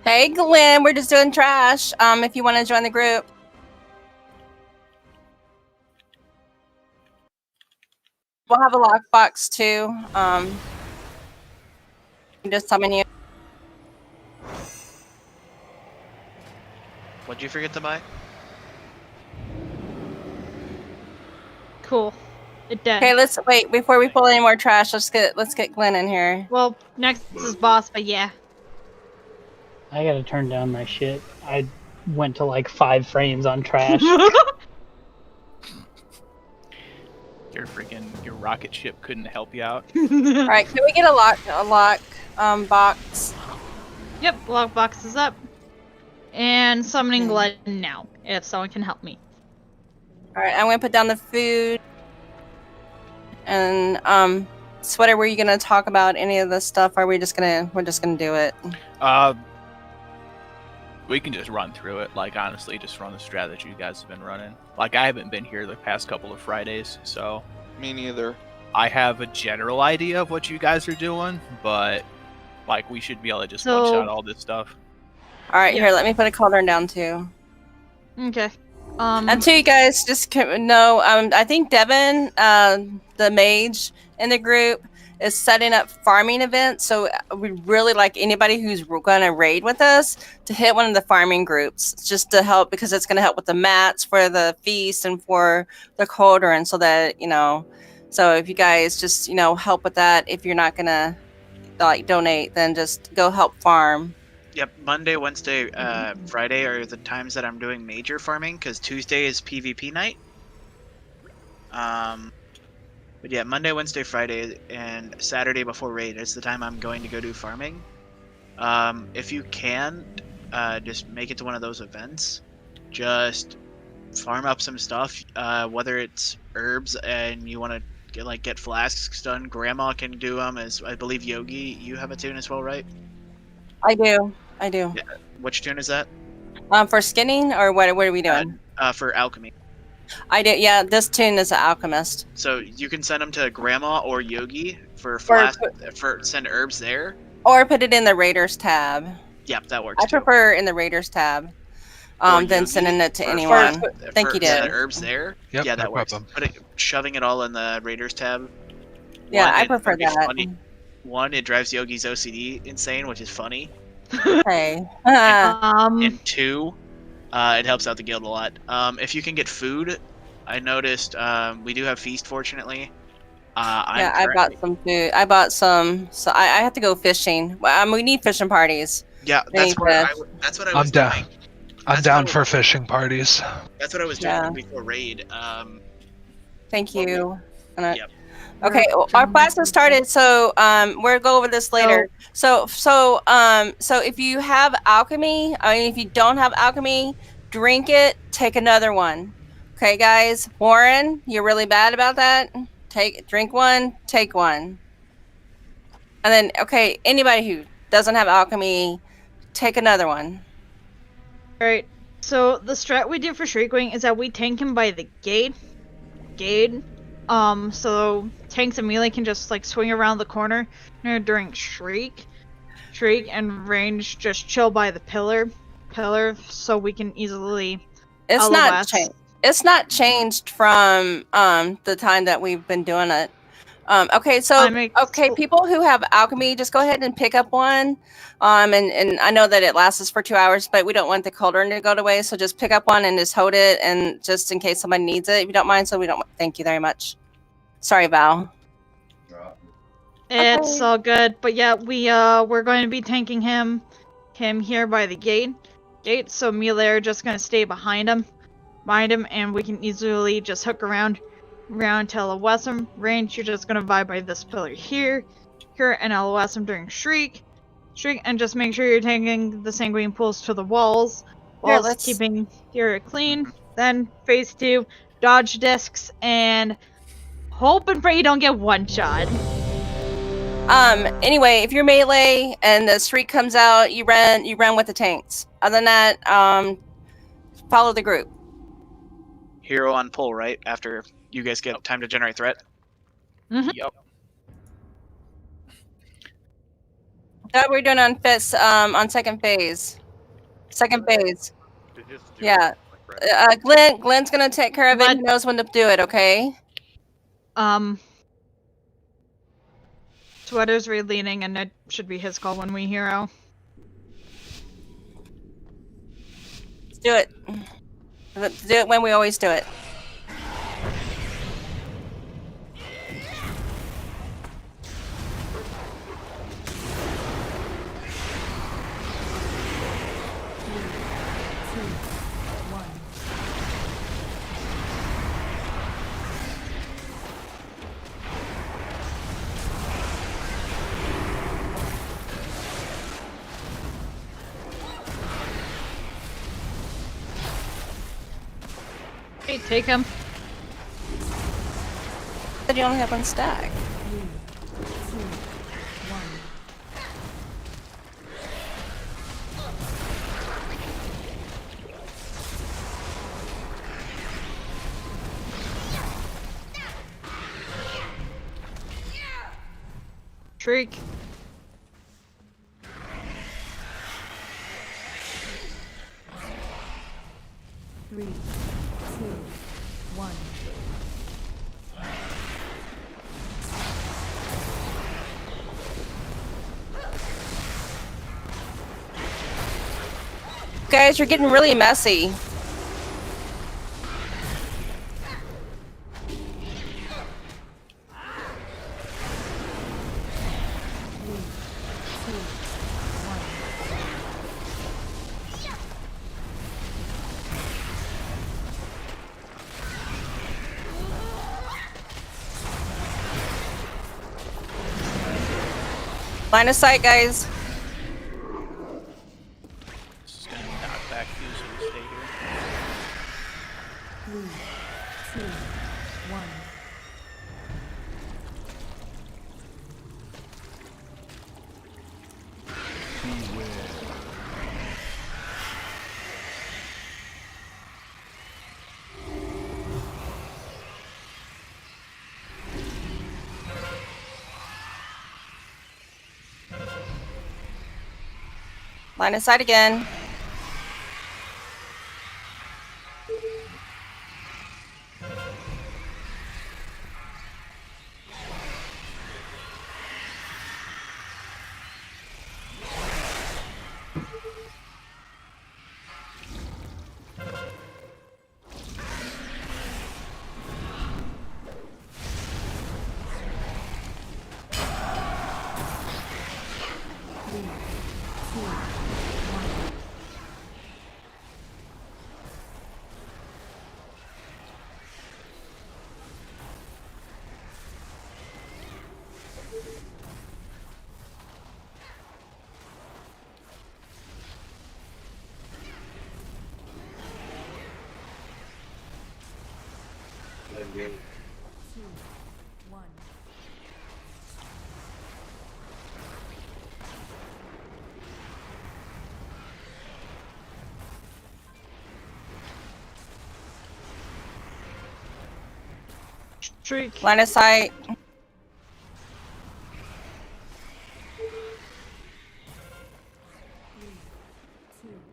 Hey, Glenn, we're just doing trash. If you want to join the group. We'll have a lockbox too. Just summon you. What'd you forget to buy? Cool. It dead. Okay, let's wait before we pull any more trash. Let's get Glenn in here. Well, next is boss, but yeah. I gotta turn down my shit. I went to like 5 frames on trash. Your rocket ship couldn't help you out. All right, can we get a lock box? Yep, lockbox is up. And summoning Glenn now, if someone can help me. All right, I'm gonna put down the food. And Sweater, were you gonna talk about any of this stuff? Or are we're just gonna do it? We can just run through it. Like, honestly, just run the strategy you guys have been running. Like, I haven't been here the past couple of Fridays, so... Me neither. I have a general idea of what you guys are doing, but, like, we should be able to just one-shot all this stuff. All right, here, let me put a cauldron down, too. Okay. And to you guys, just know, I think Devin, the mage in the group, is setting up farming events. So we really like anybody who's going to raid with us to hit one of the farming groups, just to help, because it's going to help with the mats for the feast and for the cauldron, so that, so if you guys just, help with that, if you're not going to like donate, then just go help farm. Yep, Monday, Wednesday, Friday are the times that I'm doing major farming, because Tuesday is PvP night. But yeah, Monday, Wednesday, Friday, and Saturday before raid is the time I'm going to go do farming. If you can, just make it to one of those events. Just farm up some stuff, whether it's herbs and you want to get flasks done. Grandma can do them, as I believe Yogi, you have a tune as well, right? I do. Yeah. Which tune is that? For skinning, or what are we doing? For alchemy. I do. Yeah, this tune is an alchemist. So you can send them to Grandma or Yogi for send herbs there. Or put it in the Raiders tab. Yep, that works. I prefer in the Raiders tab than sending it to anyone. Thank you, Dad. Send herbs there. Yep, yeah, that no works. problem. Shoving it all in the Raiders tab. Yeah, I prefer that. One, it drives Yogi's OCD insane, which is funny. Okay. And two, it helps out the guild a lot. If you can get food, I noticed we do have feast, fortunately. I bought some food. I bought some, so I have to go fishing. We need fishing parties. Yeah, that's what I was doing. I'm down for fishing parties. That's what I was doing before raid. Thank you. Yep. Okay, our class has started, so we'll go over this later. So if you have alchemy, if you don't have alchemy, drink it, take another one. Okay, guys. Warren, you're really bad about that. Drink one, take one. And then, okay, anybody who doesn't have alchemy, take another one. Alright, so the strat we do for Shriekwing is that we tank him by the gate. So tanks and melee can just swing around the corner during Shriek, and range just chill by the pillar, so we can easily. It's not changed. It's not changed from the time that we've been doing it. Okay, so people who have alchemy, just go ahead and pick up one. And I know that it lasts for 2 hours, but we don't want the cauldron to go to waste, so just pick up one and just hold it, and just in case somebody needs it, if you don't mind. So we don't. Thank you very much. Sorry, Val. It's all good, but yeah, we're going to be tanking him here by the gate. So melee are just going to stay behind him, and we can easily just hook around to LOS him. Range, you're just going to vibe by this pillar here, and LOS him during Shriek, and just make sure you're taking the sanguine pools to the walls, while keeping your clean. Then phase 2, dodge discs, and hope and pray you don't get one shot. Anyway, if you're melee and the Shriek comes out, you run with the tanks. Other than that, follow the group. Hero on pull, right? After you guys get time to generate threat? Mm-hmm. Yep. That we're doing on second phase. Second phase. Yeah. Glenn's gonna take care of it. He knows when to do it. Okay. Sweater's re-leaning, and it should be his call when we hero. Let's do it. Let's do it when we always do it. Hey, take him. But you only have one stack. Shriek. Three, two, one. Guys, you're getting really messy. Line of sight, guys. This is gonna knock back you, so we stay here. 3, 2, 1. Line of sight again. Shriek. Line of sight.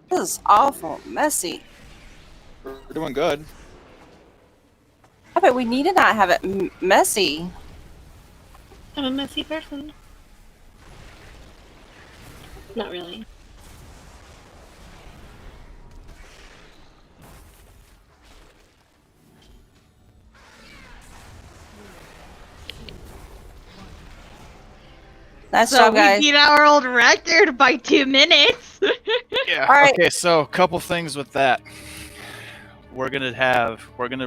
This is awful, messy. We're doing good. I bet we need to not have it messy. I'm a messy person. Not really. Nice So job, we guys. beat our old record by 2 minutes. Yeah. All right. Okay, so a couple things with that. We're gonna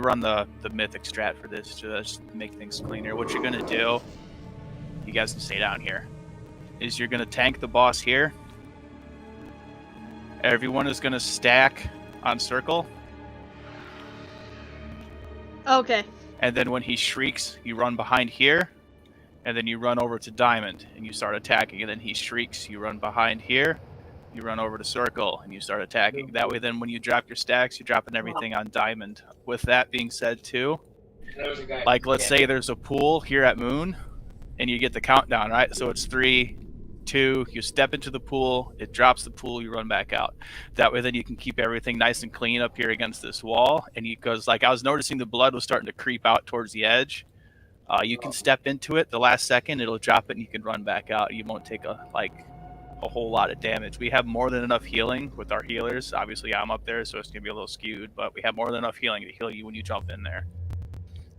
run the mythic strat for this to just make things cleaner. What you're gonna do, you guys can stay down here, is you're gonna tank the boss here. Everyone is gonna stack on circle, Okay. and then when he shrieks, you run behind here, and then you run over to diamond and you start attacking. And then he shrieks, you run behind here, you run over to circle and you start attacking. That way, then when you drop your stacks, you're dropping everything on diamond. With that being said, too, like let's say there's a pool here at Moon, and you get the countdown, right? So it's 3, 2, you step into the pool, it drops the pool, you run back out. That way then you can keep everything nice and clean up here against this wall. And because like I was noticing the blood was starting to creep out towards the edge. You can step into it the last second, it'll drop it and you can run back out. You won't take a whole lot of damage. We have more than enough healing with our healers. Obviously I'm up there, so it's gonna be a little skewed, but we have more than enough healing to heal you when you jump in there.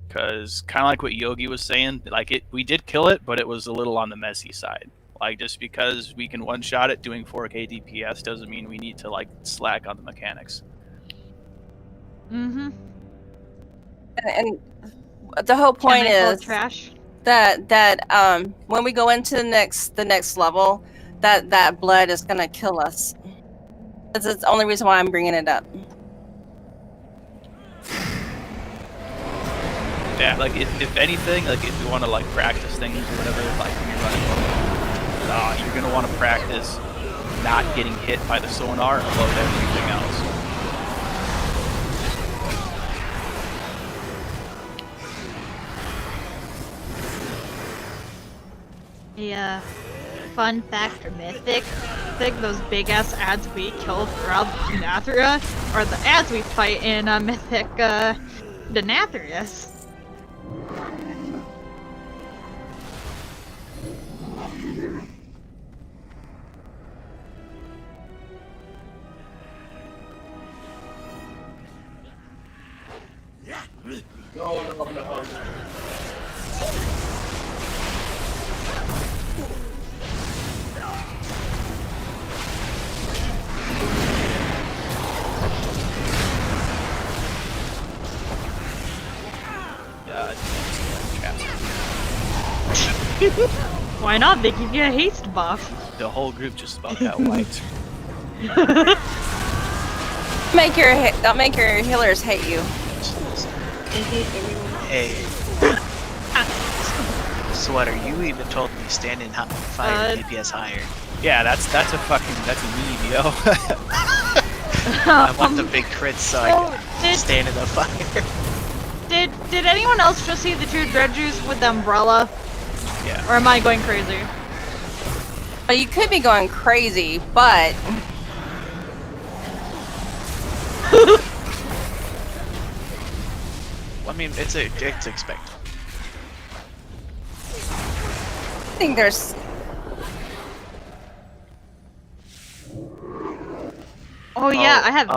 Because kind of like what Yogi was saying, like we did kill it, but it was a little on the messy side. Like just because we can one-shot it doing 4K DPS doesn't mean we need to like slack on the mechanics. Mm-hmm. And the whole point is trash. that when we go into the next level, that blood is gonna kill us. That's the only reason why I'm bringing it up. Yeah, like if anything, like if you want to like practice things or whatever, like when you're running, you're gonna want to practice not getting hit by the sonar above everything else. Yeah. Fun fact for Mythic, I think those big ass ads we kill throughout Nathria are the ads we fight in Mythic, the Nathrias. Why not? They give you a haste buff. The whole group just about got wiped. Don't make your healers hate you. I hate everyone. Hey. Sweater, you even told me standing 5 DPS higher. Yeah, that's a meme, yo. I want the big crits so I can stand in the fire. Did anyone else just see the 2 Dread Juice with the umbrella? Yeah. Or am I going crazy? Well, you could be going crazy, but I mean, it's expected. I think there's. Oh yeah, I have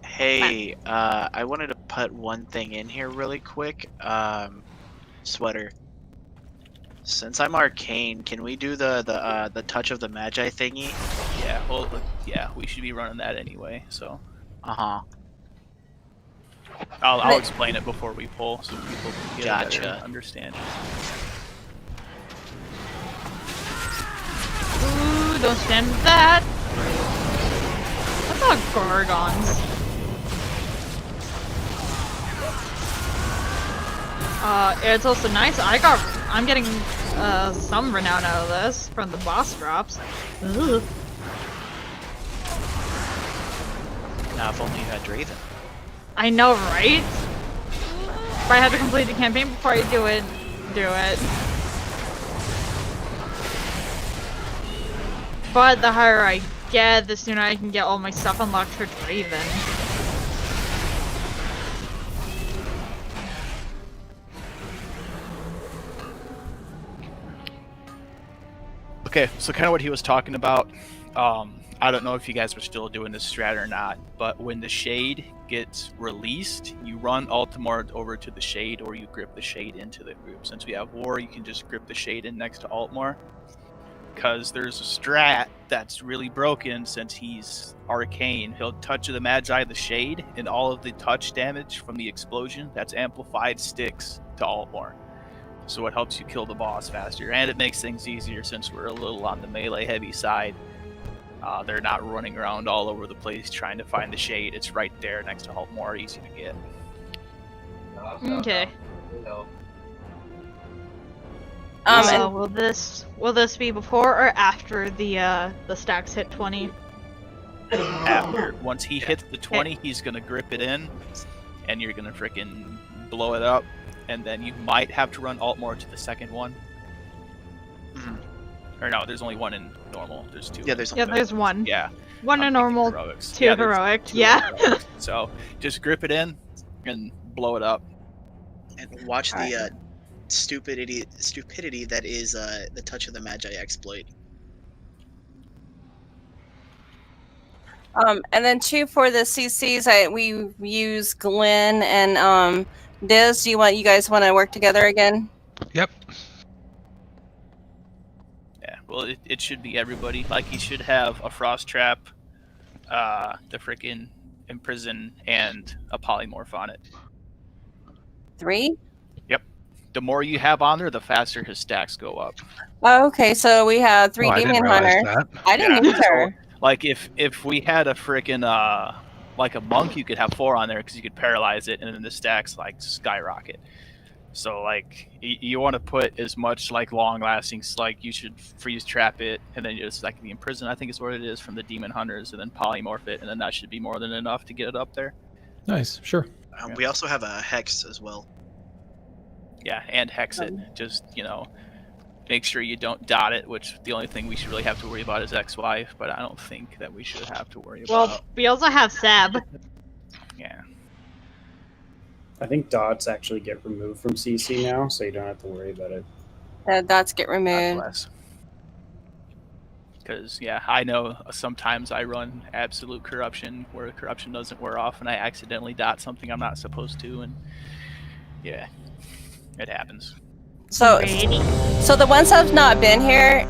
Hey, I wanted to put one thing in here really quick. Sweater. Since I'm arcane, can we do the touch of the magi thingy? Yeah, well, yeah, we should be running that anyway. So. I'll explain it before we pull, so people can get a better understanding. Ooh, don't stand with that. That's not Gorgons. It's also nice. I'm getting some renown out of this from the boss drops. Ugh. Now, if only you had Draven. I know, right? If I had to complete the campaign before I do it. But the higher I get, the sooner I can get all my stuff unlocked for Draven. Okay, so kind of what he was talking about. I don't know if you guys are still doing this strat or not, but when the shade gets released, you run Altamar over to the shade, or you grip the shade into the group. Since we have war, you can just grip the shade in next to Altmar. Because there's a strat that's really broken since he's arcane. He'll touch the Magi, the shade, and all of the touch damage from the explosion that's amplified sticks to Altmar. So it helps you kill the boss faster, and it makes things easier since we're a little on the melee heavy side. They're not running around all over the place trying to find the shade. It's right there next to Altmar, easy to get. Okay. Will this be before or after the stacks hit 20? After. Once he hits the 20, he's gonna grip it in, and you're gonna frickin' blow it up, and then you might have to run Altmar to the second one. Or no, there's only one in normal. There's two. Yeah, there's Yeah, there's one. Yeah. One I'm in thinking normal, heroics. two Yeah, there's heroic. two Yeah. heroics. So just grip it in and blow it up. And watch Alright. the stupidity that is the Touch of the Magi exploit. And then two for the CCs, we use Glenn and Diz. Do you guys want to work together again? Yep. Yeah. Well, it should be everybody. Like you should have a frost trap, the frickin' imprison, and a polymorph on it. 3? Yep. The more you have on there, the faster his stacks go up. Oh, okay, so we have 3 Oh, I didn't Demon realize Hunter. that. I didn't Yeah. either. Like if we had a frickin' like a monk, you could have 4 on there because you could paralyze it, and then the stacks like skyrocket. So like you want to put as much like long lasting, like you should freeze trap it, and then just like the imprison, I think is what it is, from the demon hunters, and then polymorph it, and then that should be more than enough to get it up there. Nice, sure. Yeah. We also have a Hex as well. Yeah, and hex it. Just make sure you don't dot it, which the only thing we should really have to worry about is XY, but I don't think that we should have to worry Well, about. we also have Sab. Yeah. I think dots actually get removed from CC now, so you don't have to worry about it. The dots get removed. Because, yeah, I know sometimes I run absolute corruption where corruption doesn't wear off and I accidentally dot something I'm not supposed to, and yeah, it happens. So the ones that have not been here,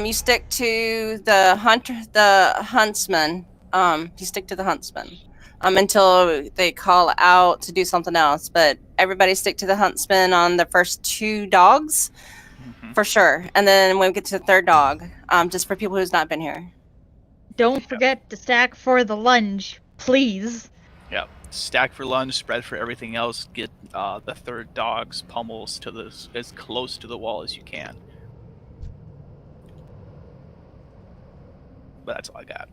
you stick to the huntsman. You stick to the huntsman until they call out to do something else. But everybody stick to the huntsman on the first 2 dogs, for sure. And then when we get to the 3rd dog, just for people who's not been here. Don't forget to stack for the lunge, please. Yep. Stack for lunge, spread for everything else. Get the 3rd dog's pummels to as close to the wall as you can. But that's all I got.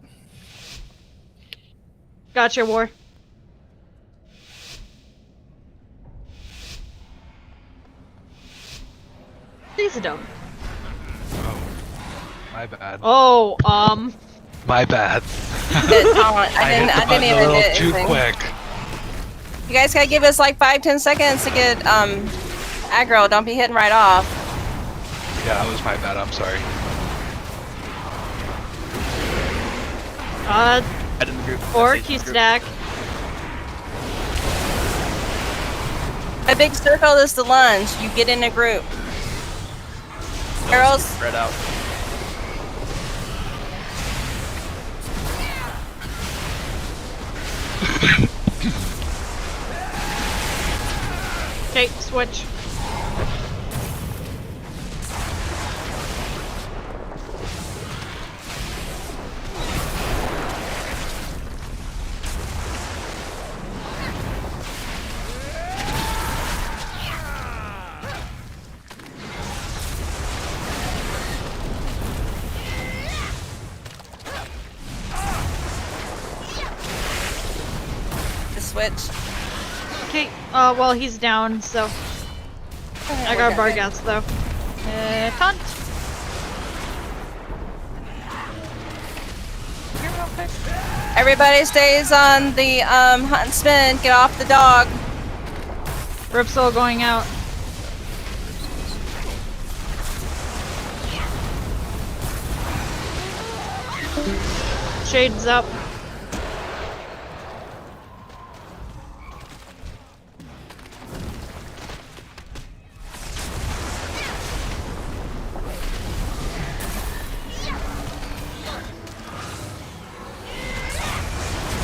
Gotcha, War. Please don't. My bad. Oh, My bad. I didn't hit the button even a little hit too anything. quick. You guys gotta give us like 5-10 seconds to get aggro. Don't be hitting right off. Yeah, that was my bad. I'm sorry. Head in the group. Or Message in Q the group. stack. A big circle is the lunge. You get in a group. Arrows. Spread out. Okay, switch. The switch. Okay, well, he's down, so. I got Bargats, though. Taunt. Here real quick. Everybody stays on the huntsman. Get off the dog. Ripsol going out. Shades up.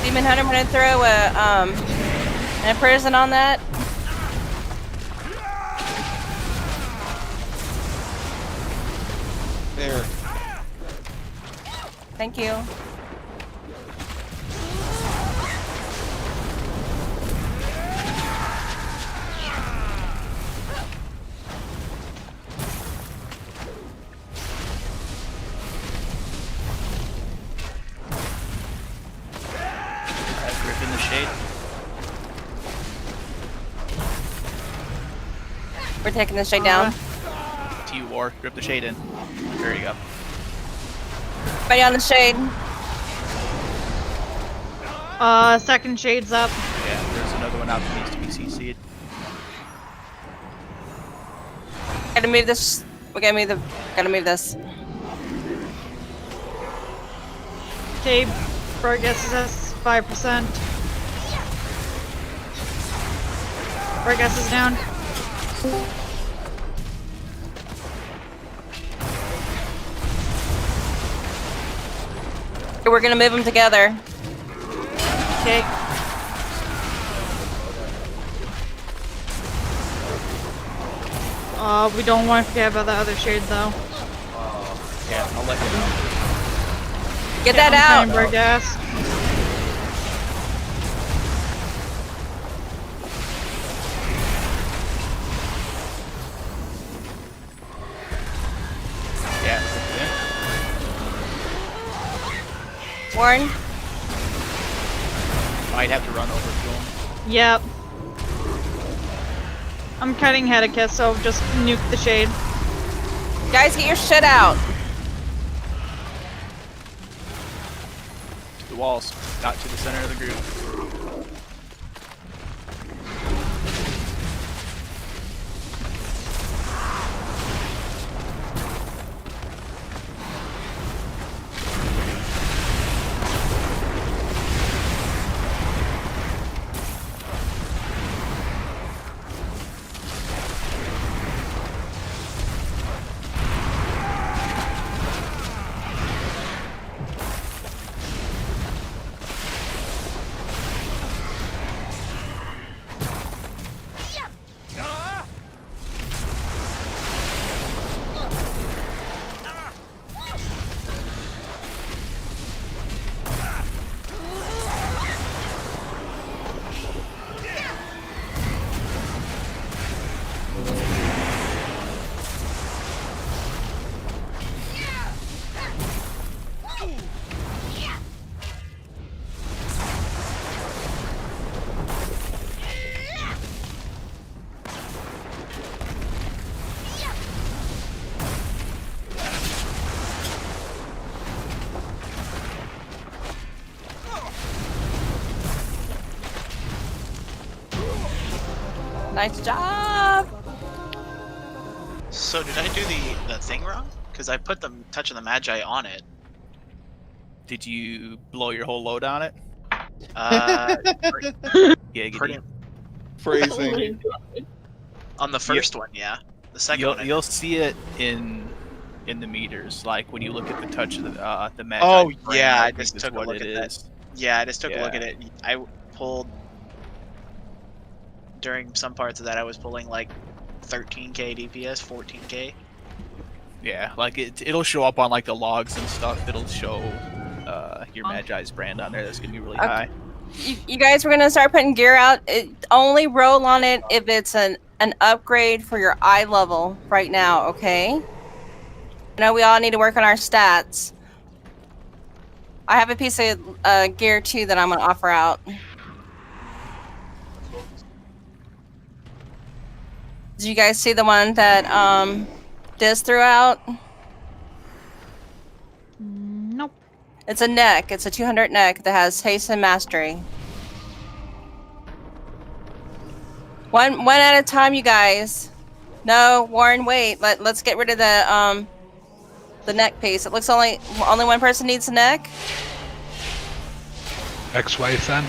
Demon Hunter, I'm gonna throw a prison on that. There. Thank you. Grip in the shade. We're taking this straight down. To you, War. Grip the shade in. There you go. Everybody on the shade. Second shade's up. Yeah, there's another one out that needs to be CC'd. Gotta move this. We gotta move the. Gotta move this. Okay, Burgess is 5%. Burgess is down. We're gonna move them together. Okay. We don't want to forget about the other shade though. Yeah, I'll let you know. Get that out. Burgess. Yeah. Warren. Might have to run over to him. Yep. I'm cutting Hedekiss, so just nuke the shade. Guys, get your shit out. To the walls, not to the center of the group. Nice job. So did I do the thing wrong? Because I put the Touch of the Magi on it. Did you blow your whole load on it? Pretty, Giggity. Phrasing. on the first one, yeah. The second one, You'll see it in the meters, like when you look at the touch of the Magi. Oh, frame, yeah, I think just is took a what look it at that. is. Yeah, I just took a look Yeah. at it. I pulled during some parts of that. I was pulling like 13k DPS, 14k. Yeah, like it'll show up on like the logs and stuff. It'll show your Magi's brand on there. That's gonna be really high. You guys, we're gonna start putting gear out. Only roll on it if it's an upgrade for your eye level right now. Okay. I know we all need to work on our stats. I have a piece of gear too that I'm gonna offer out. Did you guys see the one that Diz threw out? Nope. It's a neck. It's a 200 neck that has haste and mastery. One at a time, you guys. No, Warren, wait. Let's get rid of the neck piece. It looks only one person needs the neck. Ex-wife then?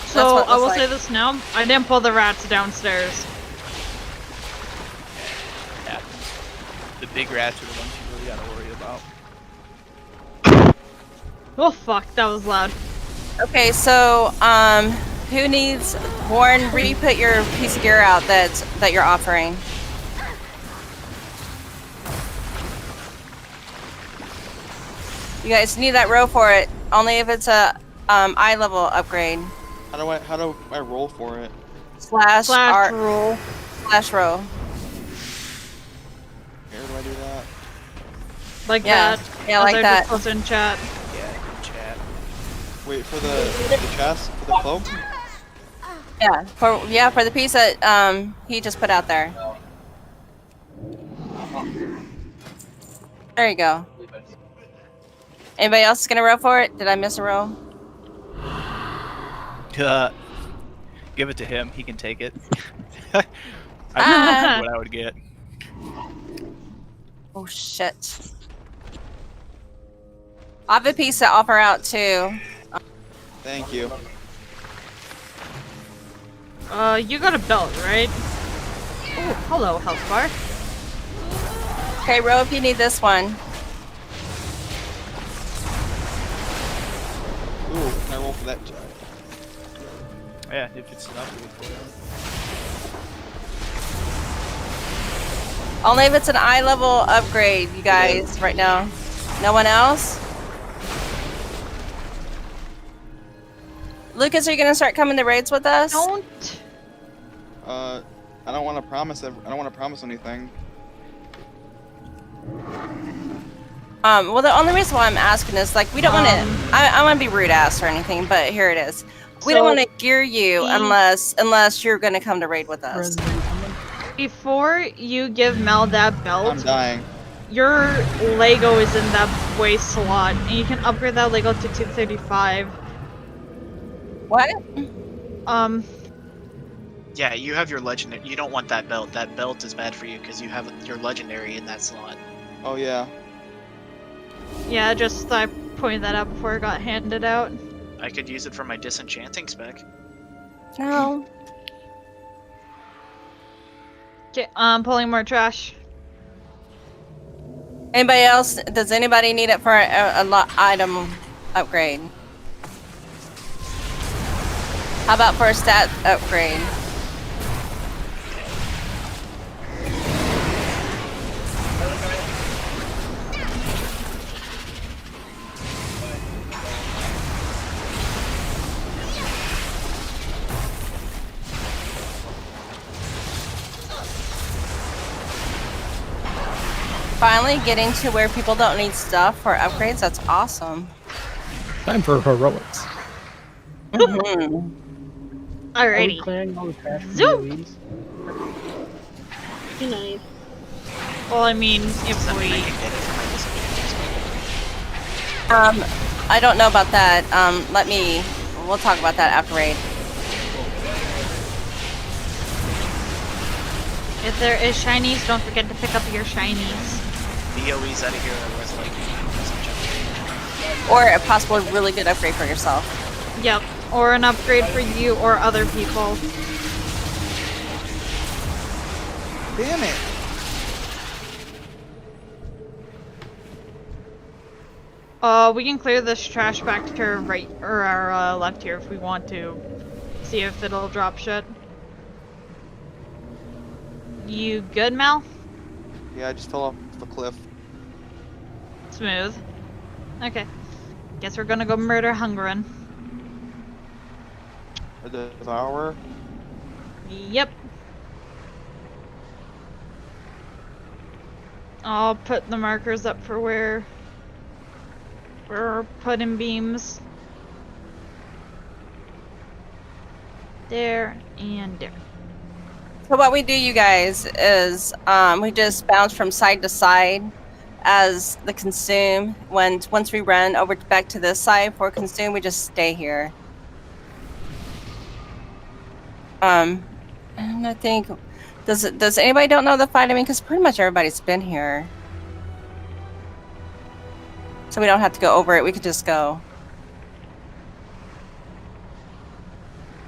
So what it I will looks say like. this now. I didn't pull the rats downstairs. Yeah. The big rats are the ones you really gotta worry about. Oh fuck, that was loud. Okay, so who needs Warren? Re-put your piece of gear out that you're offering. You guys need that row for it. Only if it's a eye level upgrade. How do I roll for it? Slash roll. Slash row. Where do I do that? Like Yeah. that. Yeah, As like I that. just posted in chat. Yeah, good chat. Wait for the chest, for the cloak. Yeah, for the piece that he just put out there. There you go. Anybody else gonna roll for it? Did I miss a roll? Give it to him. He can take it. I Ah. what I would get. Oh shit. I have a piece to offer out too. Thank you. You got a belt, right? Oh, hello, health bar. Okay, Ro, if you need this one. Ooh, can I roll for that? Yeah, if it's enough to for you. Only if it's an eye level upgrade, you guys, right now. No one else? Lucas, are you gonna start coming to raids with us? Don't. I don't want to promise. I don't want to promise anything. Well, the only reason why I'm asking is like we don't want to. I want to be rude ass or anything, but here it is. We don't want to gear you unless you're gonna come to raid with us. Before you give Mel that belt, I'm dying. your Lego is in that waste slot, and you can upgrade that Lego to 235. What? Yeah, you have your legendary. You don't want that belt. That belt is bad for you because you have your legendary in that slot. Oh yeah. Yeah, just I pointed that out before it got handed out. I could use it for my disenchanting spec. No. Okay, I'm pulling more trash. Anybody else? Does anybody need it for a item upgrade? How about for a stat upgrade? Finally getting to where people don't need stuff for upgrades. That's awesome. Time for heroics. Mhm. Alrighty. Clearing all the trash from Zoom! Louise. Nice. Well, I mean, if I we... can get it for my disenchanting spec. I don't know about that. We'll talk about that after raid. If there is shinies, don't forget to pick up your shinies. DOE's out of here are worth like disenchanting. Or a possible really good upgrade for yourself. Yep, or an upgrade for you or other people. Damn it. We can clear this trash back to our right or our left here if we want to. See if it'll drop shit. You good, Mal? Yeah, I just fell off the cliff. Smooth. Okay. Guess we're gonna go murder Hungarin. A devour. Yep. I'll put the markers up for where we're putting beams. There and there. So what we do, you guys, is we just bounce from side to side as the consume. Once we run over back to this side for consume, we just stay here. And I think does anybody don't know the fight? I mean, because pretty much everybody's been here, so we don't have to go over it. We could just go.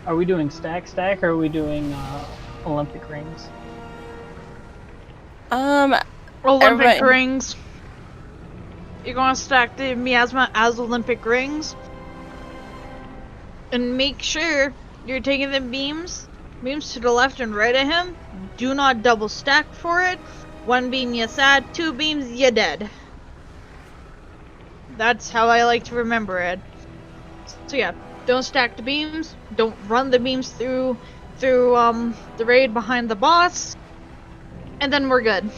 Are we doing stack, or are we doing Olympic rings? Olympic Everybody- rings. You're gonna stack the miasma as Olympic rings. And make sure you're taking the beams to the left and right of him. Do not double stack for it. One beam you sad, two beams you dead. That's how I like to remember it. So yeah, don't stack the beams. Don't run the beams through the raid behind the boss. And then we're good.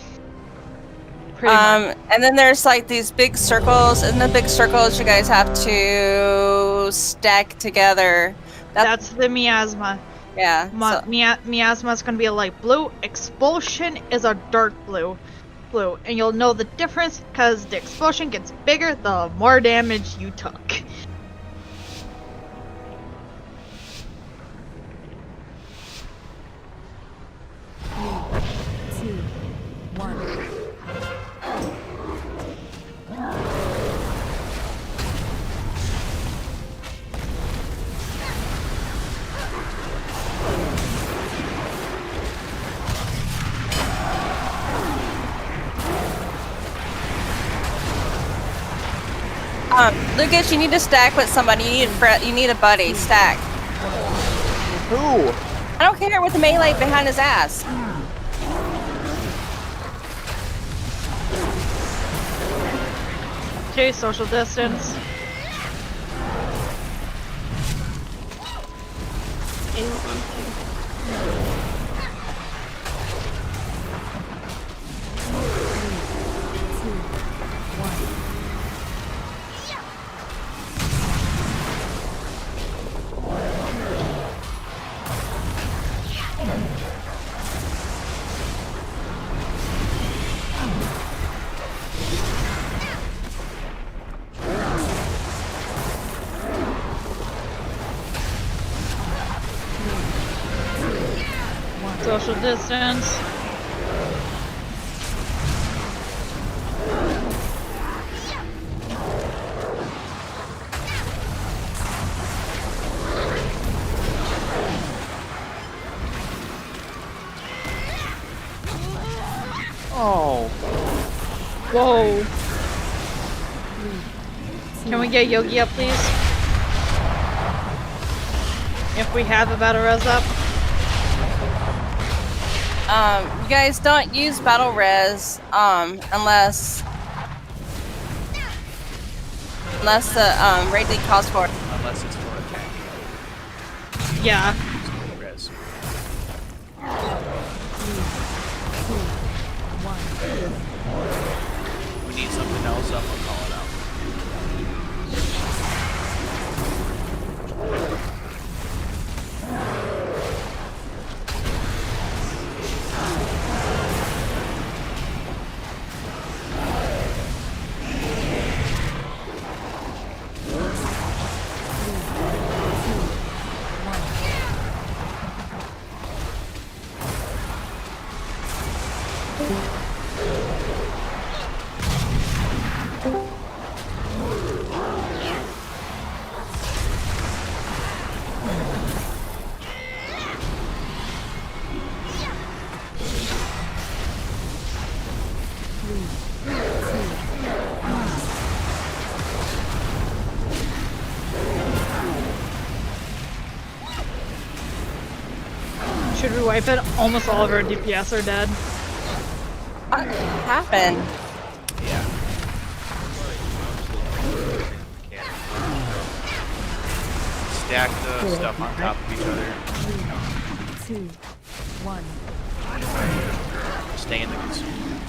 Pretty much. And then there's like these big circles. In the big circles, you guys have to stack together. That's the miasma. Yeah. So, Miasma is gonna be a light blue. Expulsion is a dark blue. blue, and you'll know the difference because the explosion gets bigger the more damage you took. 2, 1. Lucas, you need to stack with somebody. You need a buddy. Stack. Who? I don't care with the melee behind his ass. Okay, social distance. Social distance. Oh. Whoa. Can we get Yogi up, please? If we have a battle res up. You guys don't use battle res unless the raid league calls for it. Unless it's for attack. Yeah. Res. 3, 2, 1. We need something else up, I'll call it out. Should we wipe it? Almost all of our DPS are dead. What happened? Yeah. Stack the stuff on top of each other. 3, 2, 1. Stay in the consume.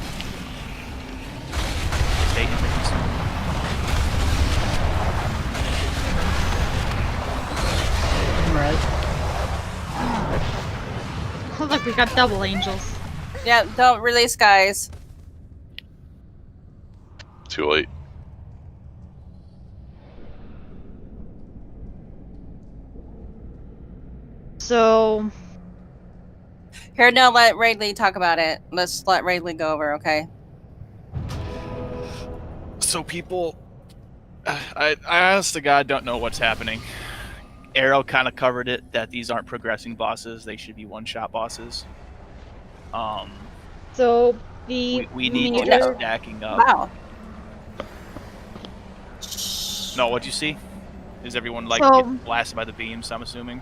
Stay in the consume. Right. Look, we got double angels. Yeah, don't release, guys. Too late. So, Here, no, let Raid Lee talk about it. Let's let Raid Lee go over, okay? So people, I honest to God don't know what's happening. Arrow kind of covered it that these aren't progressing bosses; they should be one-shot bosses. so the We need to meter- be stacking up. Wow. No, what'd you see? Is everyone like So- getting blasted by the beams? I'm assuming.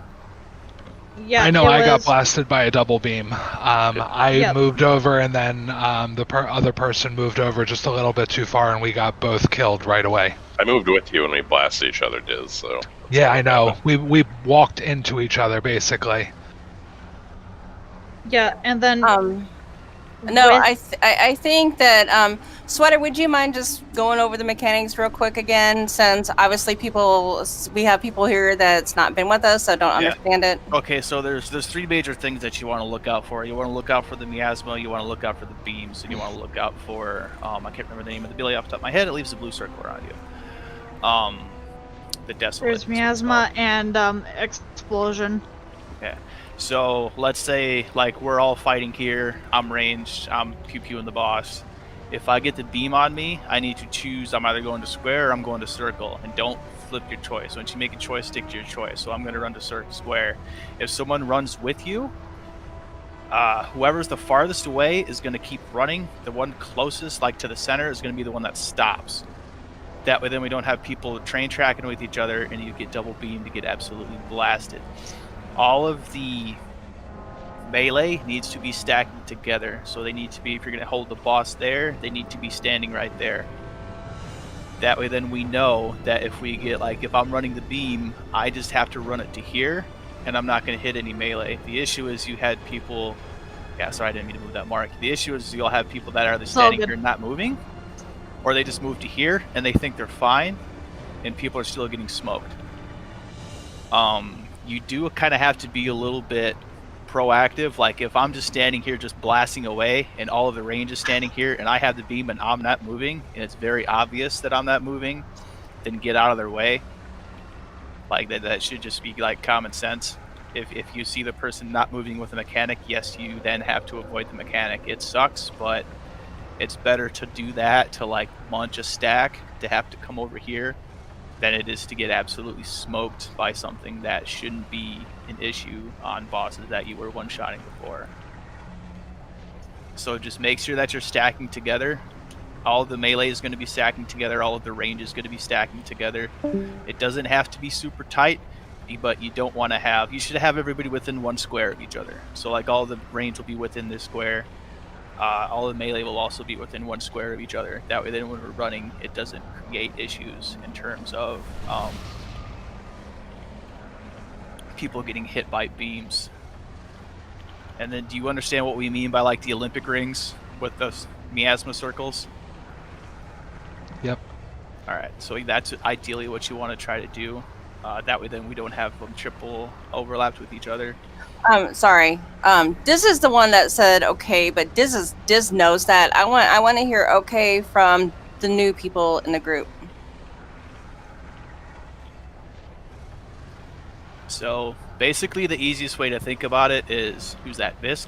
Yeah, I know it I got was- blasted by a double beam. I Yep. moved over, and then the other person moved over just a little bit too far, and we got both killed right away. I moved with you and we blasted each other, Diz, so. Yeah, I know. We walked into each other, basically. Yeah, and then No, with- I think that Sweater, would you mind just going over the mechanics real quick again? Since obviously we have people here that's not been with us, so don't Yeah. understand it. Okay, so there's three major things that you want to look out for. You want to look out for the miasma, you want to look out for the beams, and you want to look out for I can't remember the name of the ability off the top of my head. It leaves a blue circle around you. The desolate. There's miasma and explosion. Okay. So let's say like we're all fighting here. I'm ranged. I'm pew-pewing the boss. If I get the beam on me, I need to choose. I'm either going to square or I'm going to circle. And don't flip your choice. Once you make a choice, stick to your choice. So I'm going to run to square. If someone runs with you, whoever's the farthest away is going to keep running. The one closest, like to the center, is going to be the one that stops. That way then we don't have people train tracking with each other and you get double beamed to get absolutely blasted. All of the melee needs to be stacking together. So they need to be, if you're going to hold the boss there, they need to be standing right there. That way then we know that if we get, like, if I'm running the beam, I just have to run it to here and I'm not going to hit any melee. The issue is you had people, yeah, sorry, I didn't mean to move that mark. The issue is you'll have people that are either standing here and not moving, or they just move to here and they think they're fine and people are still getting smoked. You do kind of have to be a little bit proactive. Like if I'm just standing here just blasting away and all of the range is standing here and I have the beam and I'm not moving and it's very obvious that I'm not moving, then get out of their way. Like that should just be like common sense. If you see the person not moving with a mechanic, yes, you then have to avoid the mechanic. It sucks, but it's better to do that, to like munch a stack, to have to come over here, than it is to get absolutely smoked by something that shouldn't be an issue on bosses that you were one-shotting before. So just make sure that you're stacking together. All of the melee is going to be stacking together, all of the range is going to be stacking together. It doesn't have to be super tight, but you don't want to have, you should have everybody within 1 square of each other. So like all the range will be within this square. All the melee will also be within 1 square of each other. That way then when we're running, it doesn't create issues in terms of people getting hit by beams. And then do you understand what we mean by like the Olympic rings with those miasma circles? Yep. Alright, so that's ideally what you want to try to do. That way then we don't have them triple overlapped with each other. Sorry. Diz is the one that said okay, but Diz knows that. I want to hear okay from the new people in the group. So basically the easiest way to think about it is, who's that, Visk?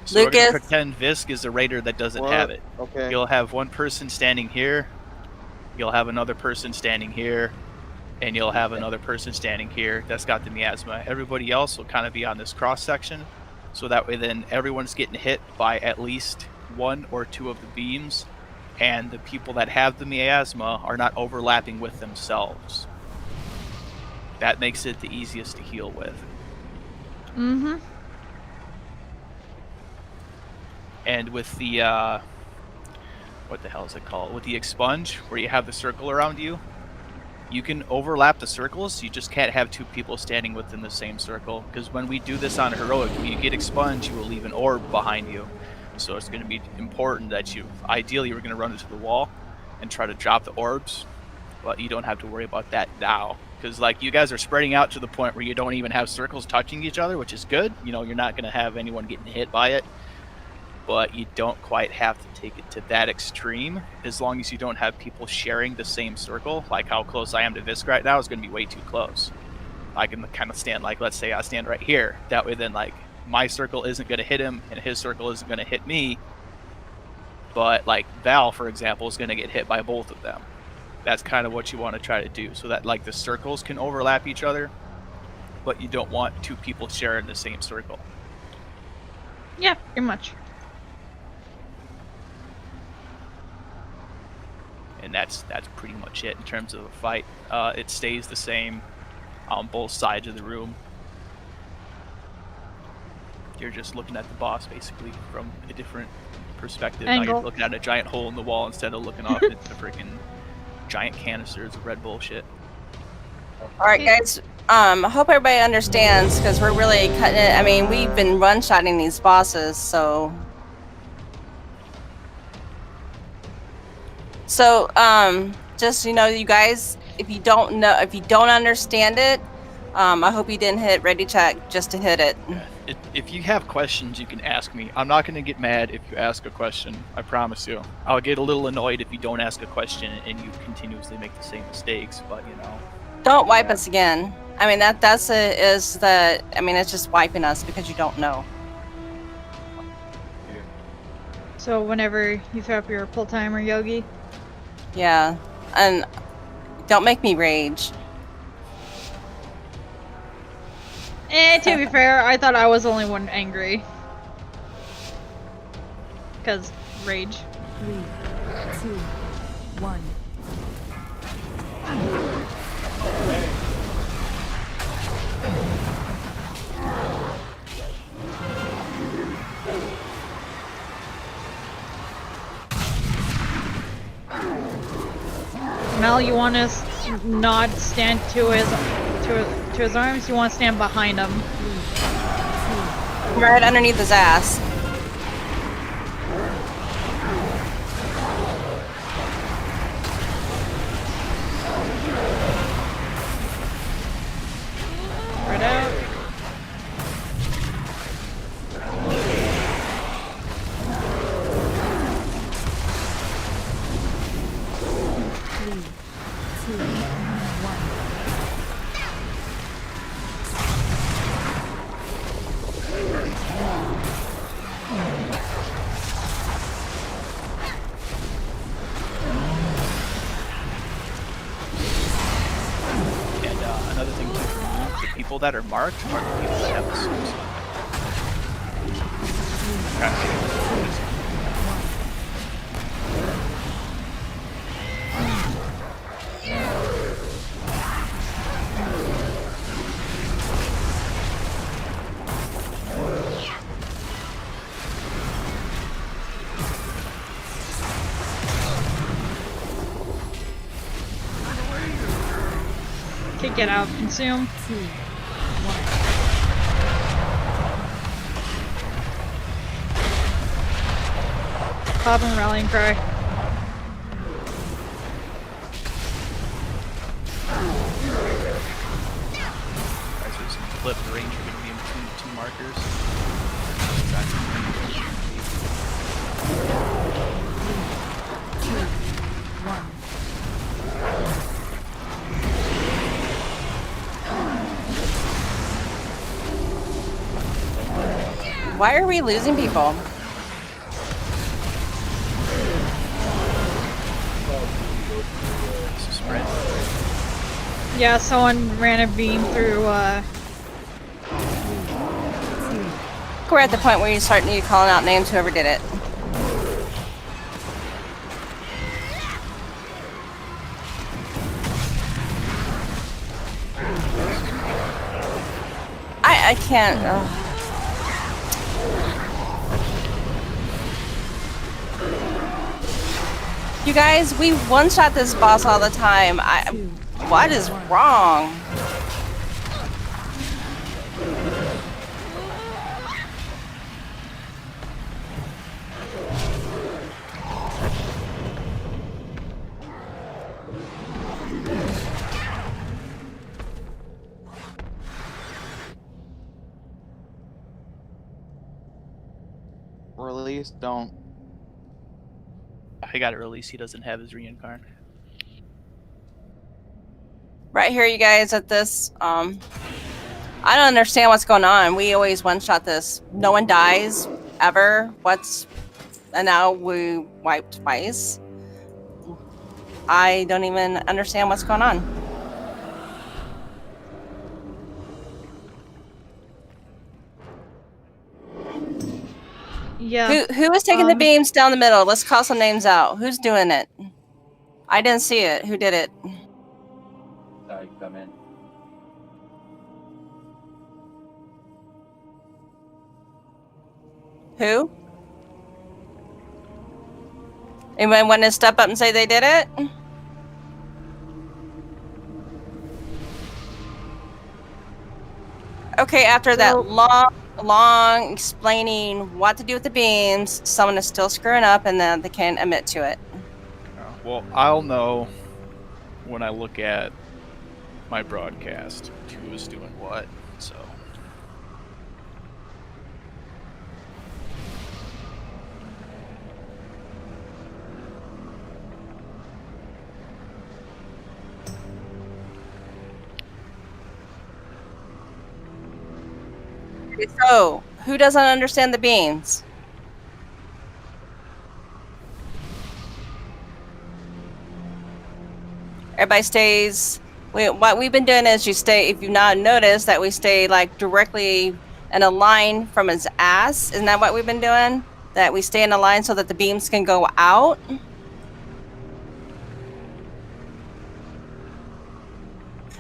So Lucas. We're going to pretend Visk is a raider that doesn't have it. Okay. You'll have one person standing here, you'll have another person standing here, and you'll have another person standing here that's got the miasma. Everybody else will kind of be on this cross section, so that way then everyone's getting hit by at least 1 or 2 of the beams, and the people that have the miasma are not overlapping with themselves. That makes it the easiest to heal with. Mm-hmm. And with the what the hell is it called? With the expunge, where you have the circle around you, you can overlap the circles. You just can't have 2 people standing within the same circle. Because when we do this on heroic, when you get expunge, you will leave an orb behind you. So it's going to be important that ideally we're going to run into the wall and try to drop the orbs, but you don't have to worry about that now. Because like you guys are spreading out to the point where you don't even have circles touching each other, which is good. You know, you're not going to have anyone getting hit by it. But you don't quite have to take it to that extreme, as long as you don't have people sharing the same circle. Like how close I am to Visk right now is going to be way too close. I can kind of stand, like, let's say I stand right here. That way then, like, my circle isn't going to hit him, and his circle isn't going to hit me. But, like, Val, for example, is going to get hit by both of them. That's kind of what you want to try to do, so that, like, the circles can overlap each other, but you don't want 2 people sharing the same circle. Yeah, pretty much. And that's pretty much it in terms of a fight. It stays the same on both sides of the room. You're just looking at the boss basically from a different perspective. Angle. Now you're looking at a giant hole in the wall instead of looking off at the freaking giant canisters of Red Bull shit. All right, guys. Hope everybody understands, because we're really cutting it. I mean, we've been one-shotting these bosses, so So, just you guys, if you don't understand it, I hope you didn't hit ready check just to hit it. Yeah. If you have questions, you can ask me. I'm not going to get mad if you ask a question. I promise you. I'll get a little annoyed if you don't ask a question and you continuously make the same mistakes. But don't wipe us again. I mean it's just wiping us because you don't know. So whenever you throw up your pull timer, Yogi. Yeah, and don't make me rage. To be fair, I thought I was the only one angry. Cause rage. 3, 2, 1. Mel, you want to not stand to his arms? You want to stand behind him? Right underneath his ass. Right out. another thing to remove, the people that are marked are the people that have the souls on them. Okay. Get out, consume. 2, 1. Pop and rallying cry. Guys, there's some flip range between two markers. 3, 2, 1. Why are we losing people? Sprint. Yeah, someone ran a beam through, We're at the point where you start calling out names, whoever did it. I can't. You guys, we one-shot this boss all the time. What is wrong? Release, don't. I got it released. He doesn't have his reincarn. Right here, you guys, at this, I don't understand what's going on. We always one-shot this. No one dies, ever. And now we wiped twice. I don't even understand what's going on. yeah. Who is taking the beams down the middle? Let's call some names out. Who's doing it? I didn't see it. Who did it? Sorry, come in. Who? Anyone want to step up and say they did it? Okay, after that long explaining what to do with the beams, someone is still screwing up and then they can't admit to it. Well, I'll know when I look at my broadcast who is doing what, so. So, who doesn't understand the beams? Everybody stays. What we've been doing is you stay. If you've not noticed, that we stay like directly in a line from his ass. Isn't that what we've been doing? That we stay in a line so that the beams can go out.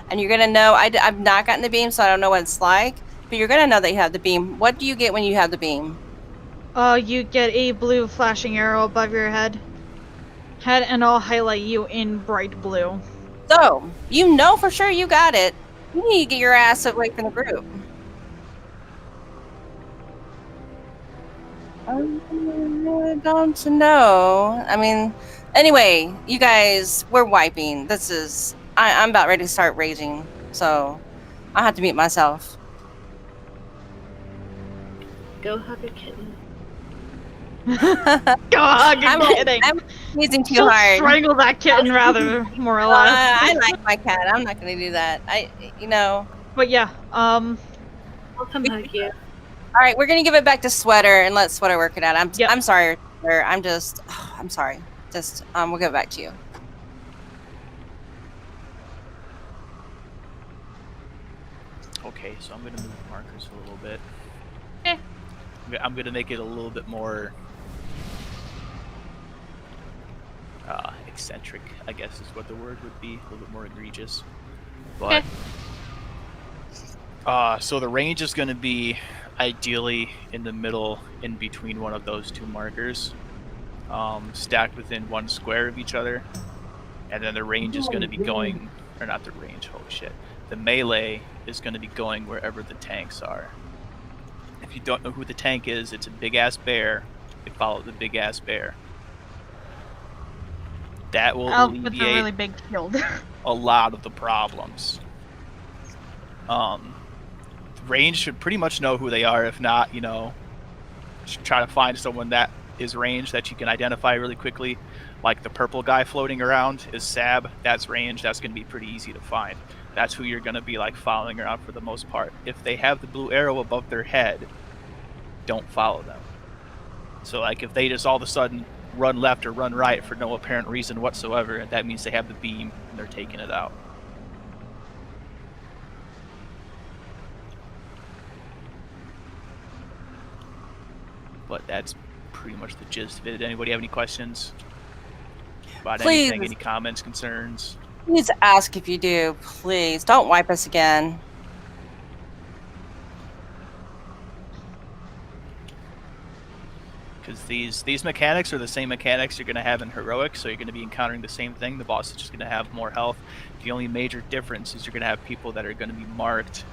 And you're gonna know. I've not gotten the beam, so I don't know what it's like. But you're gonna know that you have the beam. What do you get when you have the beam? You get a blue flashing arrow above your head, and I'll highlight you in bright blue. So, you know for sure you got it. You need to get your ass away from the group. I don't know. I mean, anyway, you guys, we're wiping. This is... I'm about ready to start raging. So, I have to mute myself. Go hug a kitten. Go hug a kitten. I'm using too She'll hard. strangle that kitten rather, more or less. I like my cat. I'm not going to do that. But yeah, I'll come hug you. All right, we're going to give it back to Sweater and let Sweater work it out. I'm sorry, Sweater. I'm sorry. We'll give it back to you. Okay, so I'm gonna move the markers a little bit. Eh. I'm gonna make it a little bit more eccentric, I guess is what the word would be. A little bit more egregious. But so the range is gonna be ideally in the middle, in between one of those two markers, stacked within 1 square of each other, and then the range is gonna be going, or not the range, holy shit. The melee is going to be going wherever the tanks are. If you don't know who the tank is, it's a big-ass bear. You follow the big-ass bear. That will with a alleviate really big shield. a lot of the problems. Range should pretty much know who they are. If not, should try to find someone that is range that you can identify really quickly. Like the purple guy floating around is Sab. That's range. That's going to be pretty easy to find. That's who you're going to be like following around for the most part. If they have the blue arrow above their head, don't follow them. So like if they just all of a sudden run left or run right for no apparent reason whatsoever, that means they have the beam and they're taking it out. But that's pretty much the gist of it. Anybody have any questions about anything? Any comments, concerns? Please ask if you do. Please don't wipe us again. Because these mechanics are the same mechanics you're going to have in Heroic, so you're going to be encountering the same thing. The boss is just going to have more health. The only major difference is you're going to have people that are going to be marked.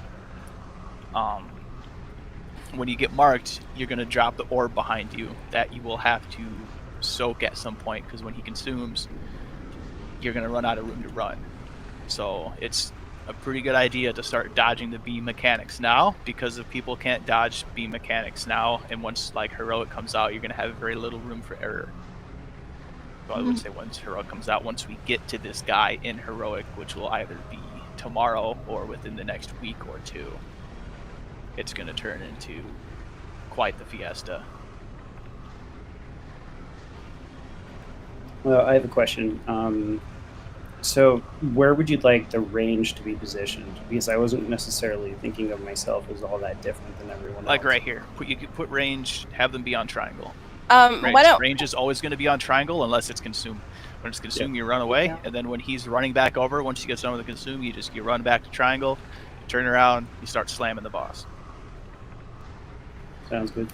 When you get marked, you're going to drop the orb behind you that you will have to soak at some point, because when he consumes, you're going to run out of room to run. So it's a pretty good idea to start dodging the beam mechanics now, because if people can't dodge beam mechanics now, and once like Heroic comes out, you're going to have very little room for error. So I would say once Heroic comes out, once we get to this guy in Heroic, which will either be tomorrow or within the next week or two, it's going to turn into quite the fiesta. Well, I have a question. So where would you like the range to be positioned? Because I wasn't necessarily thinking of myself as all that different than everyone else. Like right here. You could put range, have them be on triangle. Range is always going to be on triangle unless it's consumed. When it's consumed, you run away, and then when he's running back over, once you get done with the consume, you run back to triangle, you turn around, you start slamming the boss. Sounds good.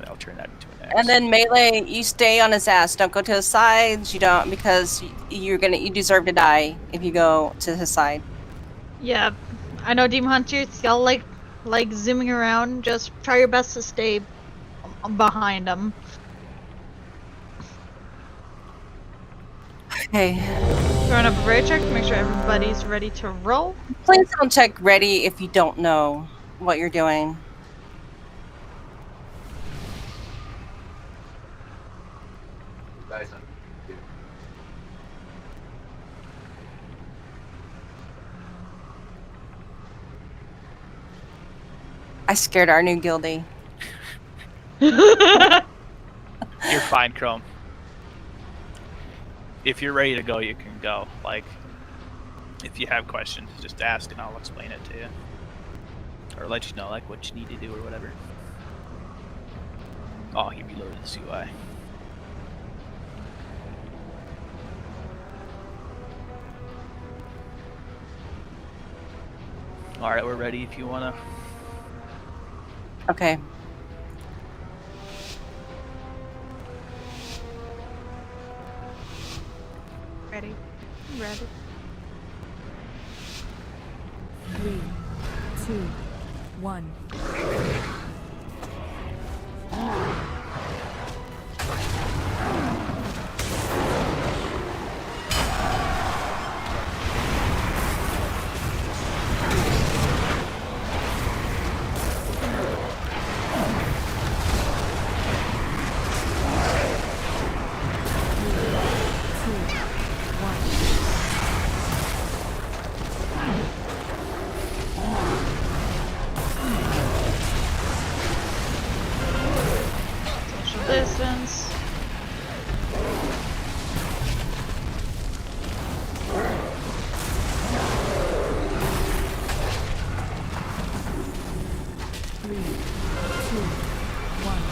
I'll turn that into an X. And then melee, you stay on his ass. Don't go to his sides. You don't, because you deserve to die if you go to his side. Yeah, I know, Demon Hunter. Y'all like zooming around. Just try your best to stay behind him. Okay. Throwing up a raid check to make sure everybody's ready to roll. Please don't check ready if you don't know what you're doing. Ryzen. I scared our new guildie. You're fine, Chrome. If you're ready to go, you can go. Like, if you have questions, just ask and I'll explain it to you. Or let you know, like, what you need to do or whatever. Oh, he reloaded the UI. Alright, we're ready if you wanna. Okay. Ready. Ready. 3, 2, 1. Social distance. Three, two, one.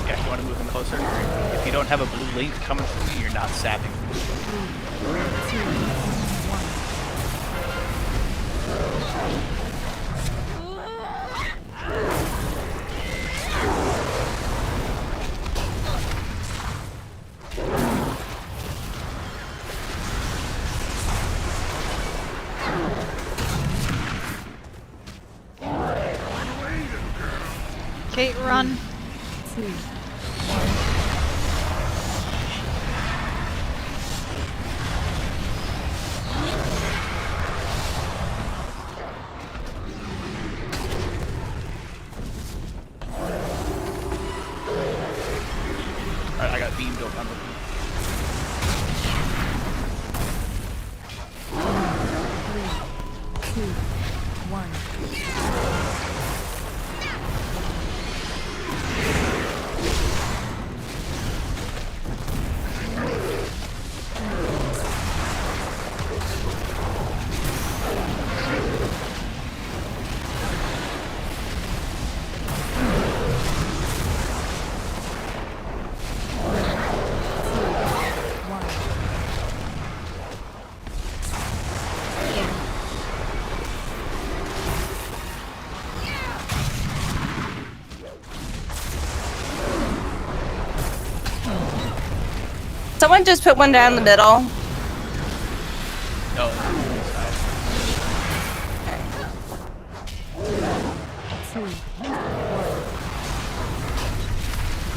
Yeah, you want to move in closer? If you don't have a blue link coming from you, you're not sapping. 3, 2, 1. Kate, run. 2, Alright, I got beamed over. I'm looking. 3, 2, 1. Someone just put one down the middle. No.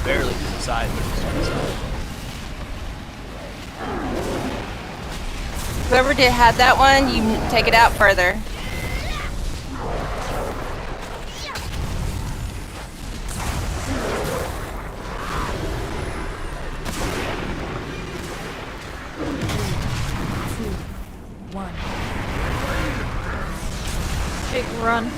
Barely to the side, but it's to the side. Whoever had that one, you take it out further. Kate, run.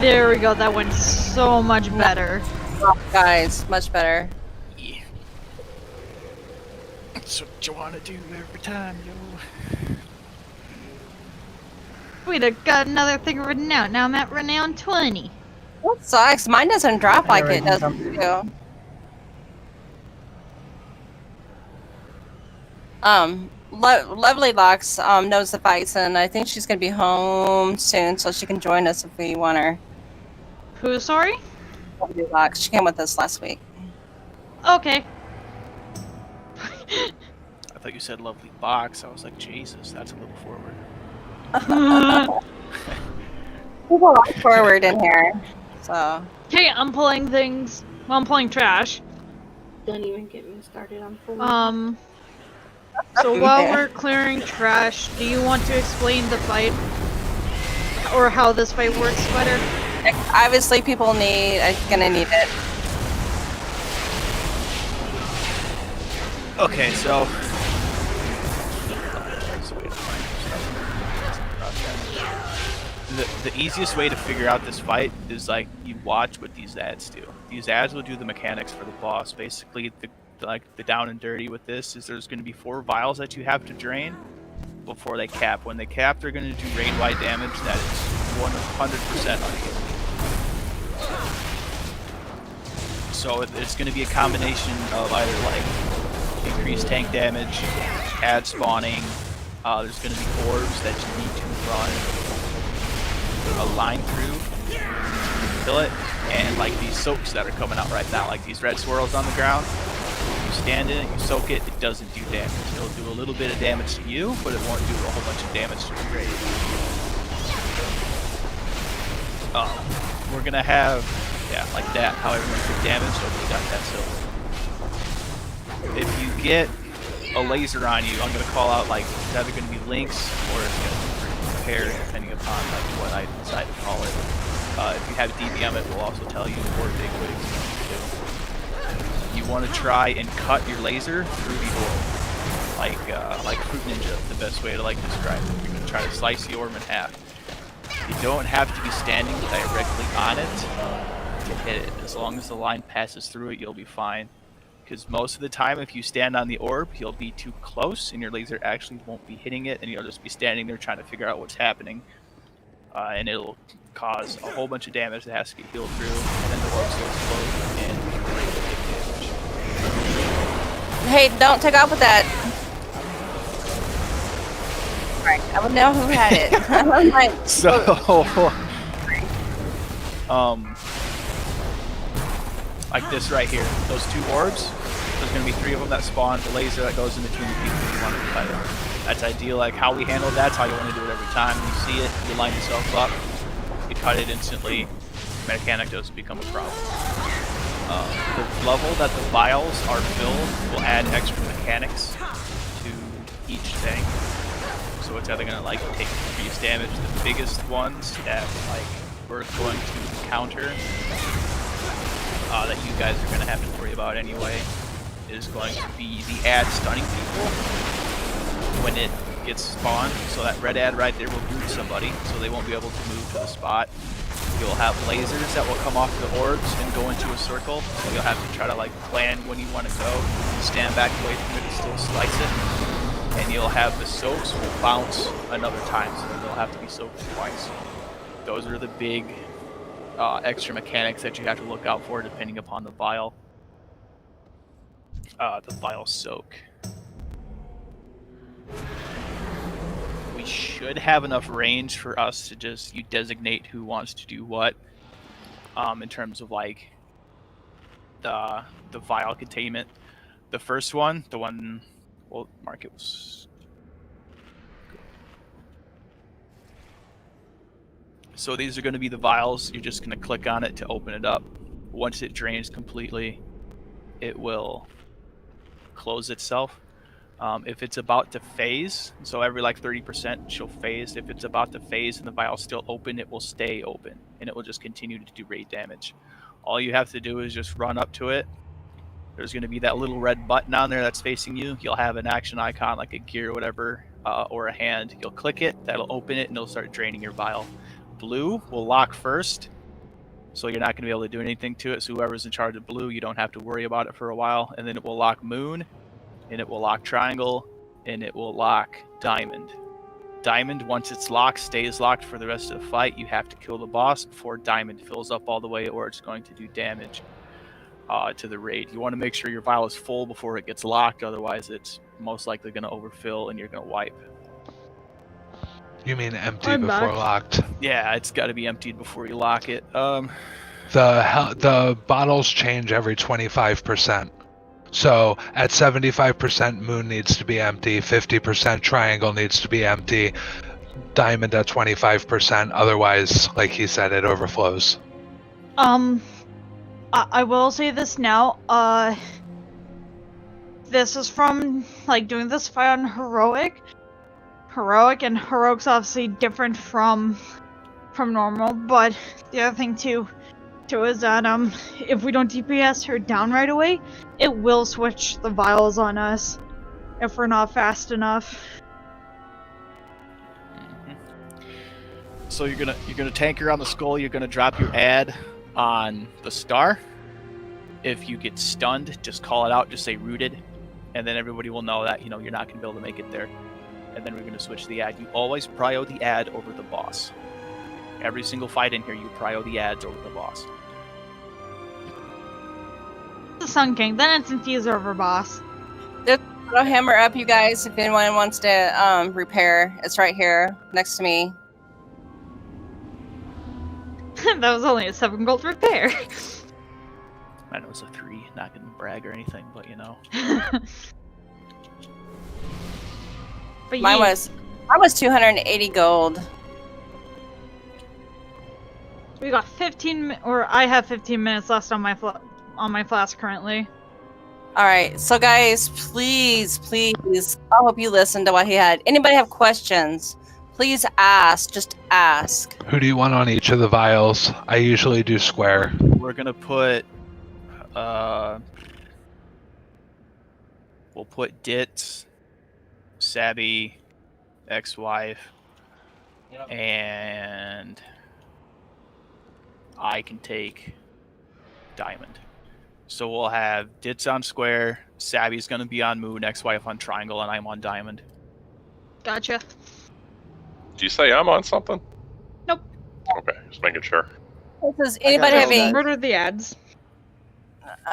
There we go. That went so much better. Guys, much better. Yeah. That's what you want to do every time, yo. Wait, I got another thing written out. Now I'm at renown 20. That sucks. Mine doesn't drop like it does for you. Lovely Locks knows the fights, and I think she's gonna be home soon, so she can join us if we want her. Who, sorry? Lovely Locks. She came with us last week. Okay. I thought you said lovely box. I was like, Jesus, that's a little forward. People are forward in here, so. Okay, I'm pulling things. Well, I'm pulling trash. Don't even get me started on pulling. So while we're clearing trash, do you want to explain the fight? Or how this fight works better? Obviously, people gonna need it. Okay, so the easiest way to figure out this fight is like you watch what these ads do. These ads will do the mechanics for the boss. Basically, the down and dirty with this is there's going to be 4 vials that you have to drain before they cap. When they cap, they're going to do raid-wide damage that is 100% unhit. So it's going to be a combination of either like increased tank damage, ad spawning. There's going to be orbs that you need to run a line through, kill it, and like these soaks that are coming out right now, like these red swirls on the ground. You stand in it, you soak it, it doesn't do damage. It'll do a little bit of damage to you, but it won't do a whole bunch of damage to the raid. We're gonna have, yeah, like that, how everyone took damage, so we got that soak. If you get a laser on you, I'm gonna call out like it's either gonna be links or it's gonna be repair, depending upon like what I decide to call it. If you have DBM, it will also tell you what big wigs you do. You want to try and cut your laser through the orb, like Fruit Ninja. The best way to like describe it. You're gonna try to slice the orb in half. You don't have to be standing directly on it to hit it. As long as the line passes through it, you'll be fine. Because most of the time, if you stand on the orb, you'll be too close, and your laser actually won't be hitting it, and you'll just be standing there trying to figure out what's happening. And it'll cause a whole bunch of damage that has to get healed through, and then the orb will explode, and you're ready to take damage. Hey, don't take off with that. Right, I would know who had it. I'm like, like this right here. Those 2 orbs, there's going to be 3 of them that spawn. The laser that goes in between the people you want to cut it. That's ideal. Like how we handle that's how you want to do it every time. You see it, you line yourself up, you cut it instantly. Mechanic doesn't become a problem. The level that the vials are filled will add extra mechanics to each tank. So it's either going to like take increased damage. The biggest ones that like we're going to counter that you guys are going to have to worry about anyway is going to be the ad stunning people when it gets spawned. So that red ad right there will root somebody, so they won't be able to move to the spot. You'll have lasers that will come off the orbs and go into a circle, so you'll have to try to like plan when you want to go and stand back away from it and still slice it. And you'll have the soaks will bounce another time, so they'll have to be soaked twice. Those are the big extra mechanics that you have to look out for depending upon the vial. The vial soak. We should have enough range for us to just you designate who wants to do what. In terms of like the vial containment. The first one, the one, well, market was. So these are going to be the vials. You're just going to click on it to open it up. Once it drains completely, it will close itself. If it's about to phase, so every like 30% she'll phase. If it's about to phase and the vial's still open, it will stay open and it will just continue to do raid damage. All you have to do is just run up to it. There's going to be that little red button on there that's facing you. You'll have an action icon like a gear or whatever, or a hand. You'll click it, that'll open it, and it'll start draining your vial. Blue will lock first, So you're not going to be able to do anything to it. So whoever's in charge of blue, you don't have to worry about it for a while. And then it will lock moon, and it will lock triangle, and it will lock diamond. Diamond, once it's locked, stays locked for the rest of the fight. You have to kill the boss before diamond fills up all the way, or it's going to do damage to the raid. You want to make sure your vial is full before it gets locked, otherwise it's most likely going to overfill and you're going to wipe. You mean empty before locked? Yeah, it's got to be emptied before you lock it. The bottles change every 25%. So at 75%, moon needs to be empty. 50% triangle needs to be empty. Diamond at 25%. Otherwise, like he said, it overflows. I will say this now. This is from like doing this fight on heroic. And heroic's obviously different from normal, but the other thing too is that if we don't DPS her down right away, it will switch the vials on us if we're not fast enough. So you're gonna tank her on the skull. You're gonna drop your ad on the star. If you get stunned, just call it out. Just say rooted, and then everybody will know that you're not gonna be able to make it there. And then we're gonna switch the ad. You always prio the ad over the boss. Every single fight in here, you prio the ads over the boss. The Sun King, then it's Infuser over boss. There's a little hammer up, you guys, if anyone wants to repair. It's right here, next to me. That was only a 7 gold repair. I know it's a 3, not gonna brag or anything, but But Mine was 280 gold. We got 15, or I have 15 minutes left on my flask currently. All right, so guys, please, I hope you listened to what he had. Anybody have questions? Please ask. Just ask. Who do you want on each of the vials? I usually do square. We're gonna put, we'll put Dit, Sabby, ex-wife, and I can take diamond. So we'll have Dit's on square, Sabby's gonna be on moon, ex-wife on triangle, and I'm on diamond. Gotcha. Do you say I'm on something? Nope. Okay, just making sure. Does anybody have any? Murder the ads.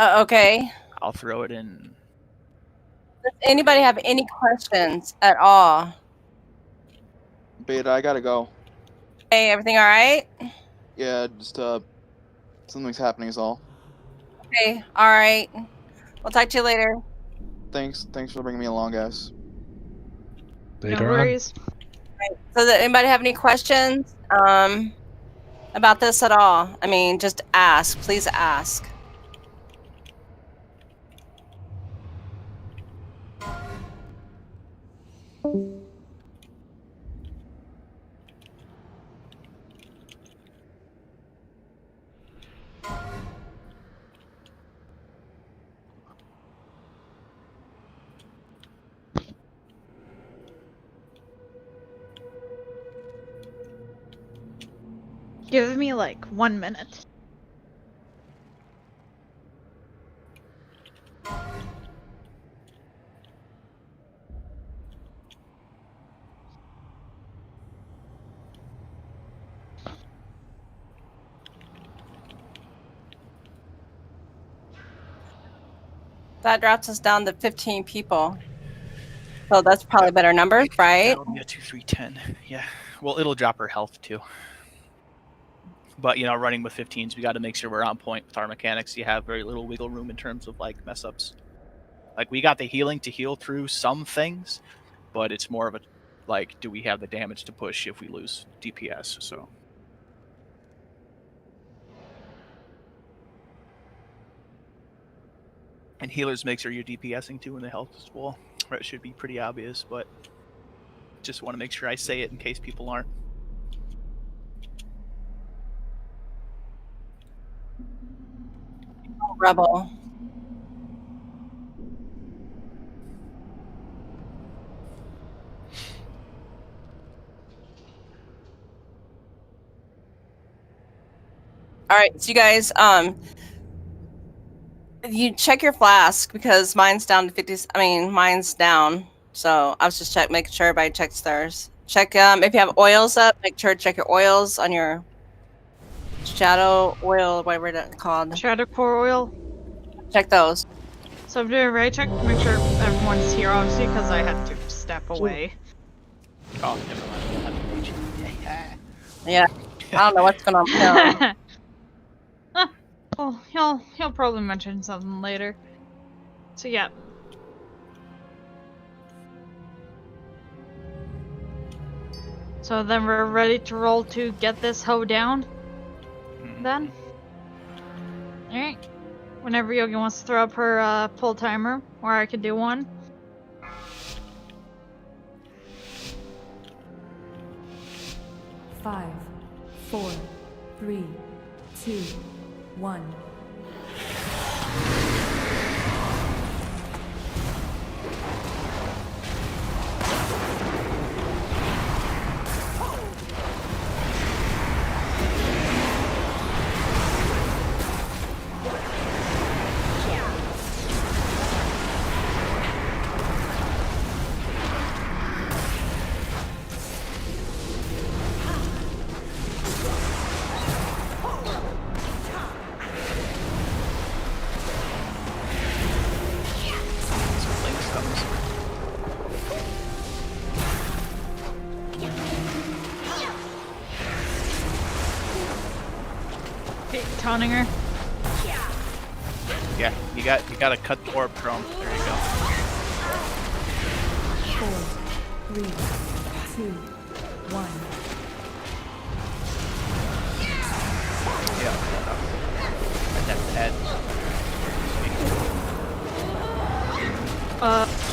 Okay. I'll throw it in. Does anybody have any questions at all? Beta, I gotta go. Hey, everything all right? Yeah, just something's happening is all. Okay, all right. We'll talk to you later. Thanks for bringing me along, guys. No worries. So, does anybody have any questions about this at all? I mean, just ask. Please ask. Give me like 1 minute. That drops us down to 15 people. So that's probably better numbers, right? Yeah, 2, 3, 10. Yeah. Well, it'll drop her health too. But running with 15s, we got to make sure we're on point with our mechanics. You have very little wiggle room in terms of like mess ups. Like we got the healing to heal through some things, but it's more of a like, do we have the damage to push if we lose DPS? So. And healers make sure you're DPSing too when the health is full. It should be pretty obvious, but just want to make sure I say it in case people aren't. Rebel. All right, so you guys, you check your flask because mine's down to 50. I mean, mine's down. So I was just making sure everybody checks theirs. Check if you have oils up. Make sure to check your oils on your shadow oil, whatever that's called. Shadow core oil. Check those. So I'm doing a raid check to make sure everyone's here, obviously, because I had to step away. Oh, never mind. We'll have to reach. Yeah, I don't know what's going on. Well, he'll probably mention something later. So yeah. So then we're ready to roll to get this hoe down. Then. Alright. Whenever Yogi wants to throw up her pull timer, or I could do one. Five, 4, 3, 2, 1. Taunting her. Yeah, you gotta cut the orb chrome. There you go. 4, 3, 2, 1. Yeah. Right at the head.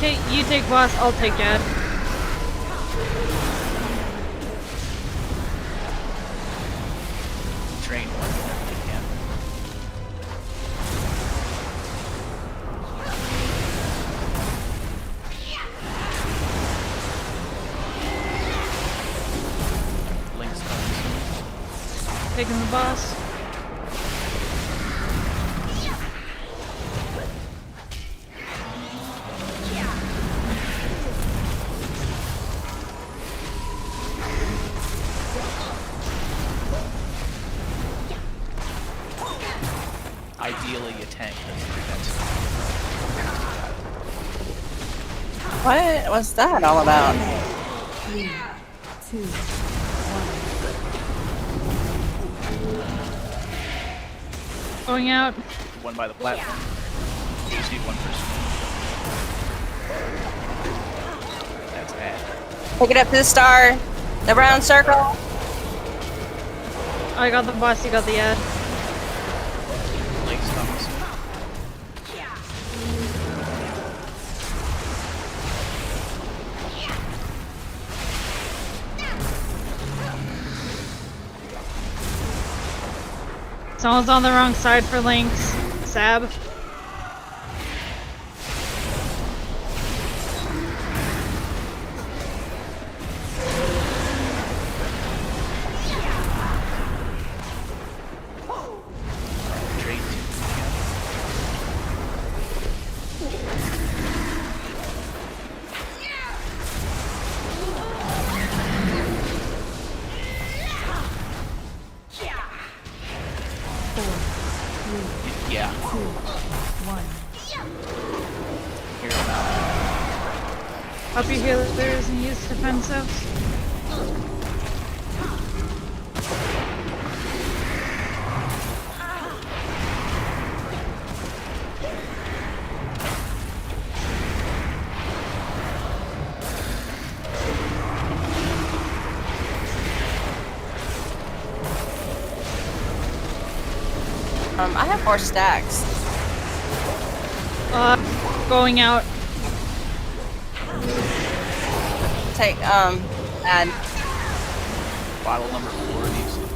Kate, you take boss, I'll take Ed. Train one whenever you can. Link's coming. Taking the boss. Ideally, you tank. What was that all about? 3, 2, 1. Going out. One by the platform. You just need one person. That's bad. Pick it up to the star. The round circle. I got the boss, you got the Ed. Link's coming. Someone's on the wrong side for Lynx. Sab. Yeah. 2, 1. Here now. Up your healers and use defensives. I have 4 stacks. Going out. Take add. Bottle number 4 needs to be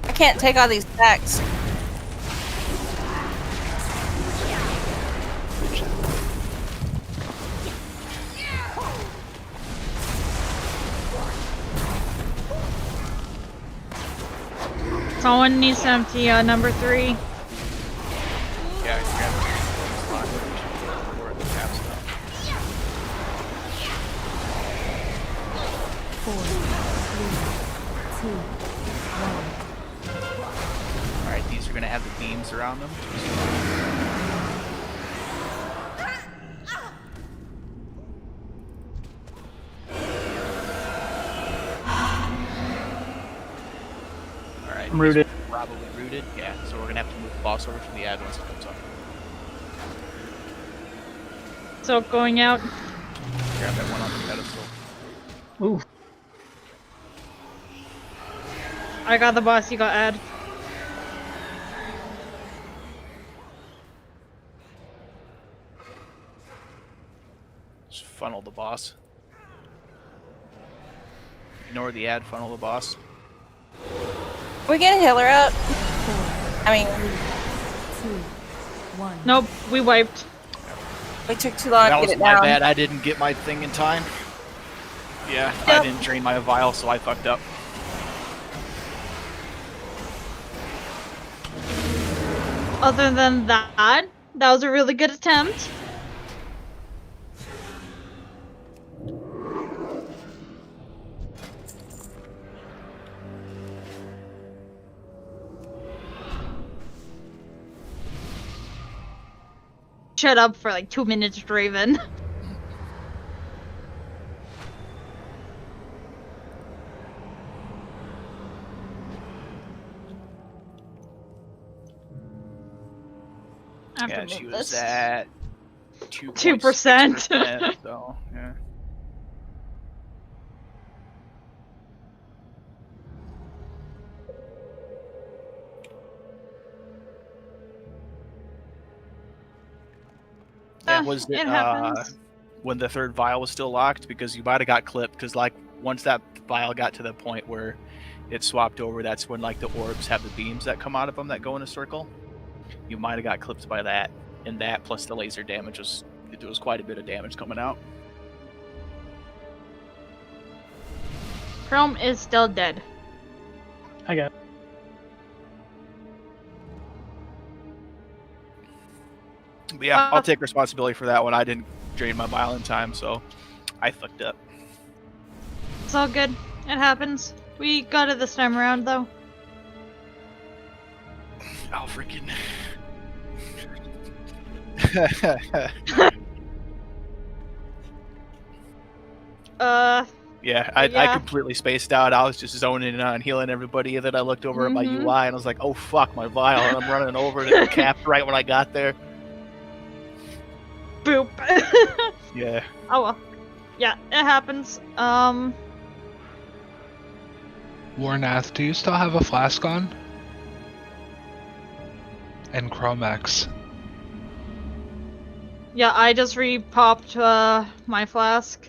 I can't take all these stacks. Someone needs to empty number 3. Yeah, I grabbed the slot. We're at the cap stop. 4, 3, 2, 1. Alright, these are gonna have the beams around them. Alright, I'm rooted. probably rooted. Yeah, so we're gonna have to move the boss over from the ad once it comes up. So going out. Grab that one on the pedestal. Ooh. I got the boss, you got Ad. Just funnel the boss. Ignore the ad, funnel the boss. We get a healer up. I mean, 2, 1. Nope, we wiped. we took too long That to was get it my down. bad, I didn't get my thing in time. Yeah, I Yep. didn't drain my vial, so I fucked up. Other than that was a really good attempt. Shut up for like 2 minutes, Draven. I have Yeah, to she move was this. at 2%. 2%. So, yeah. Yeah, was It happens. when the third vial was still locked? Because you might have got clipped, because like once that vial got to the point where it swapped over, that's when like the orbs have the beams that come out of them that go in a circle. You might have got clipped by that, and that plus the laser damage was, there was quite a bit of damage coming out. Chrome is still dead. I got. But yeah, I'll take responsibility for that one. I didn't drain my vial in time, so I fucked up. It's all good. It happens. We got it this time around, though. Oh, freaking. Yeah, I completely spaced out. I was just zoning in on healing everybody, and then I looked over at my UI and I was like, oh fuck, my vial, and I'm running over and it capped right when I got there. Boop. Yeah. Oh well. Yeah, it happens. Warnath, do you still have a flask on? And Chromex. Yeah, I just re-popped my flask.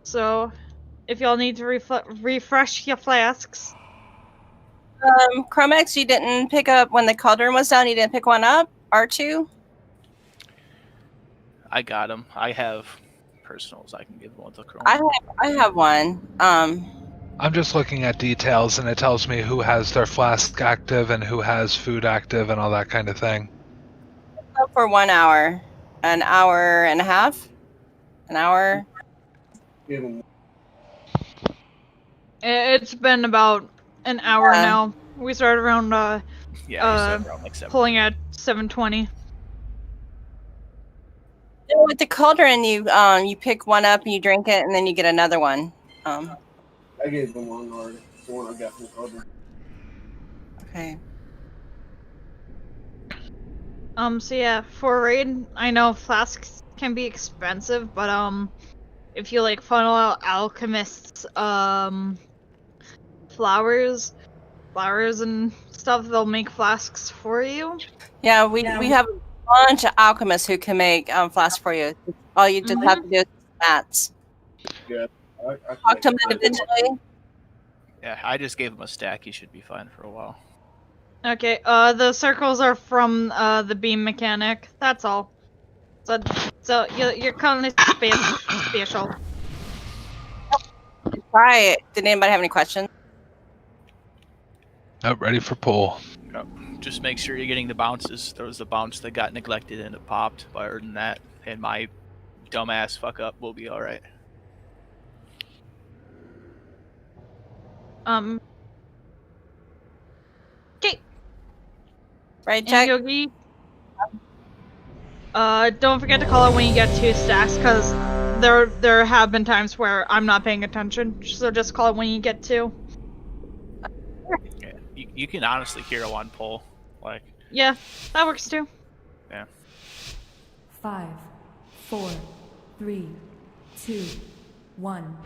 So, if y'all need to refresh your flasks. Chromex, you didn't pick up when the cauldron was down. You didn't pick one up. R2. I got him. I have personals. I can give one to Chrome. I have one. I'm just looking at details, and it tells me who has their flask active and who has food active and all that kind of thing. For 1 hour, an hour and a half, an hour. It's been about an hour now. We started around around like 7. pulling at 7:20. With the cauldron, you pick one up and you drink it, and then you get another one. I gave them one already. The one I got from the cauldron. Okay. So yeah, for raid, I know flasks can be expensive, but if you like funnel out alchemists, flowers and stuff, they'll make flasks for you. Yeah, we have a bunch of alchemists who can make flasks for you. All you just have to do is mats. Yeah. Talk to them individually. Yeah, I just gave him a stack. He should be fine for a while. Okay, the circles are from the beam mechanic. That's all. So you're kind of special. Try it. Did anybody have any questions? Oh, ready for pull. Yep. Just make sure you're getting the bounces. There was a bounce that got neglected and it popped. But other than that, and my dumbass fuck up, will be all right. Okay. Right, And Jack? Yogi, don't forget to call it when you get 2 stacks, because there have been times where I'm not paying attention. So just call it when you get 2. Yeah. You can honestly hear a 1 pull. Like. Yeah, that works too. Yeah. 5, 4, 3, 2, 1.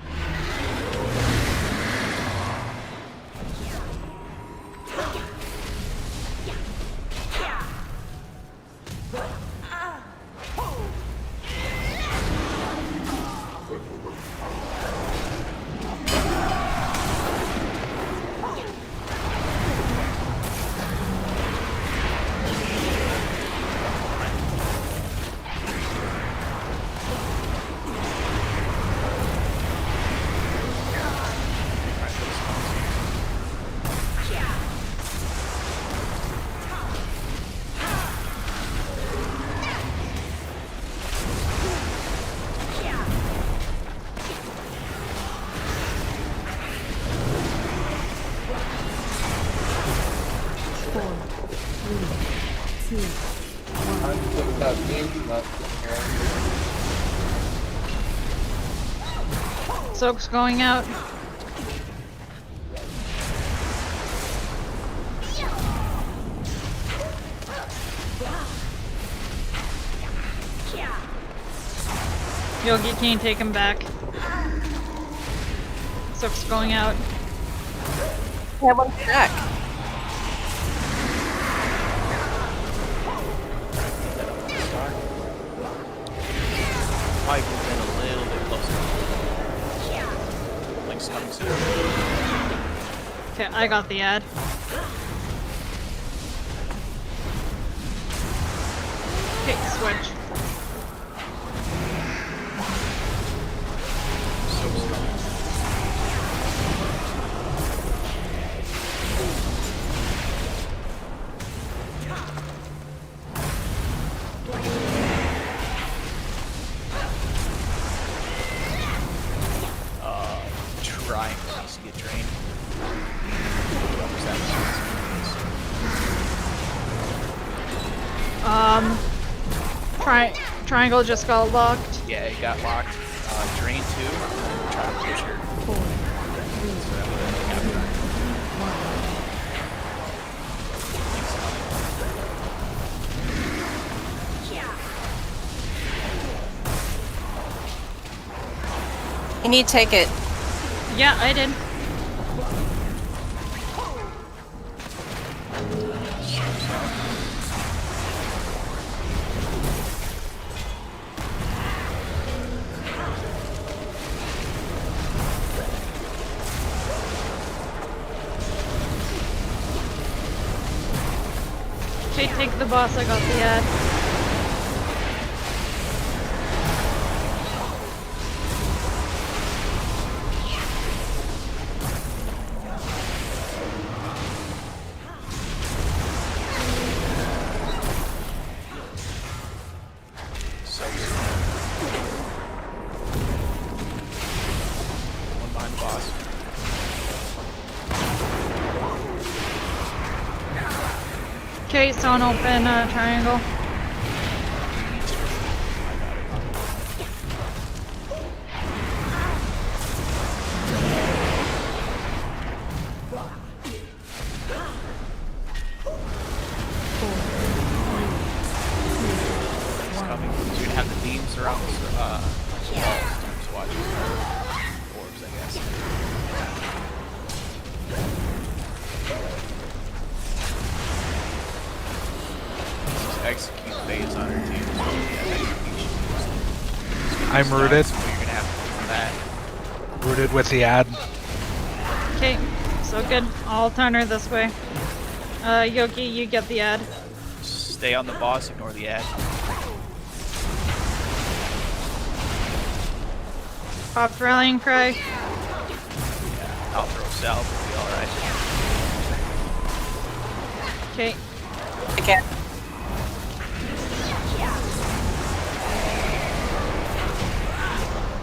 Soak's going out. Yogi, can you take him back? Soak's going out. Yeah, one's back. Might move in a little bit closer. Link's coming soon. Okay, I got the ad. Okay, switch. Triangle needs to get drained. Triangle just got locked. Yeah, it got locked. Drain 2. Try to push her. 4, 3, 2, 1. You need to take it. Yeah, I did. Okay, take the boss, I got the ad. One behind the boss. Okay, someone open triangle. It's coming. So you're gonna have the beams around the just watch orbs, I guess. Execute phase on her team. So I'm rooted. So you're gonna have to do that. Rooted with the ad. Okay, so good. I'll turn her this way. Yogi, you get the ad. Stay on the boss, ignore the ad. Pop rallying cry. I'll throw salve, we'll be alright. Okay. Okay.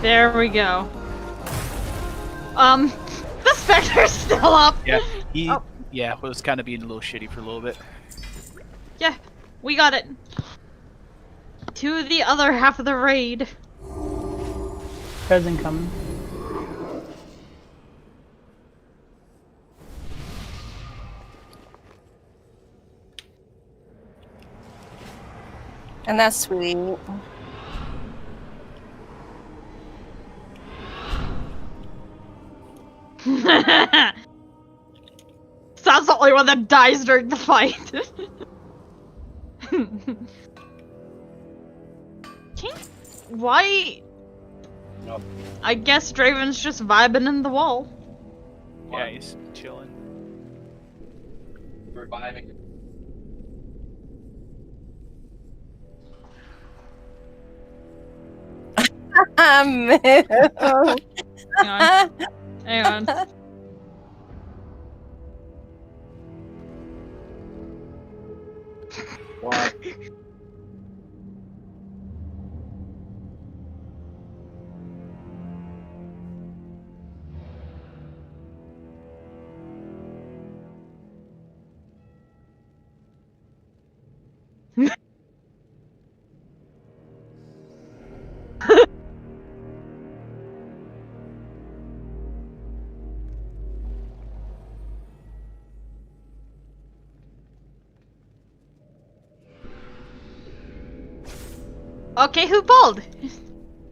There we go. The Spectre's still up! Yeah, yeah, was kind of being a little shitty for a little bit. Yeah, we got it. To the other half of the raid. Present coming. And that's sweet. Sounds the only one that dies during the fight. Why? Nope. I guess Draven's just vibing in the wall. Yeah, he's chilling. Reviving. Hang on. Hang on. What? Okay, who pulled?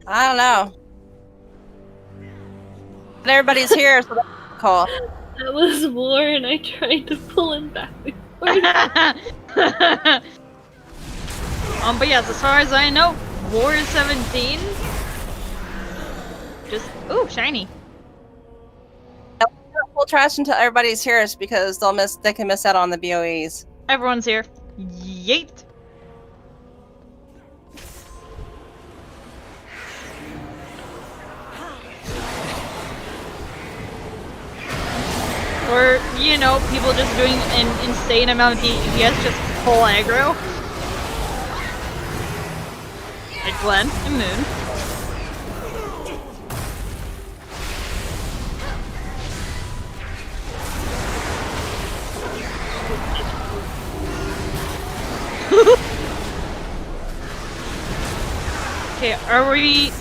I don't know. But everybody's here, so that's cool. That was War, and I tried to pull him back before. But yes, as far as I know, War 17. Just ooh, shiny. We'll trash until everybody's here, is because they can miss out on the BOEs. Everyone's here. Yeet. Or, you know, people just doing an insane amount of DPS, just full aggro. Like Glenn and Moon. Okay, are we...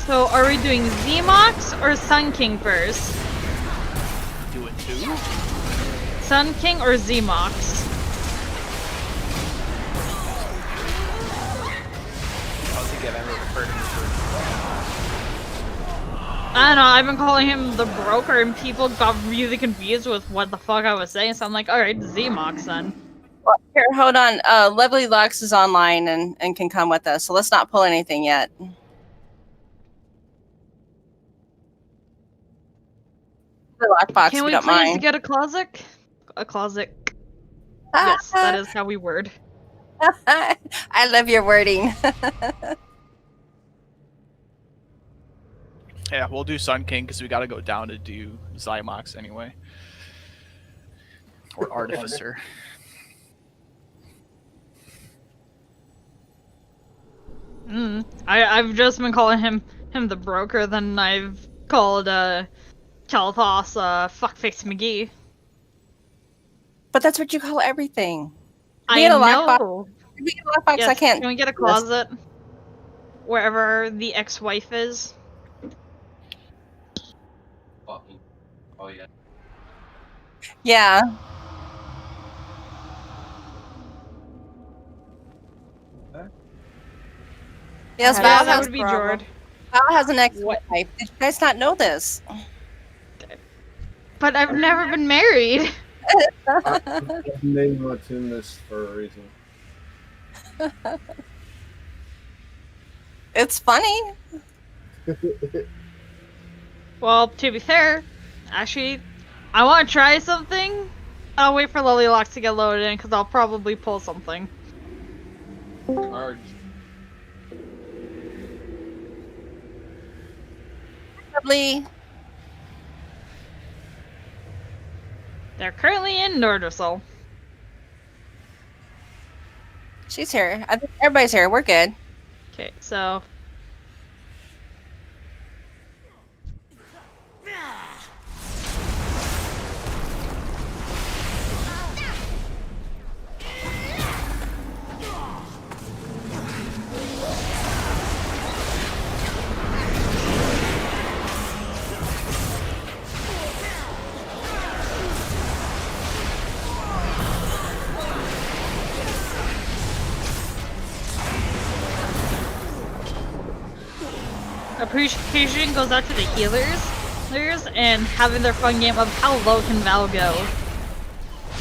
So, are we doing Z-Mox or Sun King first? Doing two? Sun King or Z-Mox? I don't think I've ever heard him referred I don't know, I've been calling him the broker and people got really confused with what the fuck I was saying, so I'm like, alright, Z-Mox then. Well, here, hold on. Lovely Lux is online and can come with us, so let's not pull anything yet. The lockbox, Can if we you don't please mind. get a closet? A closet. Yes, that is how we word. I love your wording. Yeah, we'll do Sun King because we got to go down to do Zymox anyway. Or Artificer. I've just been calling him the broker, then I've called Kalthos Fuckface McGee. But that's what you call everything. I We get a know. lockbox. We get a lockbox. Yes, I can't. Can we get a closet? Wherever the ex-wife is. Oh yeah. Yeah. Yes, Yeah, Val that has would be Jord. Val has an ex-wife. Did you guys not know this? But I've never been married. Name what's in this for a reason. It's funny. Well, to be fair, actually, I want to try something. I'll wait for Lolylocks to get loaded in, because I'll probably pull something. Alright. Lovely. They're currently in Nordisol. She's here. I think everybody's here. We're good. Okay, so appreciation goes out to the healers and having their fun game of how low can Val go.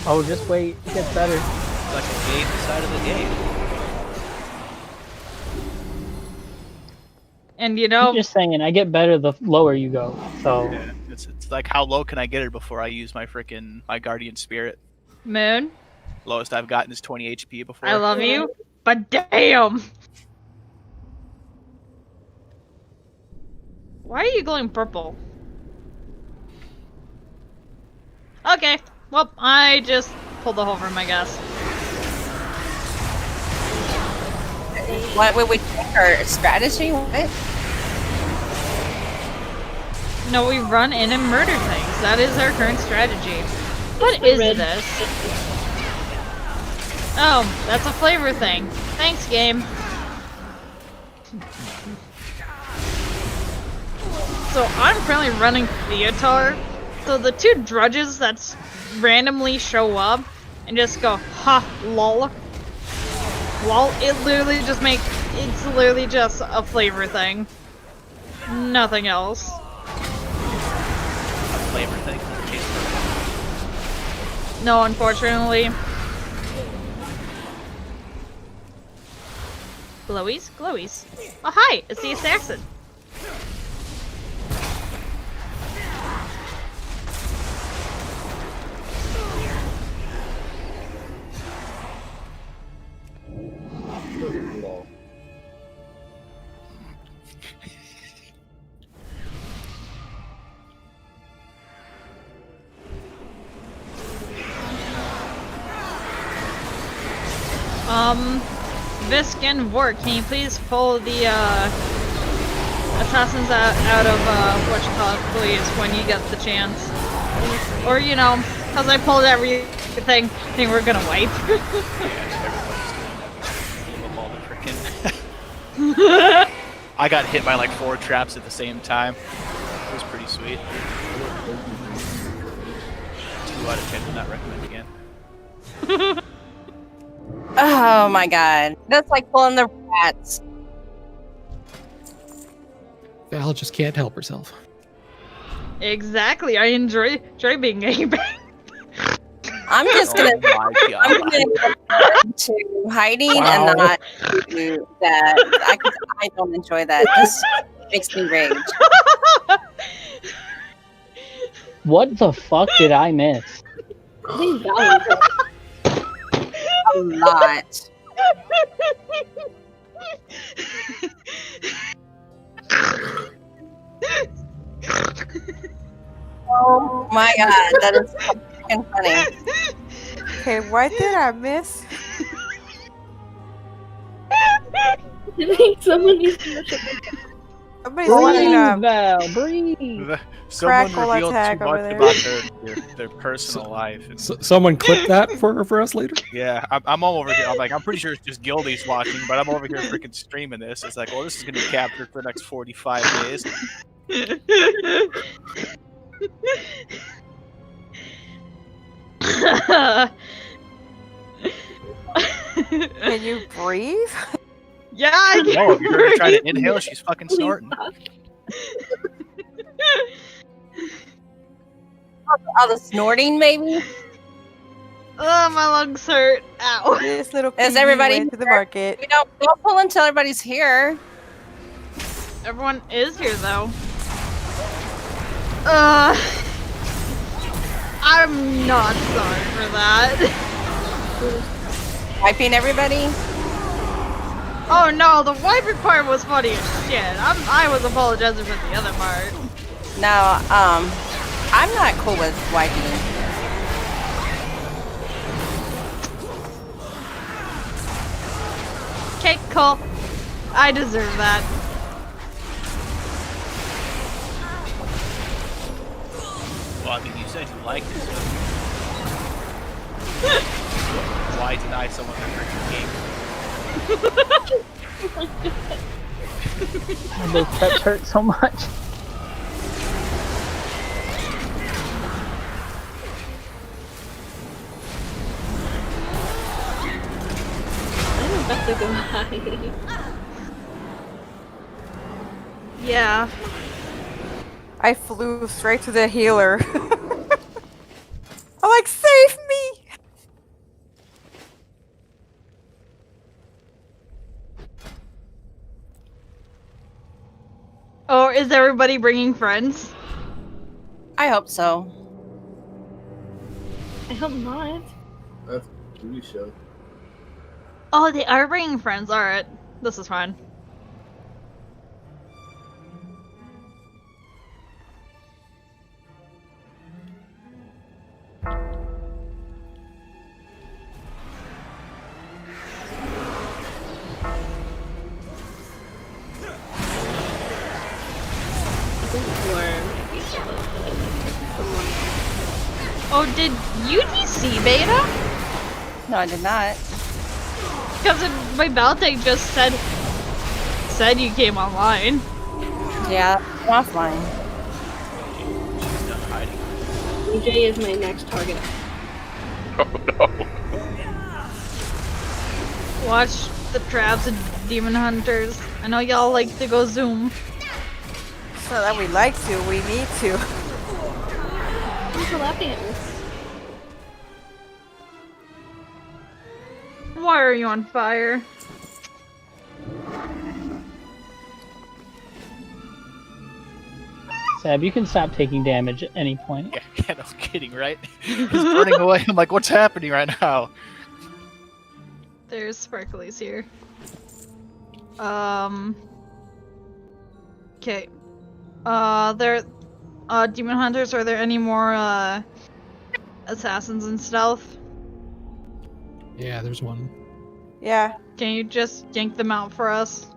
Oh, just wait. It gets better. It's like a game inside of the game. And you know, I'm just saying, I get better the lower you go. So Yeah, it's like how low can I get her before I use my my guardian spirit? Moon, Lowest I've gotten is 20 HP before. I love you, but damn! Why are you glowing purple? Okay, well, I just pulled the whole room, I guess. What would we take our strategy? What? No, we run in and murder things. That is our current strategy. What is this? Oh, that's a flavor thing. Thanks, game. So I'm currently running Theatar. So the two drudges that randomly show up and just go, ha, lol. Lol, it's literally just a flavor thing. Nothing else. A flavor thing. No, unfortunately. Glowies? Glowies. Oh, hi! It's the assassin. Visk and Vork, can you please pull the, assassins out of, whatchamacallit, please, when you get the chance? Or, you know, cause I pulled everything, I think we're gonna wipe. I got hit by like 4 traps at the same time. It was pretty sweet. 2 out of 10 would not recommend again. Oh my god. That's like pulling the rats. Val just can't help herself. Exactly, I enjoy being a I'm just gonna I'm gonna go to hiding and not do that. I don't enjoy that. This makes me rage. what the fuck did I miss? I think that was a lot. Oh my god, that is so fucking funny. Okay, what did I miss? I think someone needs to look at Somebody's looking up. Val, breathe. Someone Crackle revealed attack too over much there. about their personal life. And, Someone clip that for us later. yeah, I'm all over here. I'm pretty sure it's just Gildy's watching, but I'm over here freaking streaming this. It's like, well, this is gonna be captured for the next 45 days. Can you breathe? Yeah, I can. No, if you heard her try to inhale, she's fucking snorting. All the snorting, maybe? Oh, my lungs hurt. Ow. This little Is piggy everybody went to the here? market. We don't pull until everybody's here. Everyone is here, though. I'm not sorry for that. Wiping everybody? Oh no, the wiping part was funny as shit. I was apologizing for the other part. No, I'm not cool with wiping. Okay, cool. I deserve that. Well, I mean, you said you liked it, so why deny someone their freaking game? Those pets hurt so much. I'm about to go high. Yeah. I flew straight to the healer. I'm like, save me! Or is everybody bringing friends? I hope so. I hope not. That's a TV show. Oh, they are bringing friends. Alright. This is fine. Oh, did you DC beta? No, I did not. Because my Baltic just said you came online. Yeah, I'm offline. She's done hiding. DJ is my next target. Oh no. Watch the traps and demon hunters. I know y'all like to go zoom. It's not that we like to, we need to. Who's laughing at me? Why are you on fire? Sab, you can stop taking damage at any point. Yeah, no kidding, right? He's burning away. I'm like, what's happening right now? There's sparklies here. Okay. There, demon hunters, are there any more, assassins and stealth? Yeah, there's one. Yeah. Can you just yank them out for us?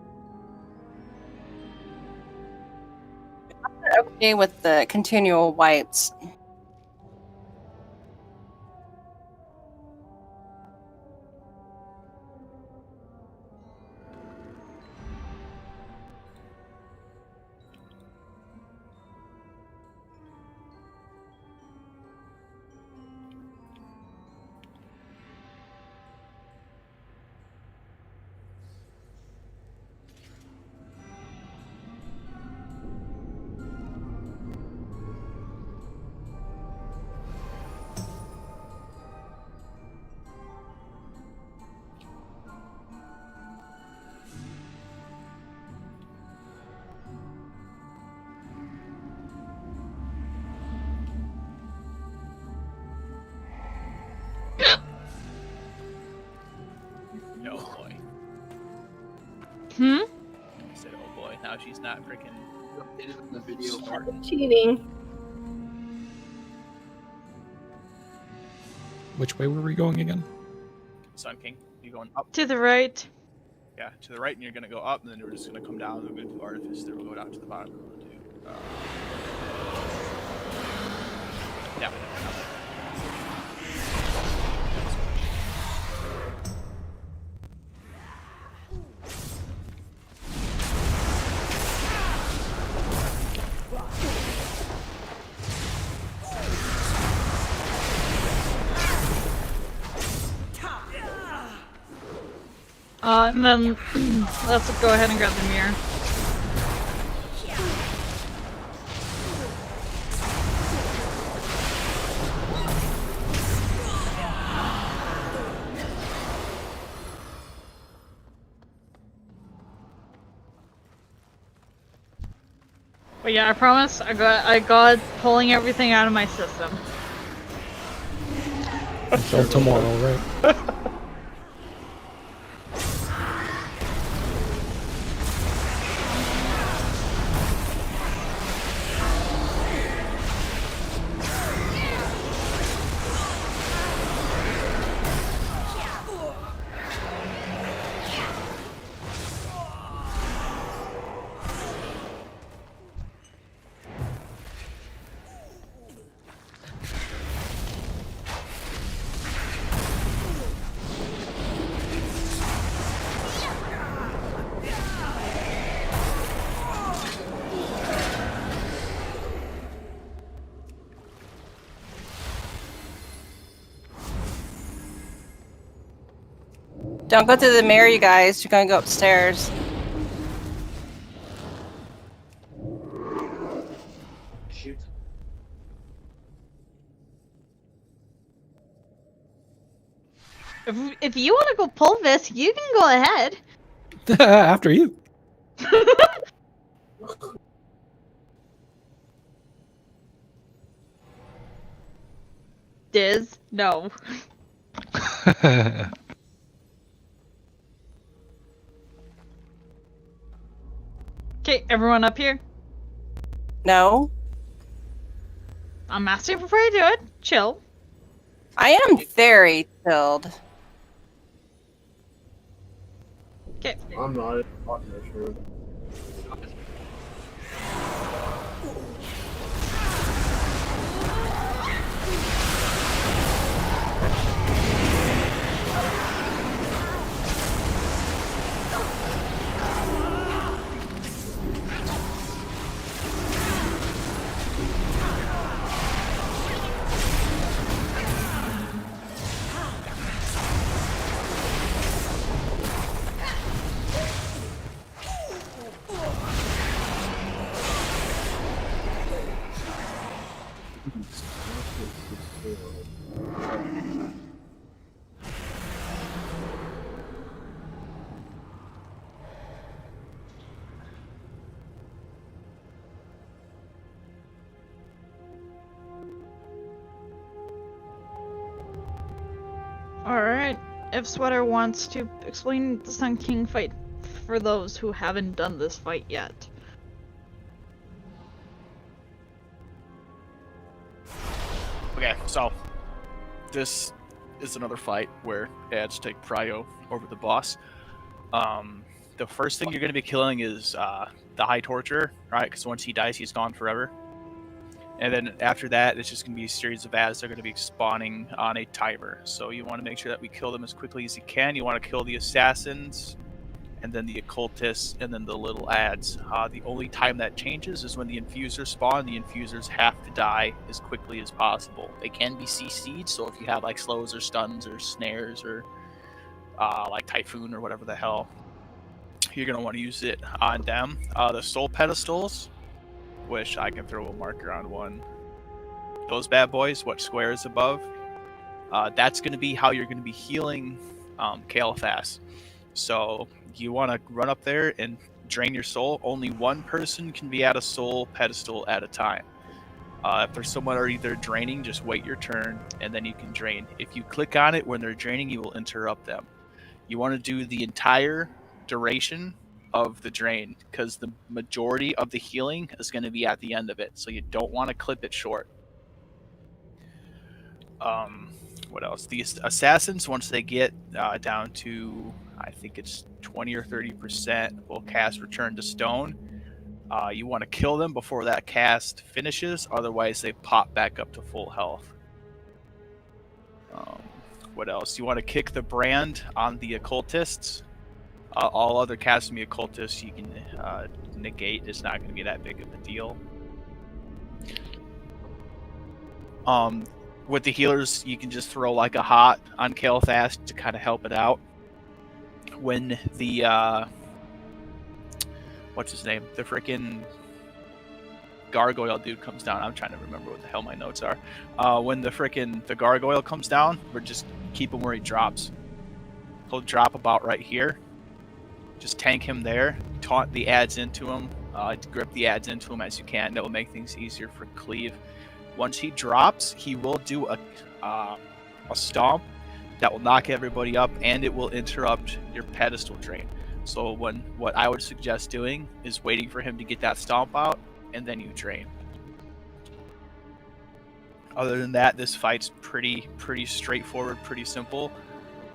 Okay with the continual wipes. Oh boy. Hmm? I said, oh boy, now she's not freaking The video. snorting. Cheating. Which way were we going again? Sun King, you going up? To the right. Yeah, to the right, and you're gonna go up, and then we're just gonna come down. We're gonna do Artifice. Then we'll go down to the bottom. And we'll do. Yeah. And then let's go ahead and grab the mirror. But yeah, I promise I got pulling everything out of my system. Until tomorrow, right? Don't go to the mirror, you guys. You're gonna go upstairs. Shoot. If you want to go pull this, you can go ahead. After you. Diz, no. Okay, everyone up here. No. I'm asking before you do it. Chill. I am very chilled. Okay. I'm not. I'm not sure. Alright. If Sweater wants to explain the Sun King fight for those who haven't done this fight yet. Okay, so this is another fight where ads take prio over the boss. The first thing you're going to be killing is the High Torturer, right? Because once he dies, he's gone forever. And then after that, it's just going to be a series of ads that are going to be spawning on a timer. So you want to make sure that we kill them as quickly as you can. You want to kill the assassins, and then the occultists, and then the little ads. The only time that changes is when the infusers spawn. The infusers have to die as quickly as possible. They can be CC'd, so if you have like slows or stuns or snares or like Typhoon or whatever the hell, you're going to want to use it on them. The soul pedestals, which I can throw a marker on one. Those bad boys, what square is above, that's going to be how you're going to be healing Kael'thas. So you want to run up there and drain your soul. Only one person can be at a soul pedestal at a time. If there's someone already there draining, just wait your turn and then you can drain. If you click on it when they're draining, you will interrupt them. You want to do the entire duration of the drain because the majority of the healing is going to be at the end of it, so you don't want to clip it short. What else? The assassins, once they get down to, I think it's 20 or 30%, will cast Return to Stone. You want to kill them before that cast finishes, otherwise they pop back up to full health. What else? You want to kick the brand on the occultists. All other casts from the occultists you can negate. It's not going to be that big of a deal. With the healers, you can just throw like a hot on Kael'thas to kind of help it out. When the what's his name? The freaking gargoyle dude comes down. I'm trying to remember what the hell my notes are. When the gargoyle comes down, we're just keep him where he drops. He'll drop about right here. Just tank him there. Taunt the ads into him. Grip the ads into him as you can. That will make things easier for cleave. Once he drops, he will do a stomp that will knock everybody up, and it will interrupt your pedestal drain. So what I would suggest doing is waiting for him to get that stomp out, and then you drain. Other than that, this fight's pretty straightforward, pretty simple.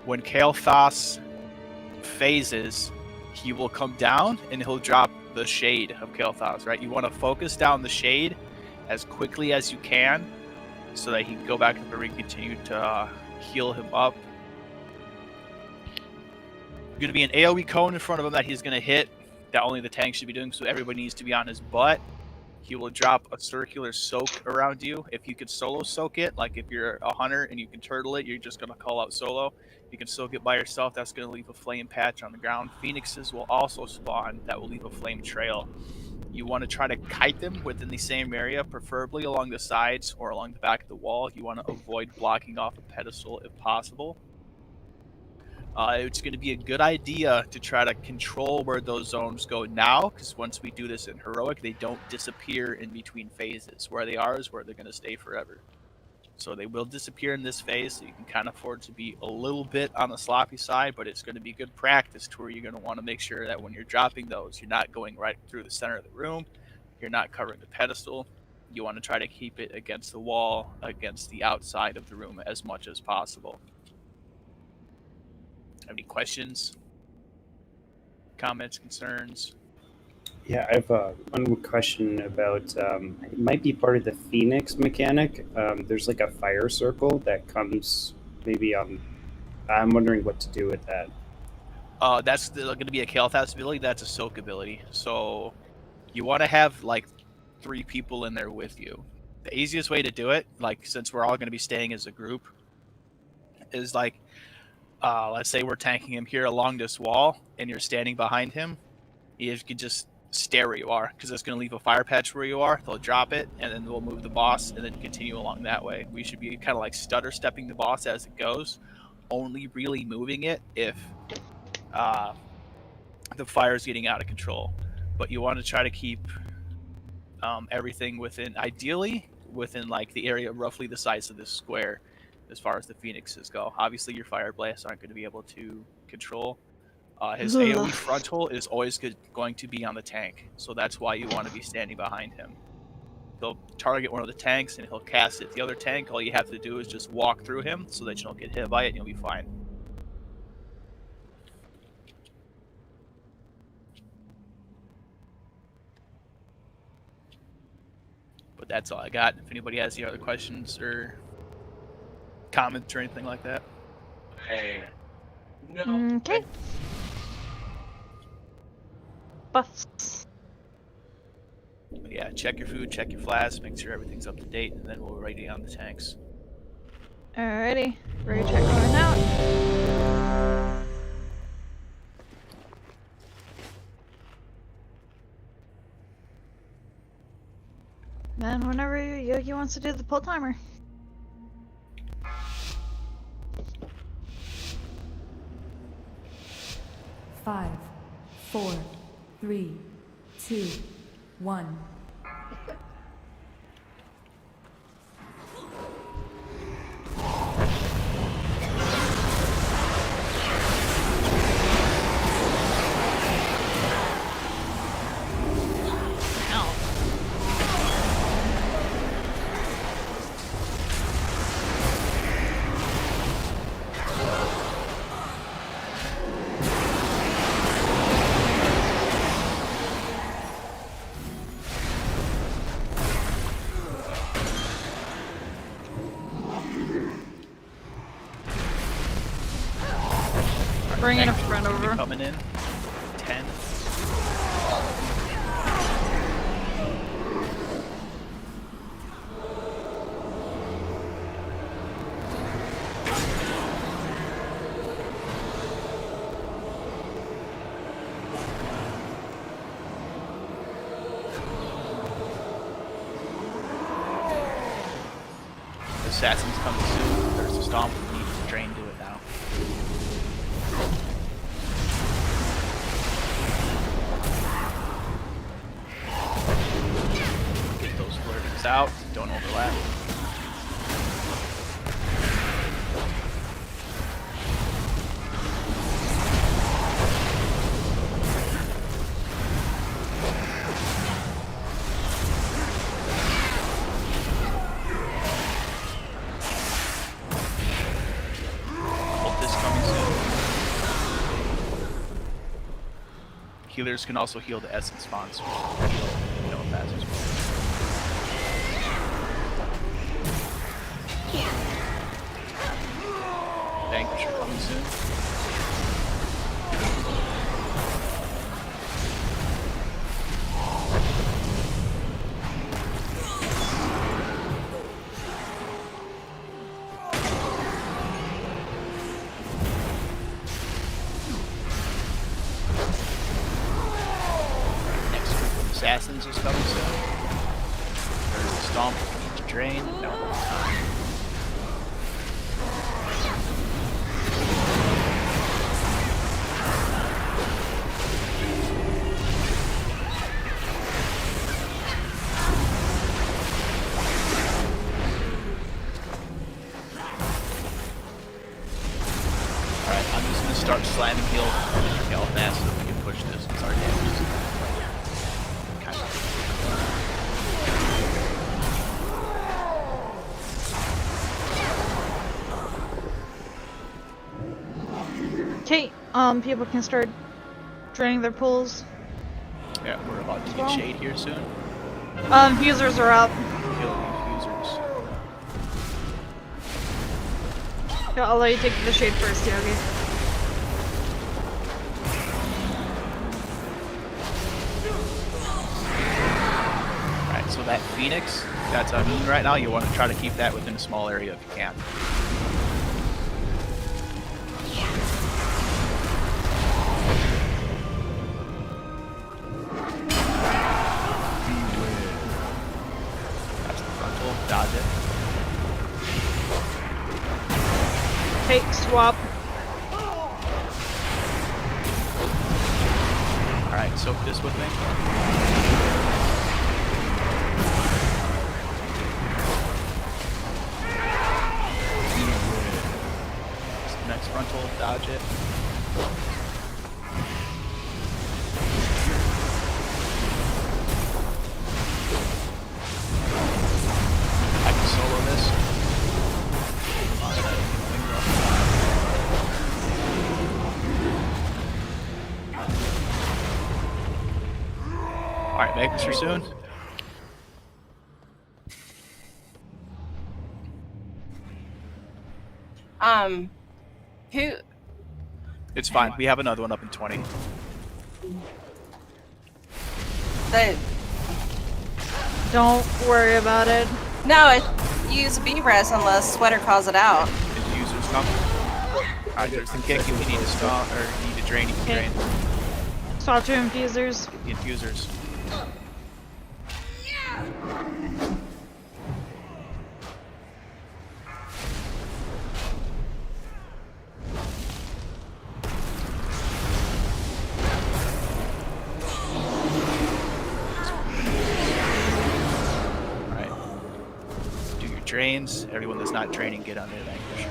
When Kael'thas phases, he will come down and he'll drop the shade of Kael'thas, right? You want to focus down the shade as quickly as you can so that he can go back to the ring, continue to heal him up. Going to be an AoE cone in front of him that he's going to hit, that only the tank should be doing, so everybody needs to be on his butt. He will drop a circular soak around you. If you could solo soak it, like if you're a hunter and you can turtle it, you're just going to call out solo. You can soak it by yourself. That's going to leave a flame patch on the ground. Phoenixes will also spawn. That will leave a flame trail. You want to try to kite them within the same area, preferably along the sides or along the back of the wall. You want to avoid blocking off a pedestal if possible. It's going to be a good idea to try to control where those zones go now, because once we do this in Heroic, they don't disappear in between phases. Where they are is where they're going to stay forever. So they will disappear in this phase, so you can kind of afford to be a little bit on the sloppy side, but it's going to be good practice to where you're going to want to make sure that when you're dropping those, you're not going right through the center of the room, you're not covering the pedestal. You want to try to keep it against the wall, against the outside of the room as much as possible. Have any questions, comments, concerns? Yeah, I have one question about, it might be part of the Phoenix mechanic. There's like a fire circle that comes maybe on, I'm wondering what to do with that. That's going to be a Kalthas ability. That's a soak ability. So you want to have like 3 people in there with you. The easiest way to do it, like since we're all going to be staying as a group, is like, let's say we're tanking him here along this wall and you're standing behind him. You can just stare where you are, because it's going to leave a fire patch where you are. They'll drop it, and then we'll move the boss, and then continue along that way. We should be kind of like stutter stepping the boss as it goes, only really moving it if the fire is getting out of control. But you want to try to keep everything within, ideally, within like the area roughly the size of this square, as far as the Phoenixes go. Obviously, your fire blasts aren't going to be able to control. His AoE frontal is always going to be on the tank, so that's why you want to be standing behind him. He'll target one of the tanks and he'll cast it. The other tank, all you have to do is just walk through him so that you don't get hit by it and you'll be fine. But that's all I got. If anybody has any other questions or comments or anything like that. Hey. No. Okay. Buffs. But yeah, check your food, check your flasks, make sure everything's up to date, and then we'll be ready on the tanks. Alrighty. Ready check going out. Then whenever Yogi wants to do the pull timer. Five, 4, 3, 2, 1. Bringing a friend over. Coming in. 10. Assassin's coming soon. There's a stomp. We need to drain to it now. Get those flirtings out. Don't overlap. Healers can also heal the essence spawns. So you know that as well. Vanquisher coming soon. Assassins is coming soon. There's the Stomp we need to drain. No. Alright, I'm just gonna start slamming heal fast so we can push this because our damage is kind of. Okay, people can start draining their pools. Yeah, we're about to get shade here soon. Fusers are up. Kill these users. Yeah, I'll let you take the shade first, Yogi. Alright, so that Phoenix, that's immune right now. You want to try to keep that within a small area if you can. That's the frontal. Dodge it. Take swap. Alright, soak this with me. Next frontal, dodge it. I can solo this. Alright, make this soon. Who? It's fine. We have another one up in 20. The Don't worry about it. no, it use B-res unless Sweater calls it out. If users come. Alright, there's the kick. If you need to stop or you need to drain, you can drain. Swap to infusers. Get the infusers. Alright. Do your drains. Everyone that's not draining, get under vanquish.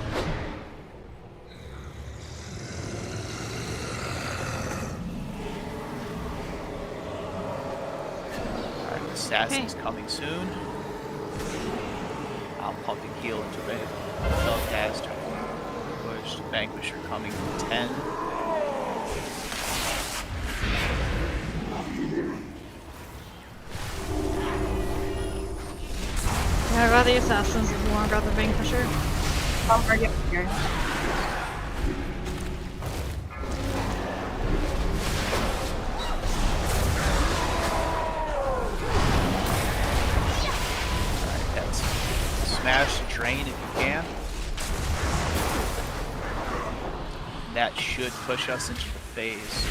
Assassin's coming soon. I'm pumping heal into the Spellcast. Push. Vanquisher coming in 10. Yeah, I got the assassins if you want to grab the vanquisher. I'll bring it here. Smash, drain if you can. That should push us into the phase.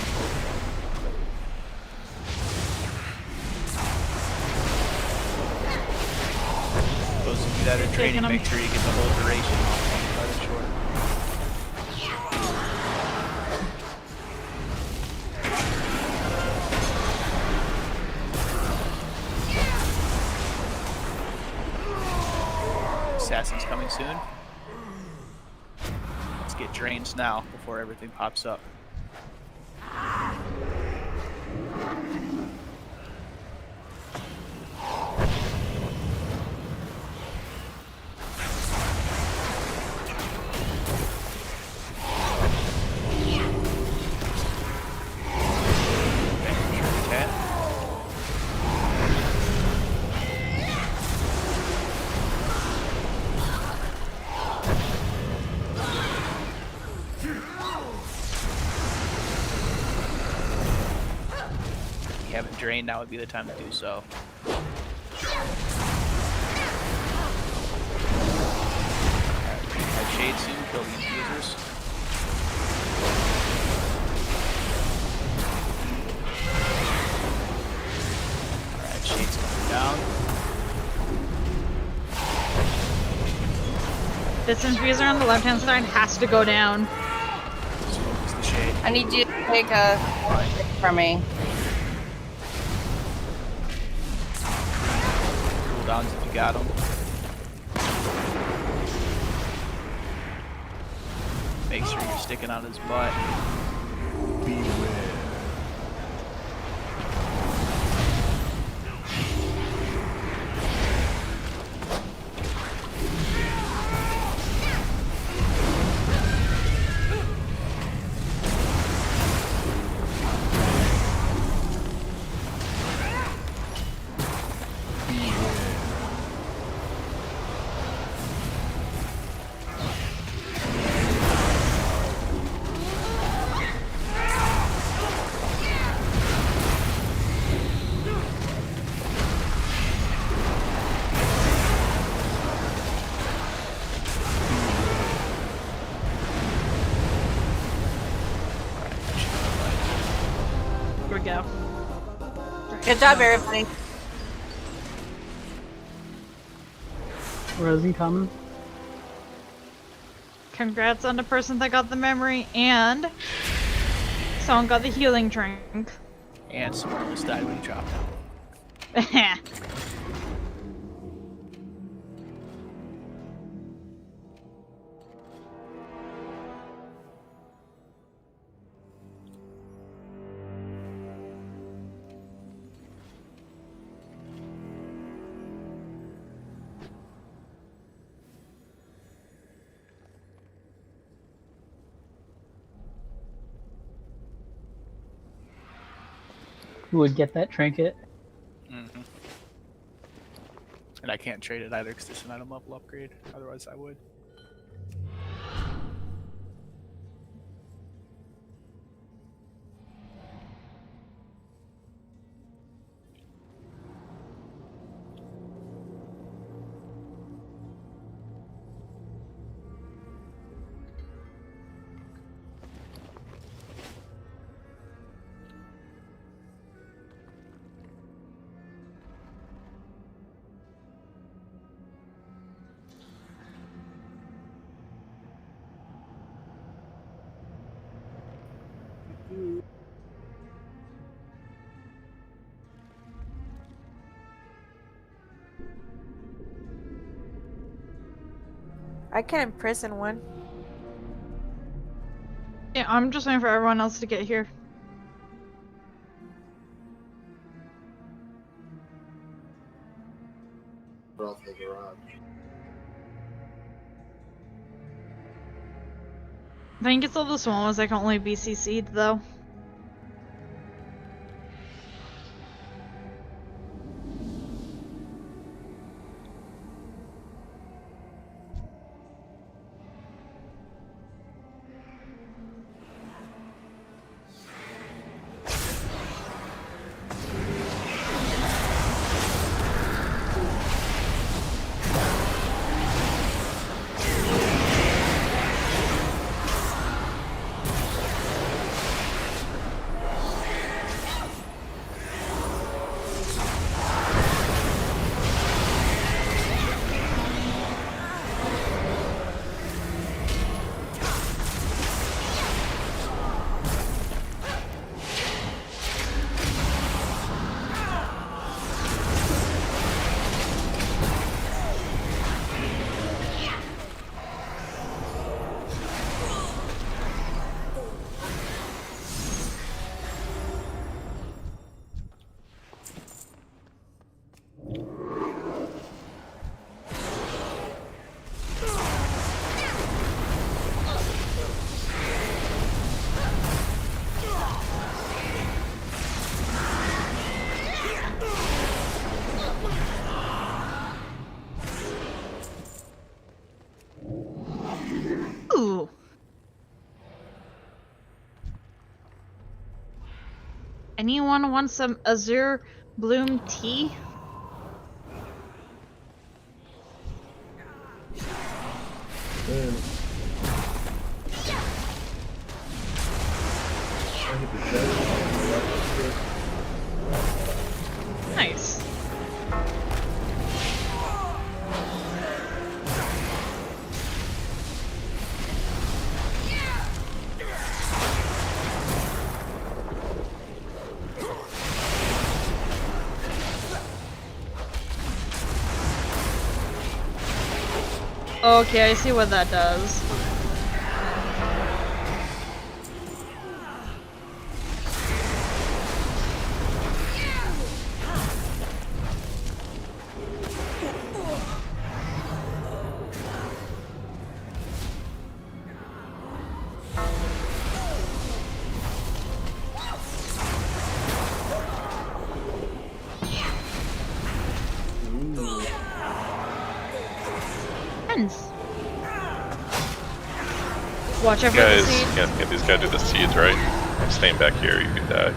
Those of you that are draining, make sure you get the whole duration off. Cut it short. Assassin's coming soon. Let's get drains now before everything pops up. Drain, now would be the time to do so. Alright, have shade soon, kill the infusers. Alright, This infuser on the left-hand side has to go down. Just focus the shade. I need you to take a from me. Cooldowns if you got them. Make sure you're sticking on his butt. Beware. Here we go. Good job, everybody. Rosen coming. Congrats on the person that got the memory, and someone got the healing drink. And someone almost died when he dropped out. Who would get that trinket? Mm-hmm. And I can't trade it either because it's an item level upgrade. Otherwise, I would. I can imprison one. Yeah, I'm just waiting for everyone else to get here. Off the garage. I think it's all the small ones that can only be CC'd though. Ooh. Anyone want some Azure Bloom tea? Nice. Okay, I see what that does. Hens. Watch out for the Guys, seeds. get these guys do the seeds, right? I'm staying back here, you can die.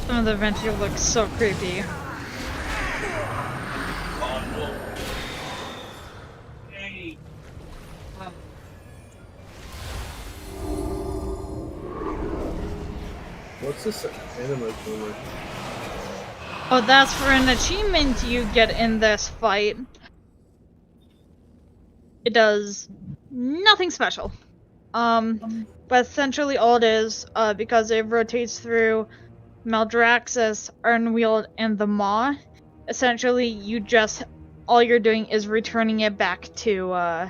Some of the vents here look so creepy. What's this anime doing? Oh, that's for an achievement you get in this fight. It does nothing special. But essentially all it is, because it rotates through Maldraxxus, Ironweald, and the Maw, essentially you just, all you're doing is returning it back to,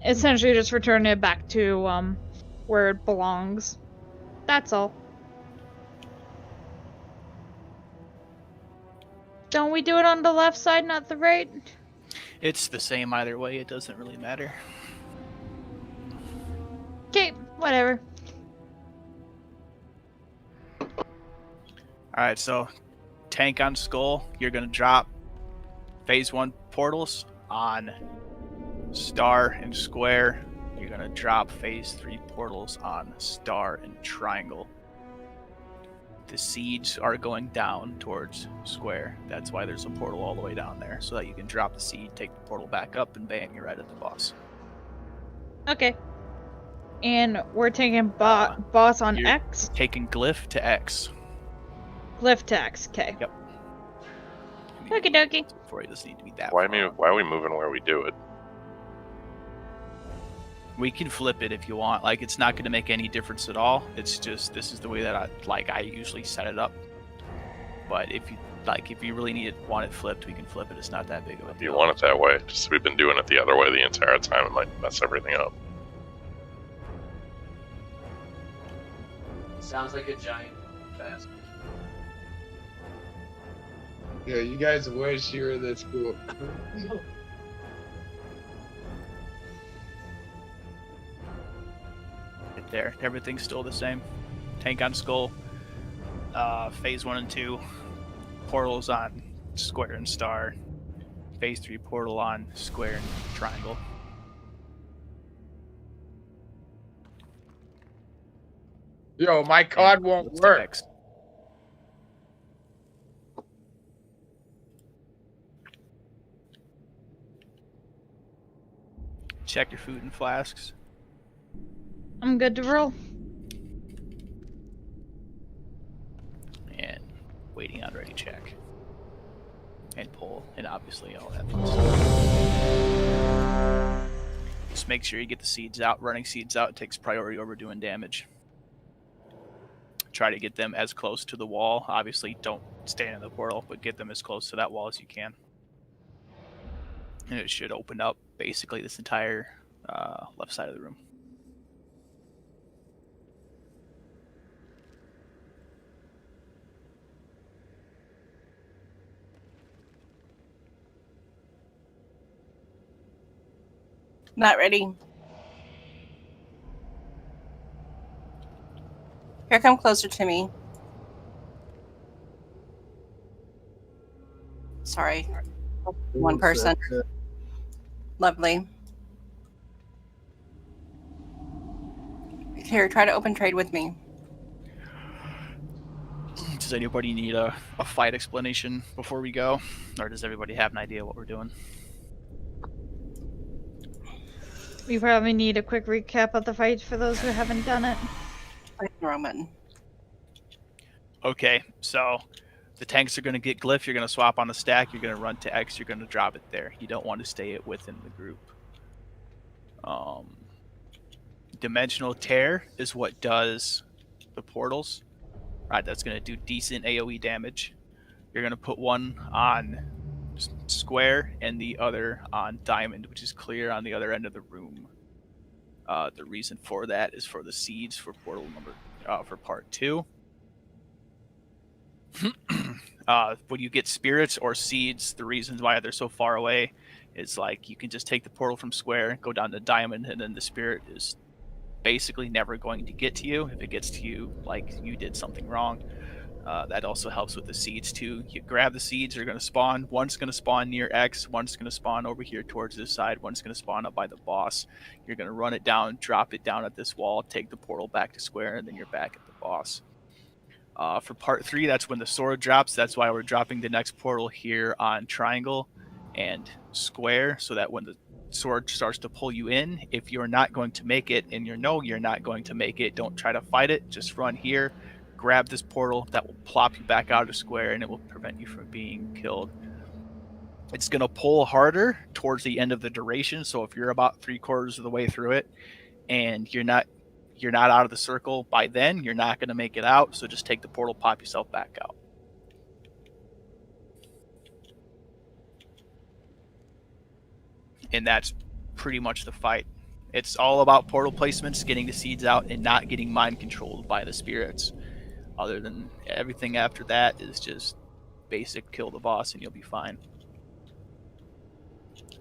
essentially just returning it back to, where it belongs. That's all. Don't we do it on the left side, not the right? It's the same either way. It doesn't really matter. Okay, whatever. Alright, so tank on skull, you're going to drop phase 1 portals on star and square. You're going to drop phase 3 portals on star and triangle. The seeds are going down towards square. That's why there's a portal all the way down there, so that you can drop the seed, take the portal back up, and bam, you're right at the boss. Okay. And we're taking boss on You're X? taking glyph to X. Glyph to X, okay. Yep. Okie dokie. Before it doesn't need to be that Why far. why are we moving where we do it? We can flip it if you want. Like, it's not going to make any difference at all. It's just, this is the way that I usually set it up. But if you really want it flipped, we can flip it. It's not that big of a Do deal. you want it that way? Just we've been doing it the other way the entire time. It might mess everything up. Sounds like a giant fast. Yeah, you guys wish you were this cool. Right there. Everything's still the same. Tank on skull. Phase 1 and 2. Portals on square and star. Phase 3 portal on square and triangle. Yo, my card won't work. Check your food and flasks. I'm good to roll. And waiting on ready check. And pull, and obviously all that fun stuff. Just make sure you get the seeds out. Running seeds out takes priority over doing damage. Try to get them as close to the wall. Obviously, don't stand in the portal, but get them as close to that wall as you can. And it should open up basically this entire left side of the room. Not ready. Here, come closer to me. Sorry. One person. Lovely. Here, try to open trade with me. Does anybody need a fight explanation before we go? Or does everybody have an idea what we're doing? We probably need a quick recap of the fight for those who haven't done it. Roman. Okay, so the tanks are going to get glyph. You're going to swap on the stack. You're going to run to X. You're going to drop it there. You don't want to stay it within the group. Dimensional tear is what does the portals. Right, that's going to do decent AoE damage. You're going to put one on square and the other on diamond, which is clear on the other end of the room. The reason for that is for the seeds for portal number for part 2. When you get spirits or seeds, the reasons why they're so far away is like you can just take the portal from square, go down to diamond, and then the spirit is basically never going to get to you. If it gets to you, like you did something wrong. That also helps with the seeds too. You grab the seeds, they're going to spawn. One's going to spawn near X, one's going to spawn over here towards this side, one's going to spawn up by the boss. You're going to run it down, drop it down at this wall, take the portal back to square, and then you're back at the boss. For part 3, that's when the sword drops. That's why we're dropping the next portal here on triangle and square, so that when the sword starts to pull you in, if you're not going to make it and you know you're not going to make it, don't try to fight it. Just run here, grab this portal that will plop you back out of square, and it will prevent you from being killed. It's going to pull harder towards the end of the duration, so if you're about 3/4 of the way through it and you're not out of the circle by then, you're not going to make it out. So just take the portal, pop yourself back out. And that's pretty much the fight. It's all about portal placements, getting the seeds out, and not getting mind controlled by the spirits. Other than everything after that is just basic kill the boss and you'll be fine.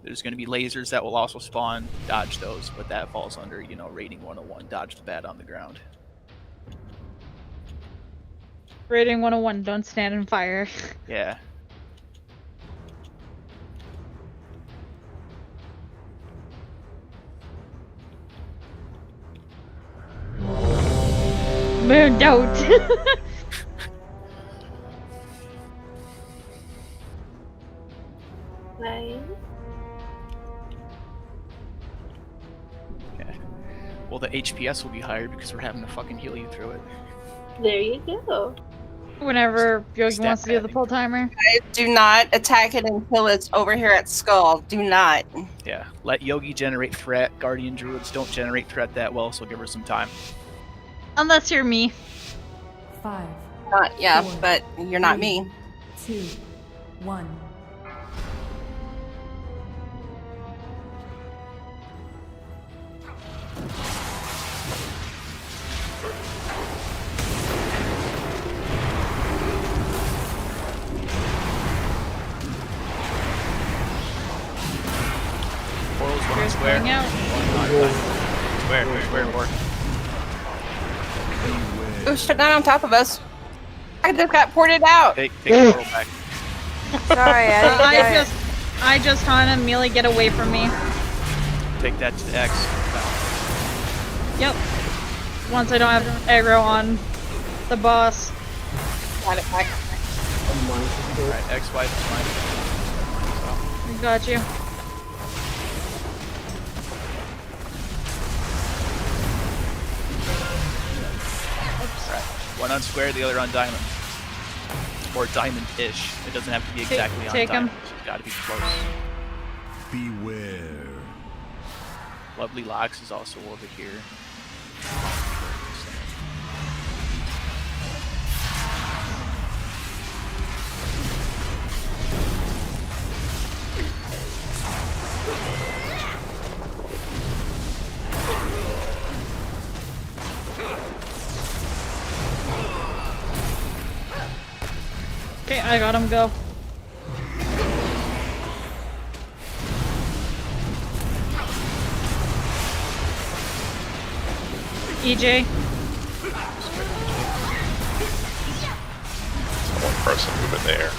There's going to be lasers that will also spawn, dodge those, but that falls under, rating 101, dodge the bad on the ground. Rating 101, don't stand in fire. Yeah. Mooned out. Right. Okay. Well, the HPS will be higher because we're having to fucking heal you through it. There you go. Whenever Yogi wants to do the pull timer. Guys, do not attack it until it's over here at Skull. Do not. Yeah. Let Yogi generate threat. Guardian Druids don't generate threat that well, so give her some time. Unless you're me. 5. Yeah, 4, but you're not 3, me. 2, 1. Portals, one on square. Square, more. Oh, shut down on top of us. I just got ported out. Take the portal back. Sorry, I just Hana melee, get away from me. Take that to the X. Yep. Once I don't have aggro on the boss. Got it back. Alright, X, Y, is mine. I got you. Alright, one on square, the other on diamond. Or diamond-ish. It doesn't have to be exactly on take diamond. him. It's gotta be close. Beware. Lovely Locks is also over here. Okay, I got him, go. EJ. One person moving there.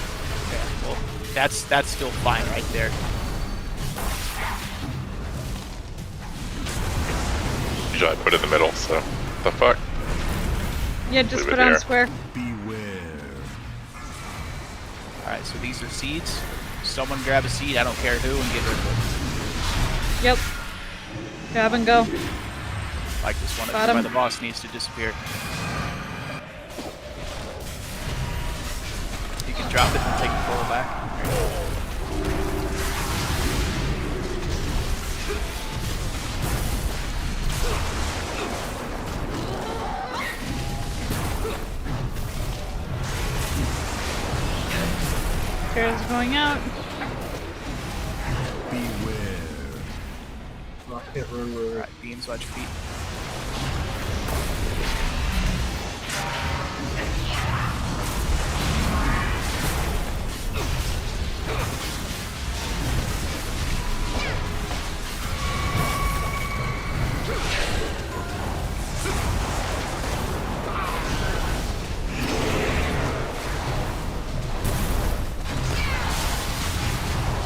Okay, well, that's still fine right there. Usually I put it in the middle, so the fuck? Yeah, just Leave put it on there. square. Beware. Alright, so these are seeds. Someone grab a seed, I don't care who, and get rid of it. Yep. Grab and go. Like this one Got by him. the boss needs to disappear. You can drop it and take the portal back. Scares going out. Alright, beams, watch your feet.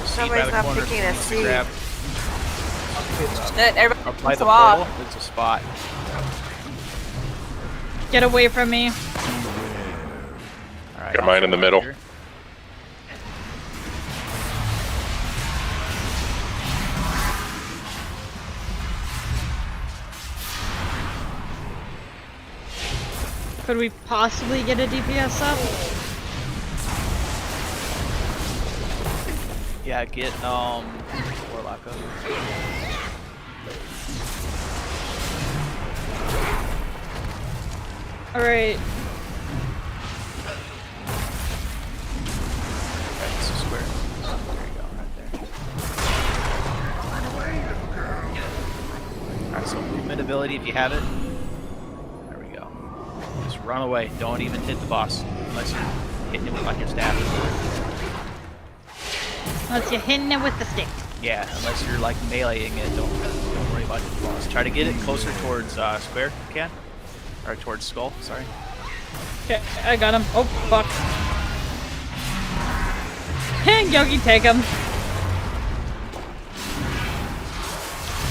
Somebody's not picking a seed. Grab. Everybody Apply the swap. portal. There's a spot. Get away from me. Alright, Got mine in the middle. Here. Could we possibly get a DPS up? Yeah, get Warlock up. Alright. Alright, this is square. There you go, right there. Alright, so movement ability if you have it. There we go. Just run away. Don't even hit the boss. Unless you're hitting it with like your staff. Unless you're hitting it with the stick. Yeah, unless you're like meleeing it, don't worry about the boss. Try to get it closer towards square if you can. Or towards skull, sorry. Okay, I got him. Oh, fuck. And Yogi, take him.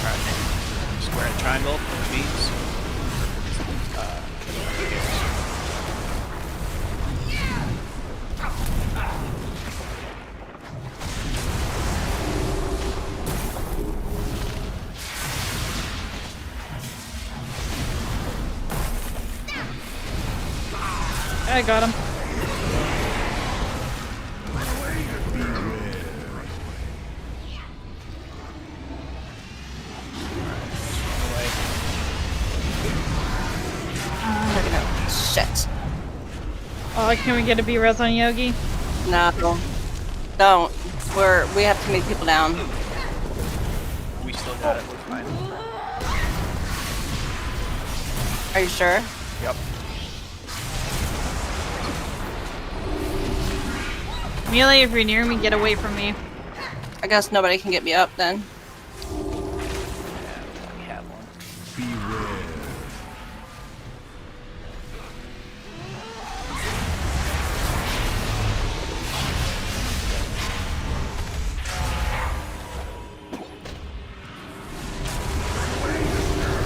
Alright, square and triangle, beats. I got him. Shit. Oh, can we get a B-res on Yogi? No. Don't. We have too many people down. We still got it, we're fine. Are you sure? Yep. Melee, if you're near me, get away from me. I guess nobody can get me up then. We have one.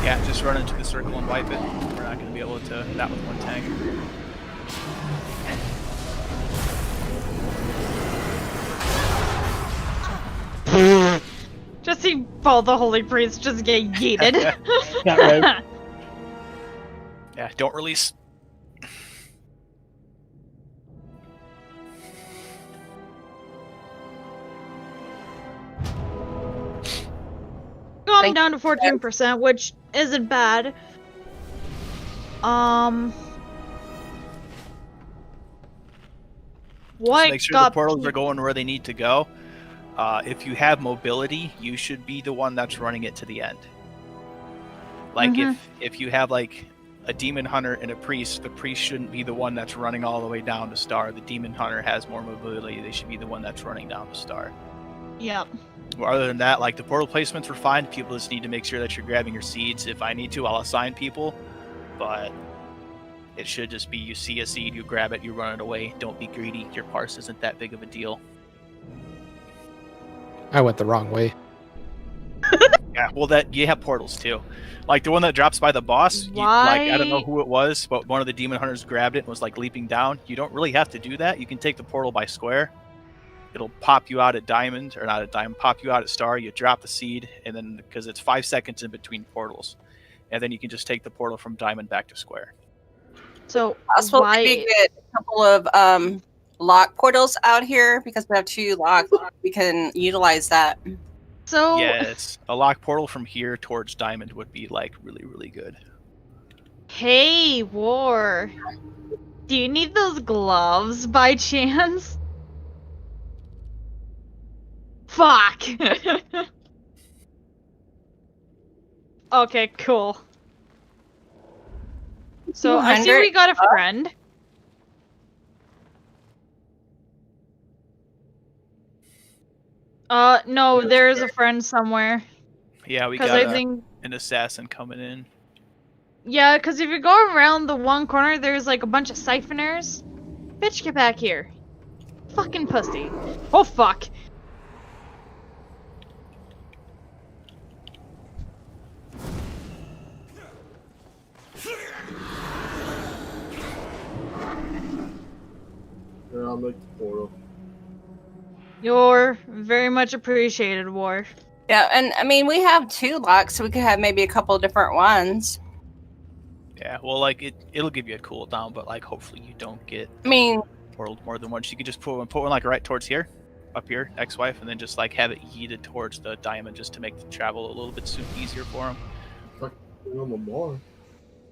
Yeah, just run into the circle and wipe it. We're not going to be able to that with one tank. Just see Paul the Holy Priest just get yeeted. Yeah, right. Yeah, don't release. I'm down to 14%, which isn't bad. What Just make sure the portals are going where they need to go. If you have mobility, you should be the one that's running it to the end. Like if you have like a demon hunter and a priest, the priest shouldn't be the one that's running all the way down to star. The demon hunter has more mobility. They should be the one that's running down to star. Yep. Well, other than that, like the portal placements were fine. People just need to make sure that you're grabbing your seeds. If I need to, I'll assign people, but it should just be you see a seed, you grab it, you run it away. Don't be greedy. Your parse isn't that big of a deal. I went the wrong way. Yeah, well, that you have portals too. Like the one that drops by the boss, you, like I don't know who it was, but one of the demon hunters grabbed it and was like leaping down. You don't really have to do that. You can take the portal by square. It'll pop you out at diamond, or not at diamond, pop you out at star. You drop the seed, and then because it's 5 seconds in between portals, and then you can just take the portal from diamond back to square. So Possible maybe get a couple of lock portals out here because we have 2 locks. We can utilize that. So yes, a lock portal from here towards diamond would be like really, really good. Hey, War. Do you need those gloves by chance? Fuck. Okay, cool. So I see we got a friend. No, there's a friend somewhere. Yeah, we 'Cause got I think... an assassin coming in. Yeah, because if you go around the one corner, there's like a bunch of siphoners. Bitch, get back here. Fucking pussy. Oh, fuck. Yeah, I'll make the portal. You're very much appreciated, War. Yeah, and I mean, we have 2 locks, so we could have maybe a couple of different ones. Yeah, well, like it'll give you a cooldown, but like hopefully you don't get. I mean, portaled more than once. You could just put one like right towards here, up here, ex-wife, and then just like have it yeeted towards the diamond just to make the travel a little bit easier for him.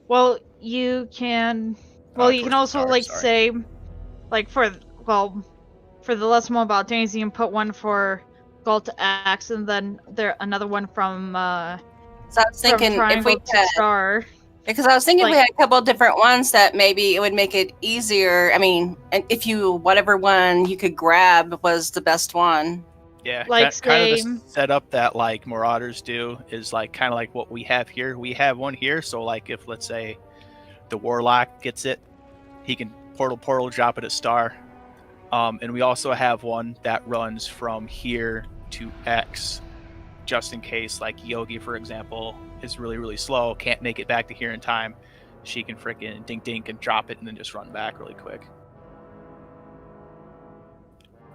Well, you can. Well, you can also like say, like for the less mobile things, you can put one for Gold to X, and then another one from. So I was thinking if we had Star. Because I was thinking Like- if we had a couple of different ones that maybe it would make it easier. I mean, and if whatever one you could grab was the best one. Yeah, Like kind of the setup that like Marauders do is like kind of like what we have here. We have one here, so like if let's say the Warlock gets it, he can portal drop it at Star. And we also have one that runs from here to X, just in case like Yogi, for example, is really, really slow, can't make it back to here in time. She can frickin' dink and drop it and then just run back really quick.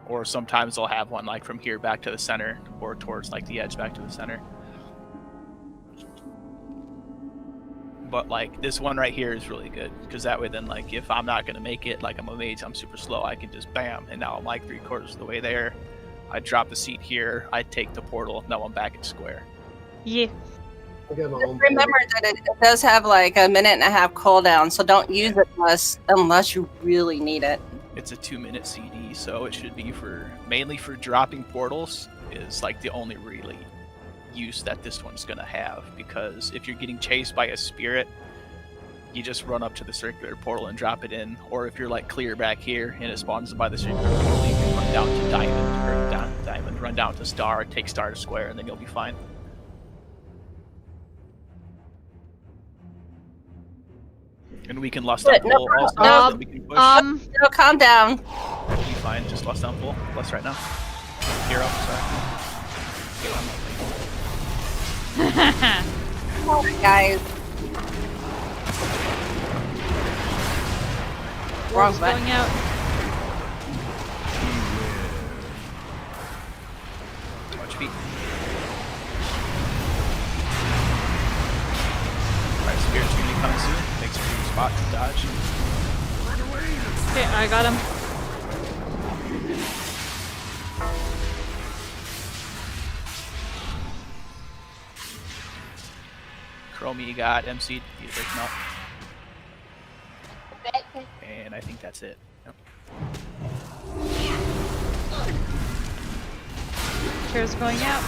Or sometimes they'll have one like from here back to the center, or towards like the edge back to the center. But like this one right here is really good, because that way then like if I'm not gonna make it, like I'm a mage, I'm super slow, I can just bam, and now I'm like 3/4 of the way there. I drop the seat here, I take the portal, now I'm back at square. Yeah. Remember that it does have like a 1.5 minute cooldown, so don't use it unless you really need it. It's a 2-minute CD, so it should be mainly for dropping portals is like the only really use that this one's gonna have, because if you're getting chased by a spirit, you just run up to the circular portal and drop it in, or if you're like clear back here and it spawns by the circular portal, you can run down to diamond, run down to Star, take Star to square, and then you'll be fine. And we can lust on pull also, so that we can push. No, calm down. You'll be fine, just lust on pull. Lust right now. Hero, sorry. Oh my guys. Wrong button. Going out. Watch feet. Alright, Spirit's gonna be coming soon. Makes a good spot to dodge. Okay, I got him. Chromie got MC'd. Need to break him out. And I think that's it. Yep. Chair's going out.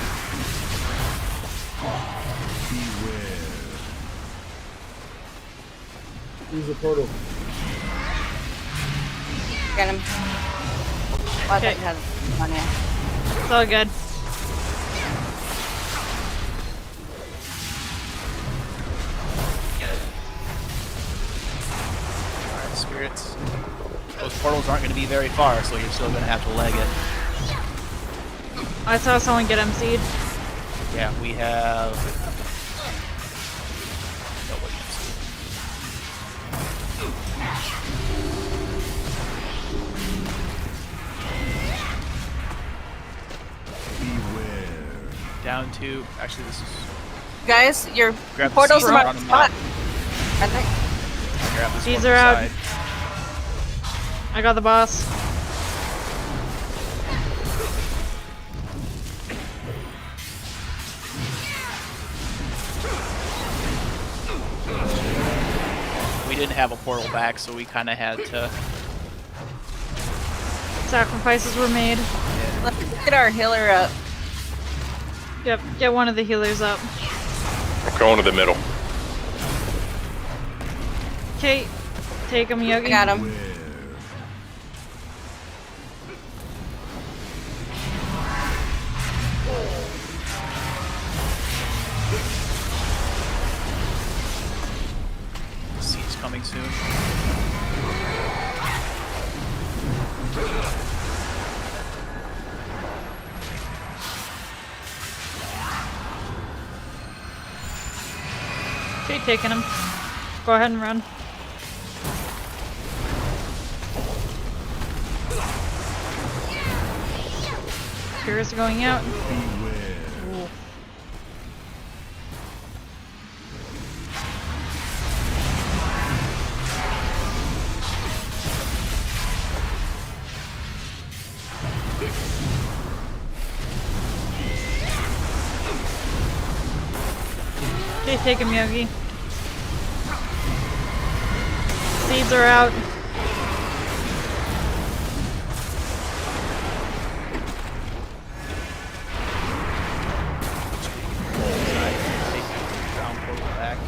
Use the portal. Get him. Oh, Okay. On you. It's all good. Alright, Spirits. Those portals aren't going to be very far, so you're still going to have to leg it. I saw someone get MC'd. Yeah, we have nobody down to. Actually, this is. Guys, your Grab the portals Caesar are on my the spot. map. I think. Grab this These one are out. side. I got the boss. We didn't have a portal back, so we kind of had to. Sacrifices were made. Let's get our healer up. Yep, get one of the healers up. I'm going to the middle. Okay, take him, Yogi. I got him. Siege coming soon. Okay, taking him. Go ahead and run. Spears are going out. Ooh. Okay, take him, Yogi. Seeds are out. Ground portal back.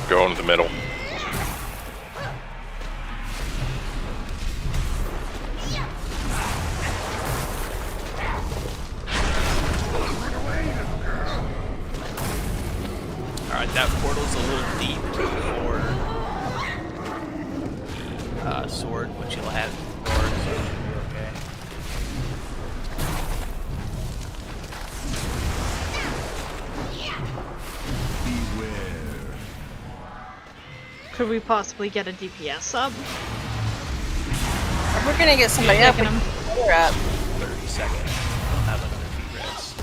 Going to the middle. Alright, that portal's a little deep for sword, which you'll have before, so it should be okay. Could we possibly get a DPS up? We're gonna get somebody up. Taking him. We're up. 30 seconds. Don't have another feet res.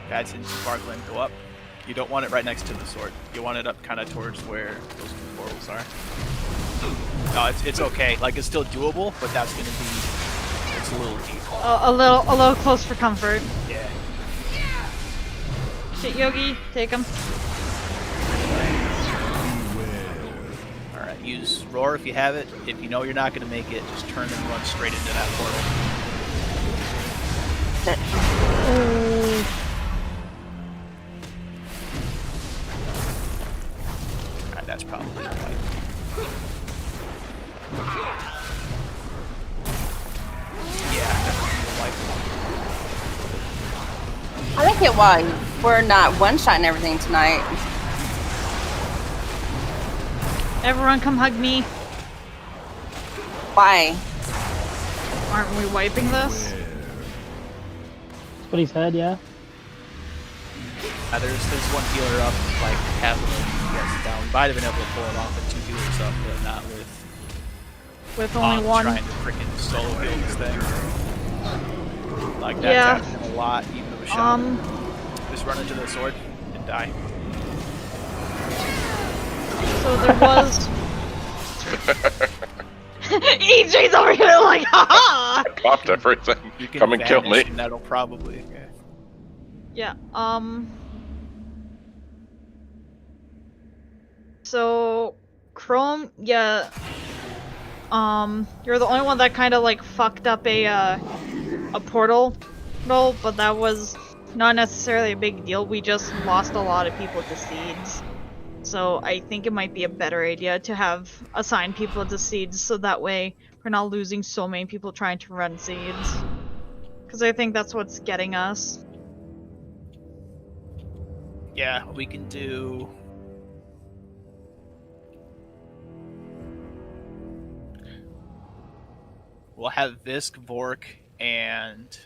Guys, into Sparkling, go up. You don't want it right next to the sword. You want it up kind of towards where those two portals are. No, it's okay. Like, it's still doable, but that's gonna be. It's a little deep. A little close for comfort. Yeah. Shit, Yogi, take him. Alright, use Roar if you have it. If you know you're not gonna make it, just turn and run straight into that portal. Alright, that's probably the fight. I don't get why we're not one-shotting everything tonight. Everyone come hug me. Why? Aren't we wiping this? That's what he said, yeah. There's one healer up, like half of them gets down. We might have been able to pull it off with 2 healers up, but not with only one. trying to freaking solo heal this thing. Like that's Yeah. happening a lot, even with a shot. Just run into the sword and die. So there was. EJ's over here like, haha! I popped everything. You can Come and kill vanish me. and that'll probably. Yeah, So, Chrome, yeah. You're the only one that kind of like fucked up a portal roll, but that was not necessarily a big deal. We just lost a lot of people to seeds. So So I think it might be a better idea to have assign people to seeds, so that way we're not losing so many people trying to run seeds. Because I think that's what's getting us. Yeah, we can do. We'll have Visk, Vork, and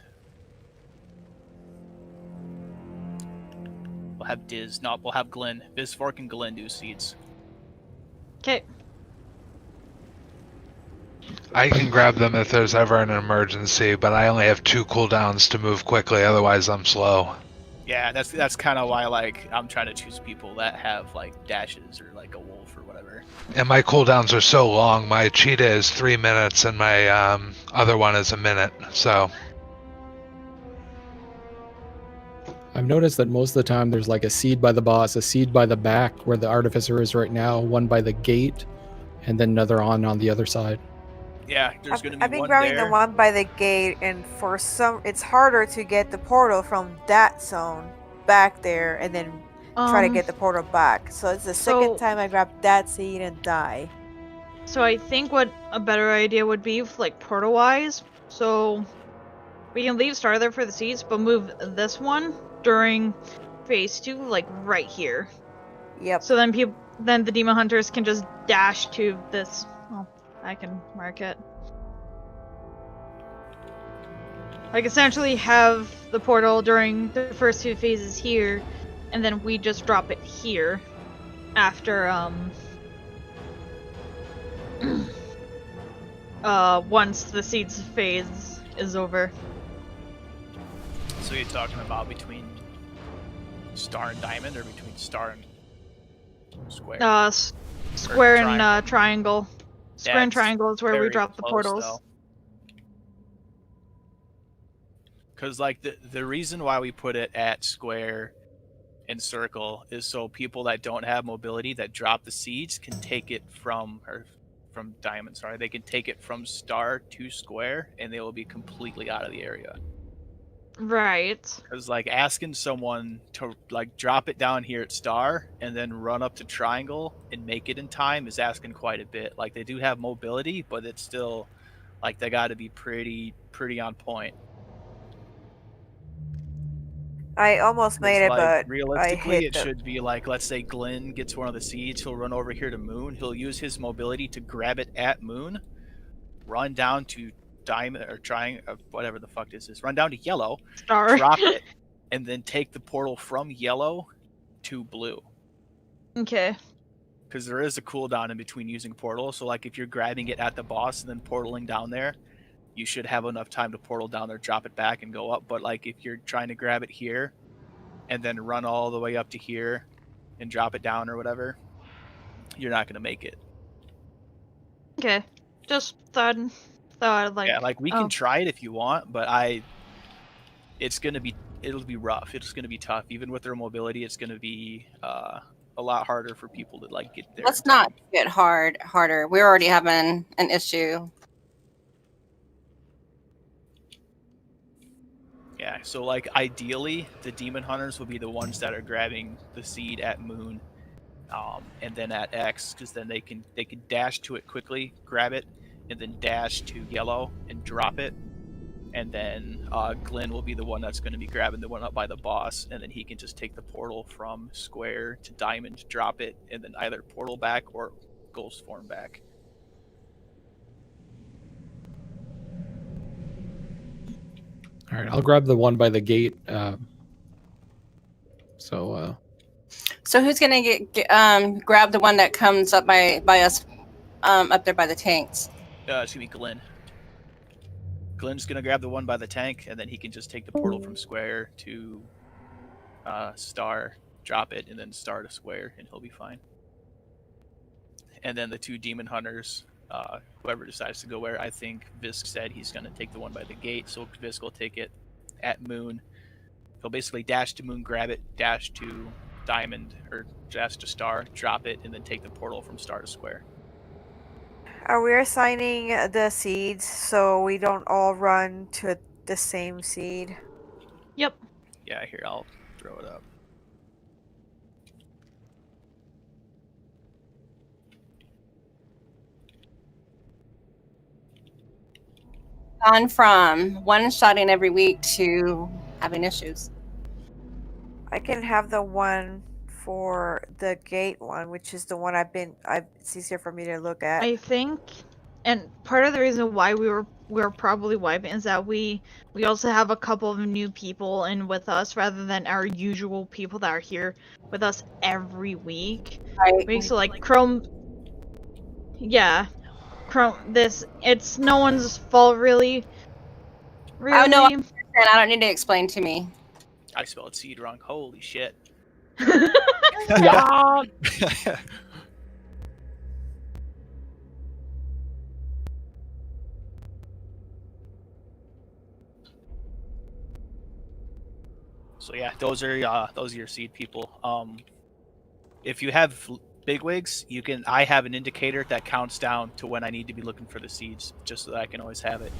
we'll have Diz. No, we'll have Glenn. Visk, Vork, and Glenn do seeds. Okay. I can grab them if there's ever an emergency, but I only have 2 cooldowns to move quickly, otherwise I'm slow. Yeah, that's kind of why I'm trying to choose people that have like dashes or like a wolf or whatever. And my cooldowns are so long. My cheetah is 3 minutes and my other one is a minute, so... I've noticed that most of the time there's like a seed by the boss, a seed by the back where the artificer is right now, one by the gate, and then another on the other side. Yeah, there's going to be I've been one grabbing there. the one by the gate, and for some, it's harder to get the portal from that zone back there, and then try to get the portal back. So it's the second time I grabbed that seed and die. So I think what a better idea would be, like portal-wise, so we can leave Star there for the seeds, but move this one during phase 2, like right here. Yep. So then the demon hunters can just dash to this. Well, I can mark it. Like essentially have the portal during the first 2 phases here, and then we just drop it here after once the seeds phase is over. So you're talking about between Star and Diamond, or between Star and Square? Square and triangle. Square and That's triangle is where we very drop the close, portals. Because like the reason why we put it at Square and Circle is so people that don't have mobility that drop the seeds can take it from Diamond. Sorry, they can take it from Star to Square, and they will be completely out of the area. Right. Because like asking someone to like drop it down here at Star and then run up to Triangle and make it in time is asking quite a bit. Like they do have mobility, but it's still like they got to be pretty on point. I almost made it, like, but I realistically, hit it should be like, let's say Glenn gets one of the seeds, he'll run over here to Moon, he'll use his mobility to grab it at Moon, run down to Diamond or whatever the fuck this is, run down to Yellow, Star. drop it, and then take the portal from Yellow to Blue. Okay. Because there is a cooldown in between using portal, so like if you're grabbing it at the boss and then portaling down there, you should have enough time to portal down there, drop it back, and go up. But like if you're trying to grab it here and then run all the way up to here and drop it down or whatever, you're not gonna make it. Okay. Just thought like, yeah, like we can try it if you want, but it'll be rough. It's gonna be tough. Even with their mobility, it's gonna be a lot harder for people to like get there. Let's not get harder. We're already having an issue. Yeah, so like ideally, the demon hunters will be the ones that are grabbing the seed at Moon, and then at X, because then they can dash to it quickly, grab it, and then dash to Yellow and drop it, and then Glenn will be the one that's going to be grabbing the one up by the boss, and then he can just take the portal from Square to Diamond, drop it, and then either portal back or ghost form back. All right, I'll grab the one by the gate. So who's gonna grab the one that comes up by us, up there by the tanks? It's gonna be Glenn. Glenn's gonna grab the one by the tank, and then he can just take the portal from Square to Star, drop it, and then Star to Square, and he'll be fine. And then the 2 demon hunters, whoever decides to go where, I think Visk said he's gonna take the one by the gate, so Visk will take it at Moon. He'll basically dash to Moon, grab it, dash to Diamond, or dash to Star, drop it, and then take the portal from Star to Square. Are we assigning the seeds so we don't all run to the same seed? Yep. Yeah, here, I'll throw it up. gone from one-shotting every week to having issues. I can have the one for the gate one, which is the one it's easier for me to look at. I think, and part of the reason why we're probably wiping is that we also have a couple of new people in with us rather than our usual people that are here with us every week. Right. So like Chrome, yeah, Chrome. It's no one's fault really. Oh no, I understand. I don't need to explain to me. I spelled seed wrong. Holy shit. Yeah. So yeah, those are your seed people. If you have bigwigs, I have an indicator that counts down to when I need to be looking for the seeds, just so that I can always have it.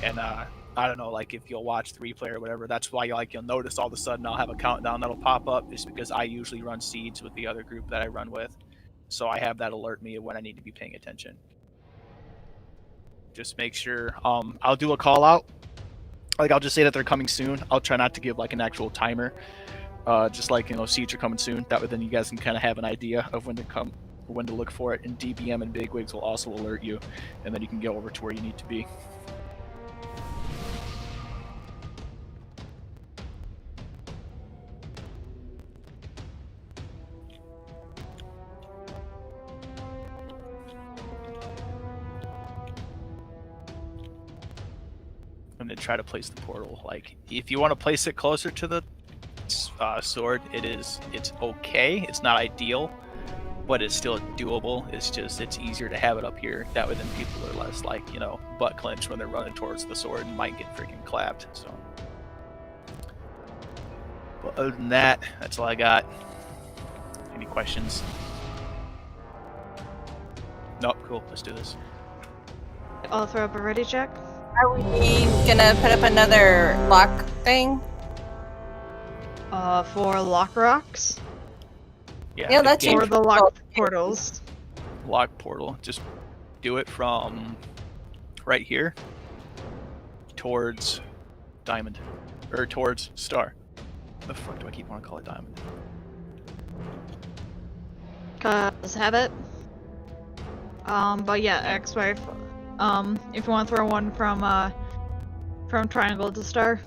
And I don't know, like if you'll watch the replay or whatever, that's why you'll notice all of a sudden I'll have a countdown that'll pop up, just because I usually run seeds with the other group that I run with, so I have that alert me when I need to be paying attention. Just make sure. I'll do a call out. Like I'll just say that they're coming soon. I'll try not to give like an actual timer. Just like seeds are coming soon. That way, then you guys can kind of have an idea of when to come, when to look for it. And DBM and bigwigs will also alert you, and then you can get over to where you need to be. And then try to place the portal. Like if you want to place it closer to the sword, it's okay. It's not ideal, but it's still doable. It's easier to have it up here. That way then people are less like, butt clench when they're running towards the sword and might get freaking clapped. So, but other than that, that's all I got. Any questions? Nope. Cool. Let's do this. I'll throw up a ready check. Are we gonna put up another lock thing? For lock rocks? Yeah, that's for the lock portals. Lock portal. Just do it from right here towards diamond, or towards star. The fuck do I keep wanting to call it diamond? Let's have it. But yeah, X-Wife. If you want to throw one from triangle to star.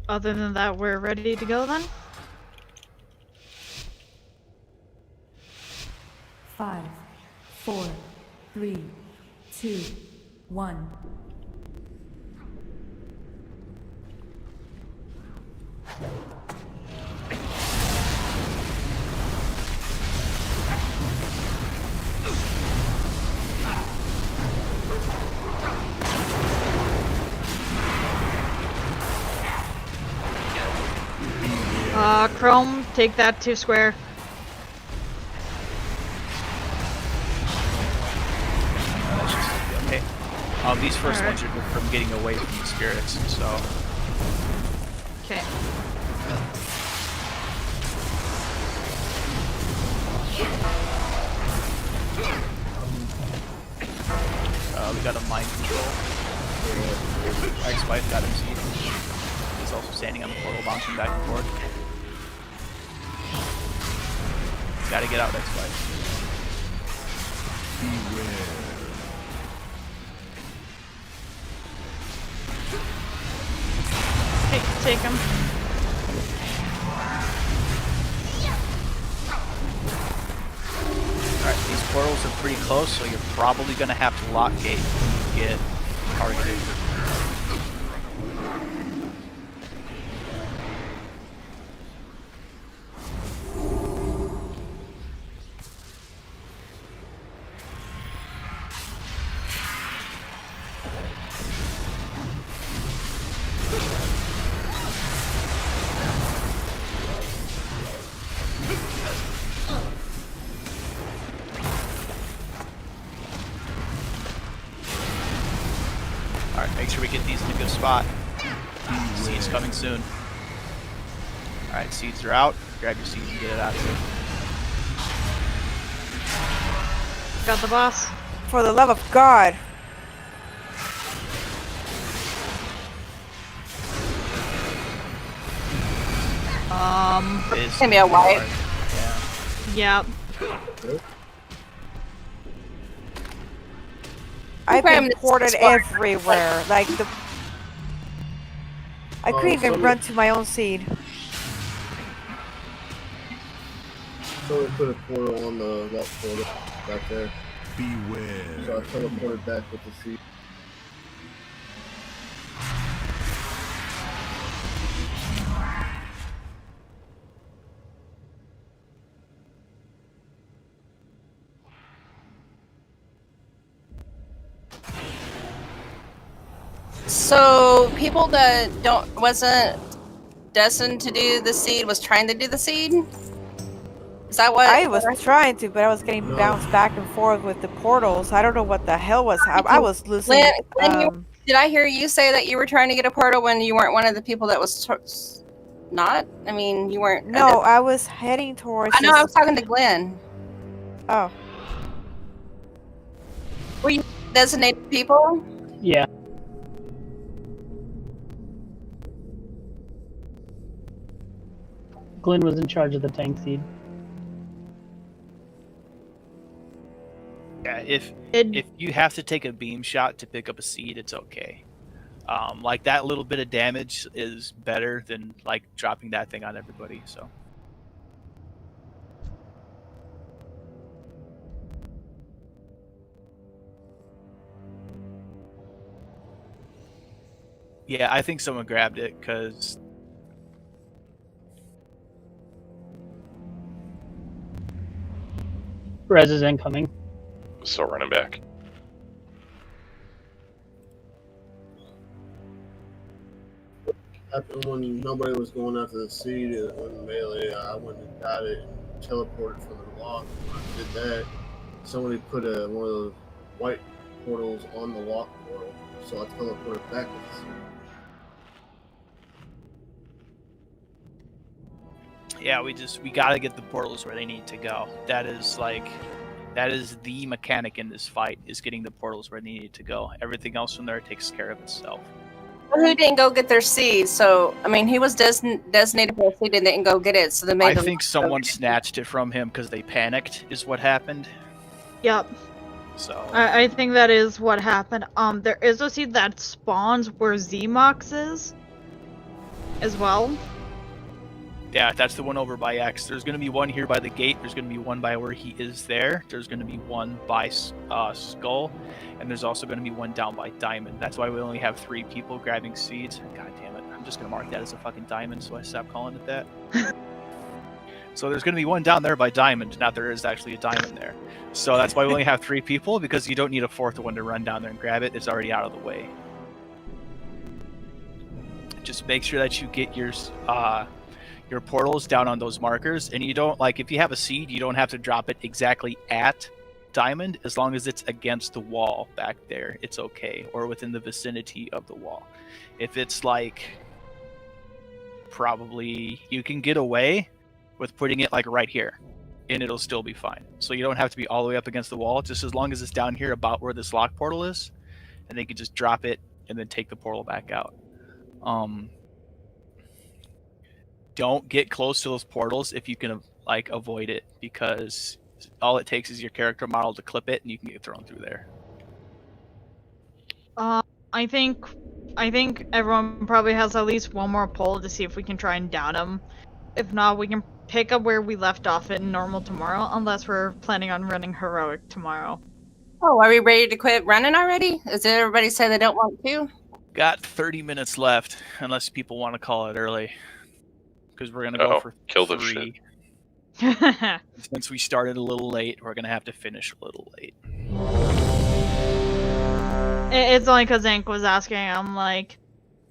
Other than that, we're ready to go then? 5, 4, 3, 2, 1. Chrome, take that 2 square. That should be okay. These first ones are from getting away from the spirits, so. Okay. We got a mind control. X-Wife got him seed. He's also standing on the portal, bouncing back and forth. Gotta get out, X-Wife. Take him. Alright, these portals are pretty close, so you're probably gonna have to lock gate when you get targeted. get these in a good spot. Seeds coming soon. Alright, seeds are out. Grab your seeds and get it out of here. Got the boss. For the love of God. It's gonna be a white. Yeah. I've been ported everywhere. Like the. I couldn't even run to my own seed. Someone put a portal on the lock portal back there. Beware. So I teleported back with the seed. So people that wasn't destined to do the seed was trying to do the seed. Is that what I was trying to, but I was getting bounced back and forth with the portals. I don't know what the hell was happening. I was losing. Did I hear you say that you were trying to get a portal when you weren't one of the people that was not? I mean, you weren't. No, I was heading towards. I know. I was talking to Glenn. Oh. Were you designated people? Yeah. Glenn was in charge of the tank seed. Yeah, if you have to take a beam shot to pick up a seed, it's okay. Like that little bit of damage is better than like dropping that thing on everybody. So. Yeah, I think someone grabbed it because. Rez is incoming. Still running back. Happened when nobody was going after the seed on melee. I went and got it and teleported from the lock. When I did that, somebody put one of the white portals on the lock portal, so I teleported back with the seed. Yeah, we gotta get the portals where they need to go. That is the mechanic in this fight, is getting the portals where they need to go. Everything else from there takes care of itself. Well, who didn't go get their seed? So I mean, he was designated for a seed and didn't go get it. So they made. I think someone snatched it from him because they panicked. Is what happened. Yep. So I think that is what happened. There is a seed that spawns where Zmox is, as well. Yeah, that's the one over by X. There's going to be one here by the gate. There's going to be one by where he is there. There's going to be one by Skull. And there's also going to be one down by Diamond. That's why we only have 3 people grabbing seeds. God damn it. I'm just going to mark that as a fucking diamond, so I stop calling it that. So there's going to be one down there by Diamond. Now there is actually a diamond there. So that's why we only have 3 people, because you don't need a 4th one to run down there and grab it. It's already out of the way. Just make sure that you get your portals down on those markers, and you don't, like, if you have a seed, you don't have to drop it exactly at Diamond. As long as it's against the wall back there, it's okay, or within the vicinity of the wall. If it's like, probably you can get away with putting it like right here and it'll still be fine. So you don't have to be all the way up against the wall, just as long as it's down here about where this lock portal is, and they can just drop it and then take the portal back out. Don't get close to those portals if you can, like, avoid it, because all it takes is your character model to clip it and you can get thrown through there. I think everyone probably has at least one more pull to see if we can try and down him. If not, we can pick up where we left off in normal tomorrow, unless we're planning on running heroic tomorrow. Oh, are we ready to quit running already? Is everybody say they don't want to? Got 30 minutes left, unless people want to call it early. Because we're going to go for kill 3. the shit. Since we started a little late, we're going to have to finish a little late. It's only because Zank was asking. I'm like,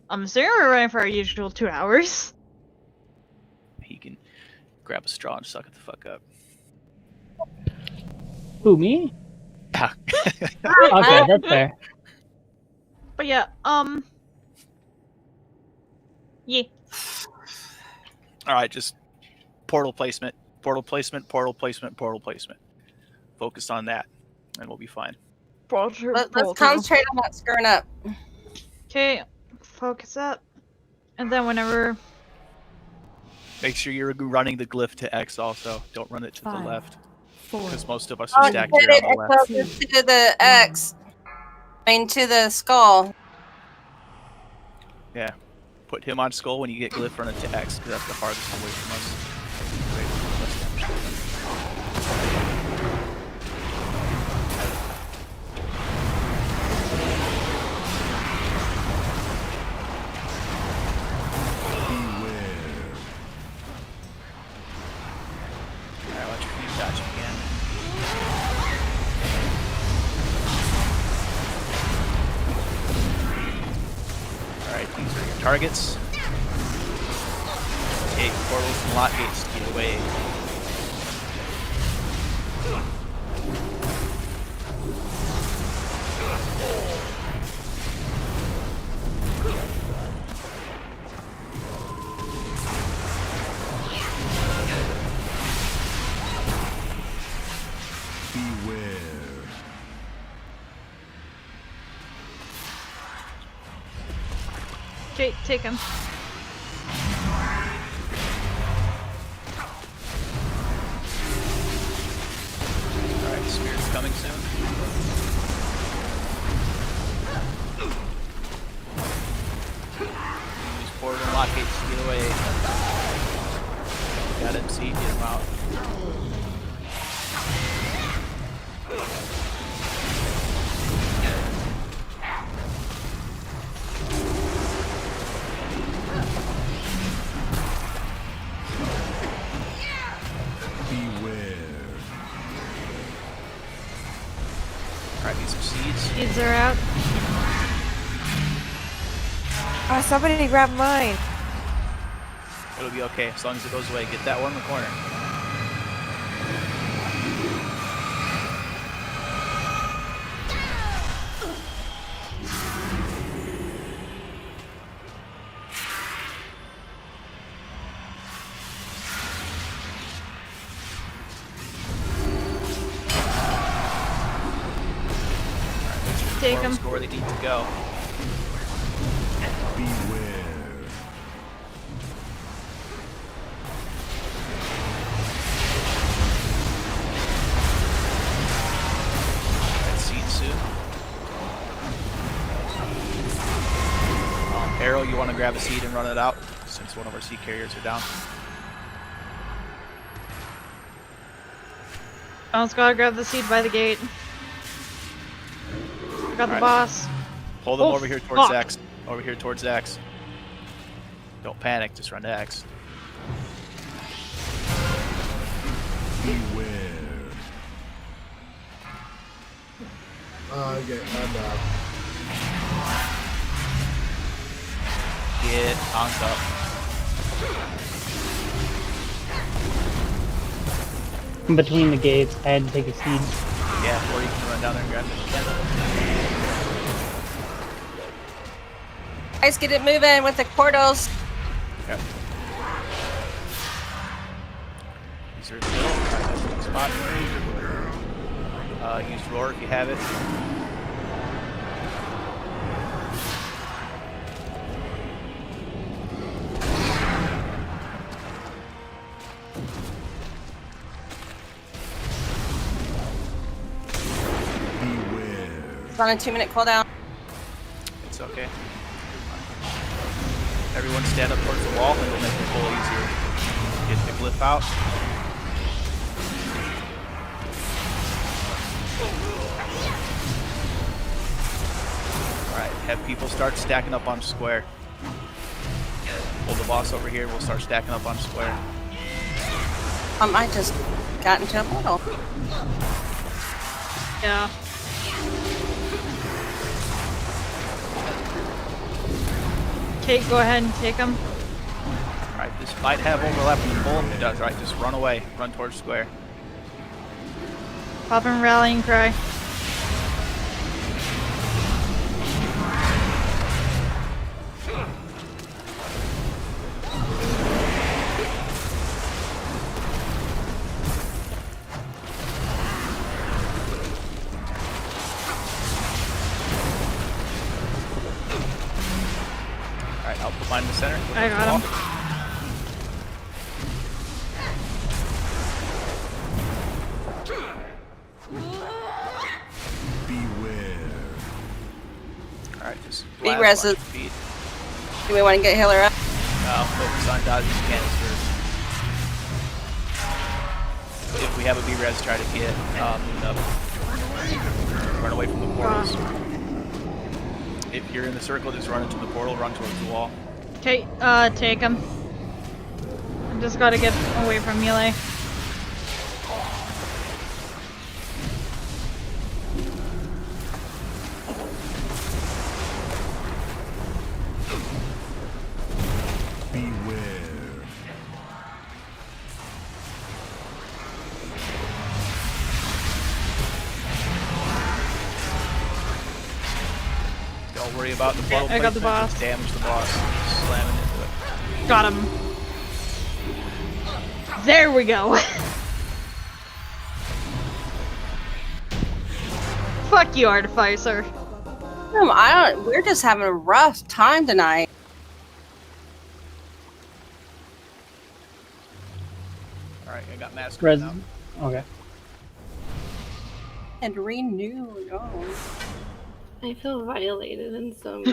I'm assuming we're running for our usual 2 hours. He can grab a straw and suck it the fuck up. Who, me? Yeah. Okay, that's fair. But yeah, Yeah. All right, just portal placement, portal placement, portal placement, portal placement. Focus on that, and we'll be fine. Let's concentrate on not screwing up. Okay, focus up. And then whenever... Make sure you're running the glyph to X also. Don't run it to the 5, left. 4. Because most of us are stacked here on the left. To the X. I mean, to the skull. Yeah. Put him on skull. When you get glyph, run it to X, because that's the farthest away from us. Alright, watch your feet dodge again. Alright, these are your targets. Take portals and lock gates, get away. Okay, take him. Alright, Spirit's coming soon. Use portal and lock gates to get away. Got MC, get him out. Alright, get some seeds. Seeds are out. Oh, somebody grab mine. It'll be okay as long as it goes away. Get that one in the corner. Take him. Go where they need to go. Arrow, you want to grab a seed and run it out, since one of our seed carriers are down. Someone's gotta grab the seed by the gate. I got the Alright. boss. Pull them Oh, over here towards fuck. X. Over here towards X. Don't panic, just run to X. I died. Get honked up. In between the gates, I had to take a seed. Yeah, or you can run down there and grab it. Guys, get it moving with the portals. Okay. These are little spot. Use roar if you have it. It's on a 2-minute cooldown. It's okay. Everyone stand up towards the wall and it'll make the pull easier. Get the glyph out. Alright, have people start stacking up on square. Hold the boss over here, we'll start stacking up on square. I just got into a portal. Yeah. Okay, go ahead and take him. Alright, this might have overlap with the pull. It does, alright, just run away. Run towards square. Pop and rallying cry. in the center. I got him. Beware. Alright, just Big blast, res watch is- your feet. Do we want to get healer up? Focus on dodging canisters. If we have a B-res, try to get moved up. Run away from the portals. If you're in the circle, just run into the portal, run towards the wall. Okay, take him. I just gotta get away from melee. Beware. Don't worry about the portal I got the placement, boss. just damage the boss. Slamming into it. Got him. There we go. Fuck you, Artificer. We're just having a rough time tonight. Alright, I got mask Res. now. Okay. And renew. Oh. I feel violated in some way.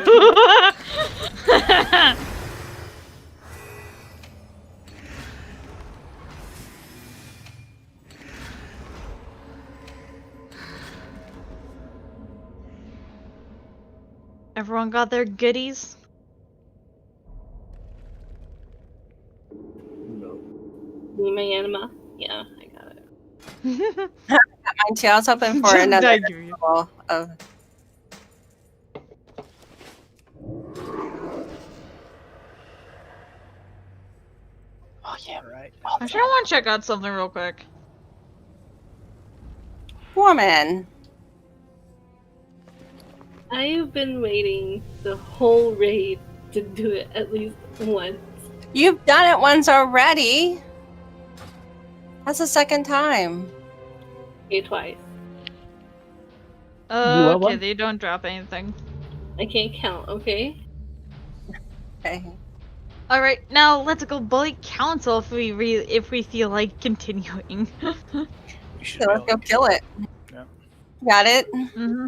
Everyone got their goodies? Me, my anima. Yeah, I got it. Mine too. I was hoping for Just another thank you. level of. Oh yeah. Alright. Actually, I want to check out something real quick. Woman. I have been waiting the whole raid to do it at least once. You've done it once already. That's the second time. Okay, twice. Okay, what? they don't drop anything. I can't count, okay? Okay. Alright, now let's go bully council if we feel like continuing. You should So be let's able go to kill it. Yeah. Got it? Mm-hmm.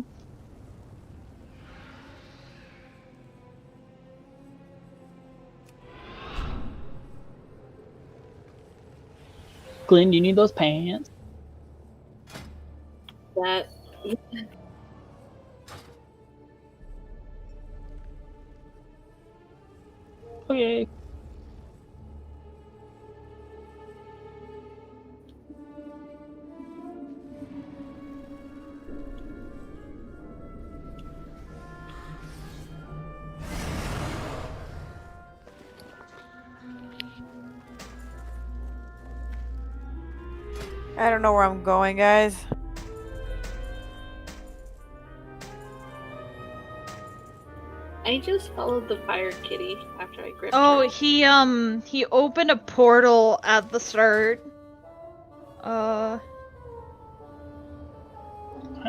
Glenn, do you need those pants? That. Okay. I don't know where I'm going, guys. I just followed the fire kitty after I gripped Oh, her. he opened a portal at the start. I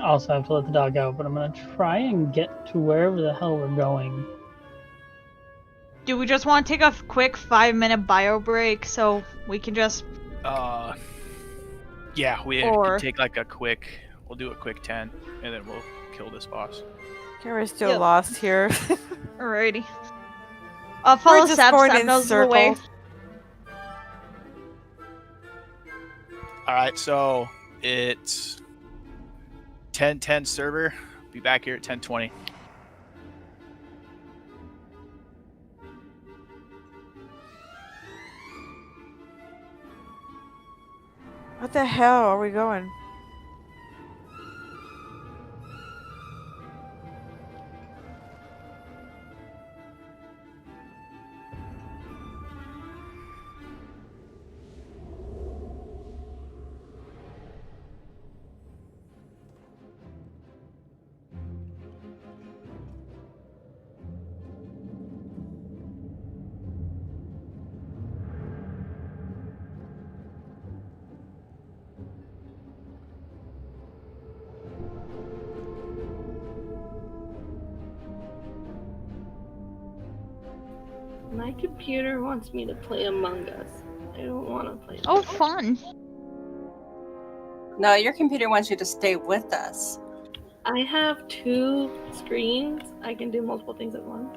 also have to let the dog out, but I'm gonna try and get to wherever the hell we're going. Do we just want to take a quick 5-minute bio break so we can just... Yeah, we Or- can take like a quick. We'll do a quick 10, and then we'll kill this boss. Okay, we're still Yep. lost here. Alrighty. Follow We're just Sab, going Sab in knows the way. circles. All right, so it's 10:10 server. Be back here at 10:20. What the hell are we going? My computer wants me to play Among Us. I don't want to play. Oh, fun. No, your computer wants you to stay with us. I have 2 screens. I can do multiple things at once.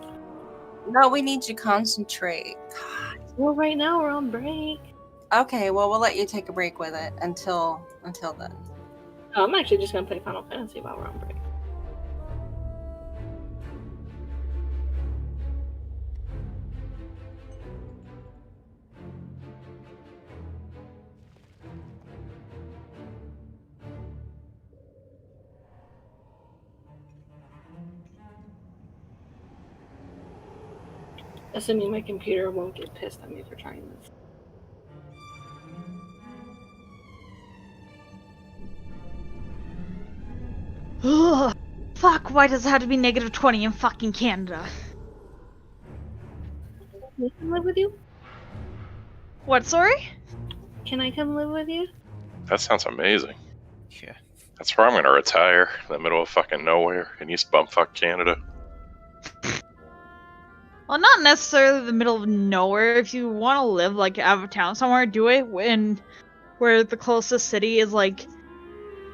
No, we need you to concentrate. Well, right now we're on break. Okay, well, we'll let you take a break with it until then. Oh, I'm actually just gonna play Final Fantasy while we're on break. Assuming my computer won't get pissed at me for trying this. Ugh. Fuck, why does it have to be -20 in fucking Canada? Can I come live with you? What, sorry? Can I come live with you? That sounds amazing. Yeah. That's where I'm gonna retire, in the middle of fucking nowhere in East Bumfuck, Canada. Well, not necessarily the middle of nowhere. If you want to live like out of town somewhere, do it when where the closest city is like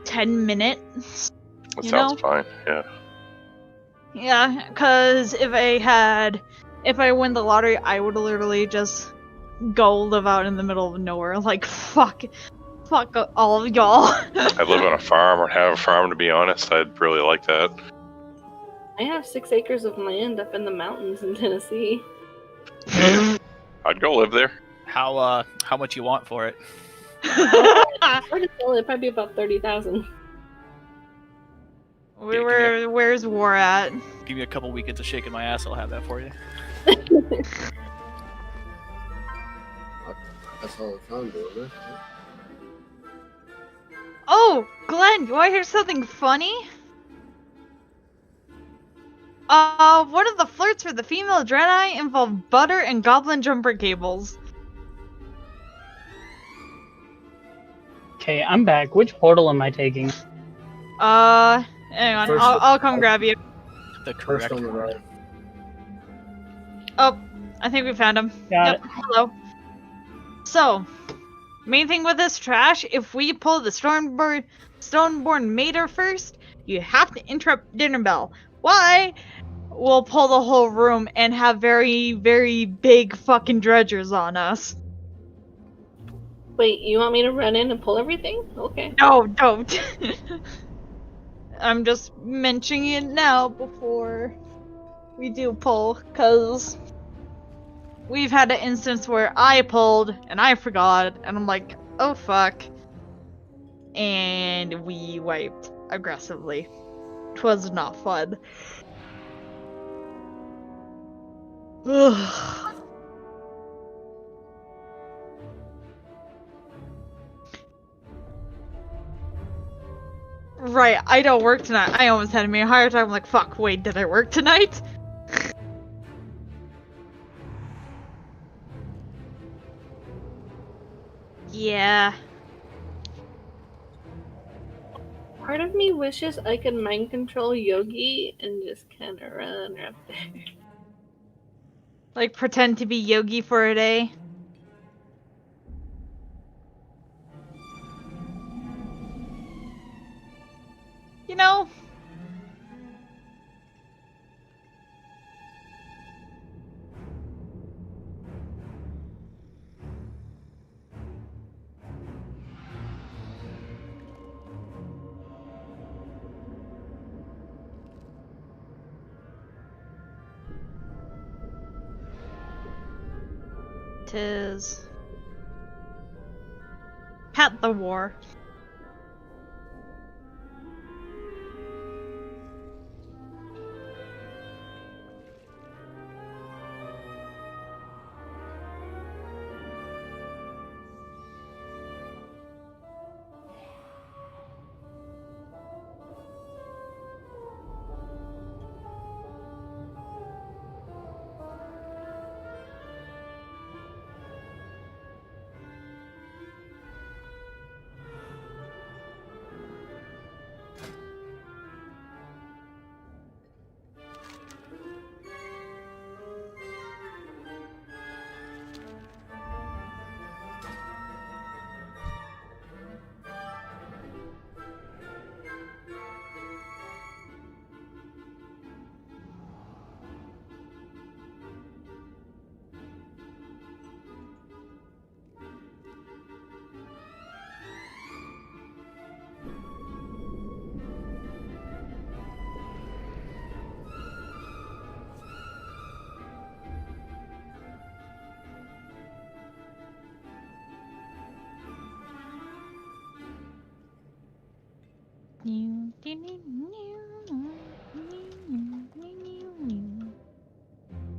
10 minutes. That you sounds know? fine, yeah. Yeah, because if I win the lottery, I would literally just go live out in the middle of nowhere. Like, fuck all of y'all. I'd live on a farm or have a farm, to be honest. I'd really like that. I have 6 acres of land up in the mountains in Tennessee. I'd go live there. How much you want for it? Hard to tell, it'd probably be about 30,000. Where's war at? Give me a couple weekends of shaking my ass, I'll have that for you. That's all the time doing it. Oh, Glenn, you want to hear something funny? One of the flirts for the female Dreadeye involved butter and goblin jumper cables. Okay, I'm back. Which portal am I taking? Hang on, I'll come grab you. The correct First on the right. Oh, I think we found him. Got it. Hello. So, main thing with this trash, if we pull the Stoneborn Mater first, you have to interrupt dinner bell. Why? We'll pull the whole room and have very, very big fucking dredgers on us. Wait, you want me to run in and pull everything? Okay. No, don't. I'm just mentioning it now before we do pull, because we've had an instance where I pulled and I forgot, and I'm like, oh fuck. And we wiped aggressively. 'Twas not fun. Ugh. Right, I don't work tonight. I almost had me a heart attack. I'm like, fuck, wait, did I work tonight? Yeah. Part of me wishes I could mind control Yogi and just kind of run up there. Like, pretend to be Yogi for a day. You know? Tis Pat the War.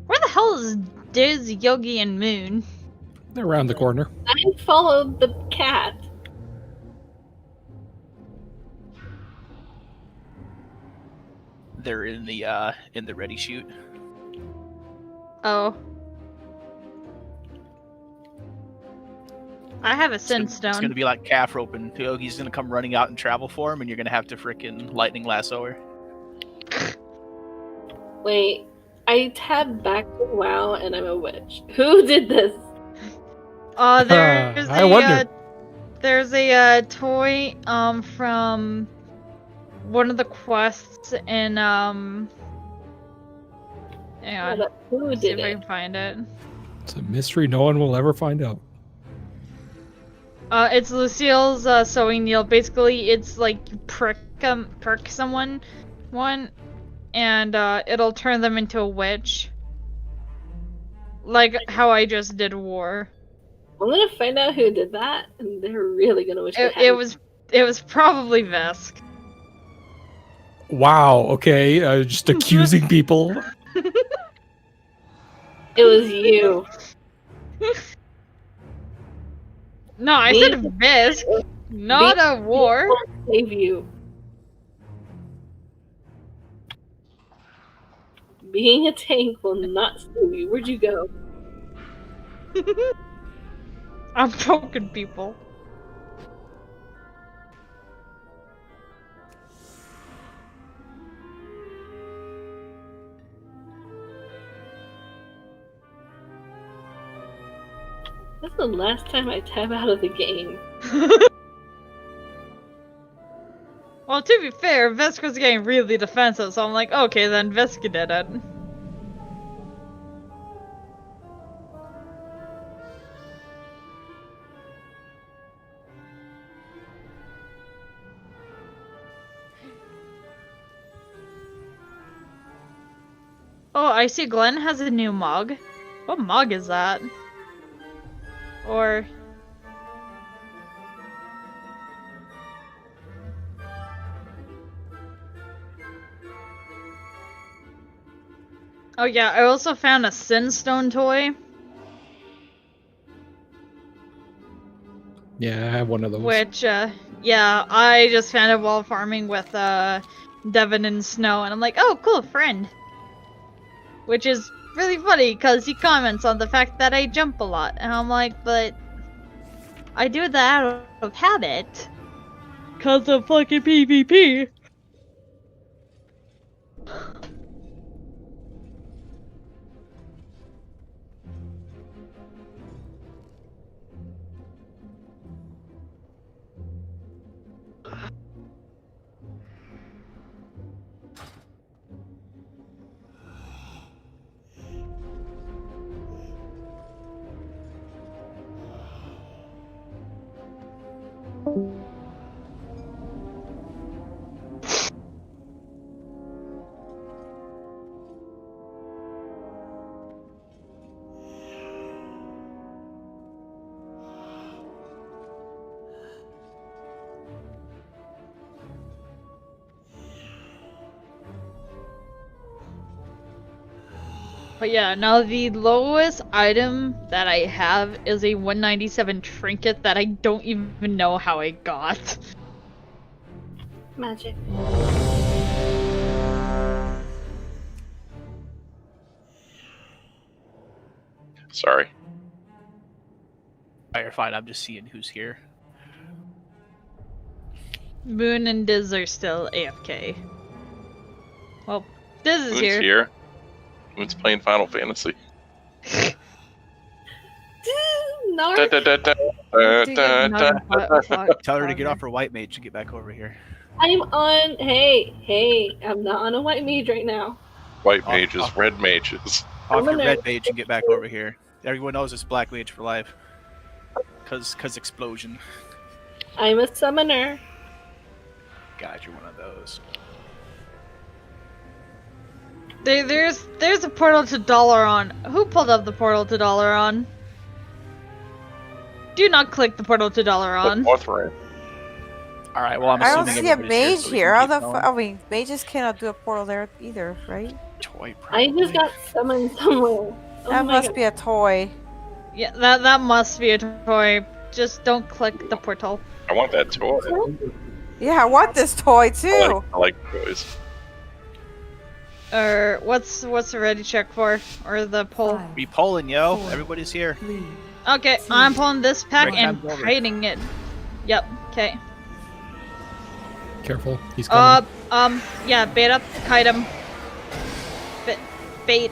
Where the hell is Diz, Yogi, and Moon? They're around the corner. I followed the cat. They're in the ready shoot. Oh. I have a sin It's stone. gonna be like calf roping. Yogi's gonna come running out in travel form, and you're gonna have to frickin' lightning lasso her. Wait, I tabbed back to WoW and I'm a witch. Who did this? There's I wonder. There's a toy from one of the quests in hang on. but who Let's see did if I it? can find it. It's a mystery no one will ever find out. It's Lucille's sewing needle. Basically, it's like you prick someone, and it'll turn them into a witch. Like how I just did war. I'm gonna find out who did that, and they're really gonna wish they It hadn't. was probably Vesk. Wow, okay, just accusing people. It was you. No, I said Vesk, not a war. Save you. Being a tank will not save you. Where'd you go? I'm poking people. That's the last time I tab out of the game. Well, to be fair, Vesk was getting really defensive, so I'm like, okay, then Vesk did it. Oh, I see Glenn has a new mug. What mug is that? Or... Oh yeah, I also found a Sinstone toy. Yeah, I have one of those. Which, yeah, I just found it while farming with, Devin and Snow, and I'm like, oh, cool, friend. Which is really funny, because he comments on the fact that I jump a lot, and I'm like, but... I do that out of habit. Cause of fucking PvP. But yeah, now the lowest item that I have is a 197 trinket that I don't even know how I got. Magic. Sorry. You're fine. I'm just seeing who's here. Moon and Diz are still AFK. Well, Diz is Moon's here. here. Moon's playing Final Fantasy. No. Da, da, da, da, da, da, da, da. Tell her to get off her white mage and get back over here. I'm on. Hey, I'm not on a white mage right now. White mages, red mages. Off your I'm red mage and get back over here. Everyone knows it's black mage for life. Cause explosion. I'm a summoner. God, you're one of those. There's a portal to Dalaran. Who pulled up the portal to Dalaran? Do not click the portal to Dalaran. Nathria. All right. Well, I'm I don't assuming see a everybody's here, mage so we here. can How keep the going. I mean, mages cannot do a portal there either, right? Toy. I just got summoned somewhere. Oh That my must god. be a toy. Yeah, that must be a toy. Just don't click the portal. I want that toy. Yeah, I want this toy too. I like toys. Or what's the ready check for? Or the pull? We pulling, yo. Everybody's here. Okay, I'm pulling this pack Break and time's over. hiding it. Yep. Okay. Careful, he's coming. Yeah, bait up, kite him. Bait.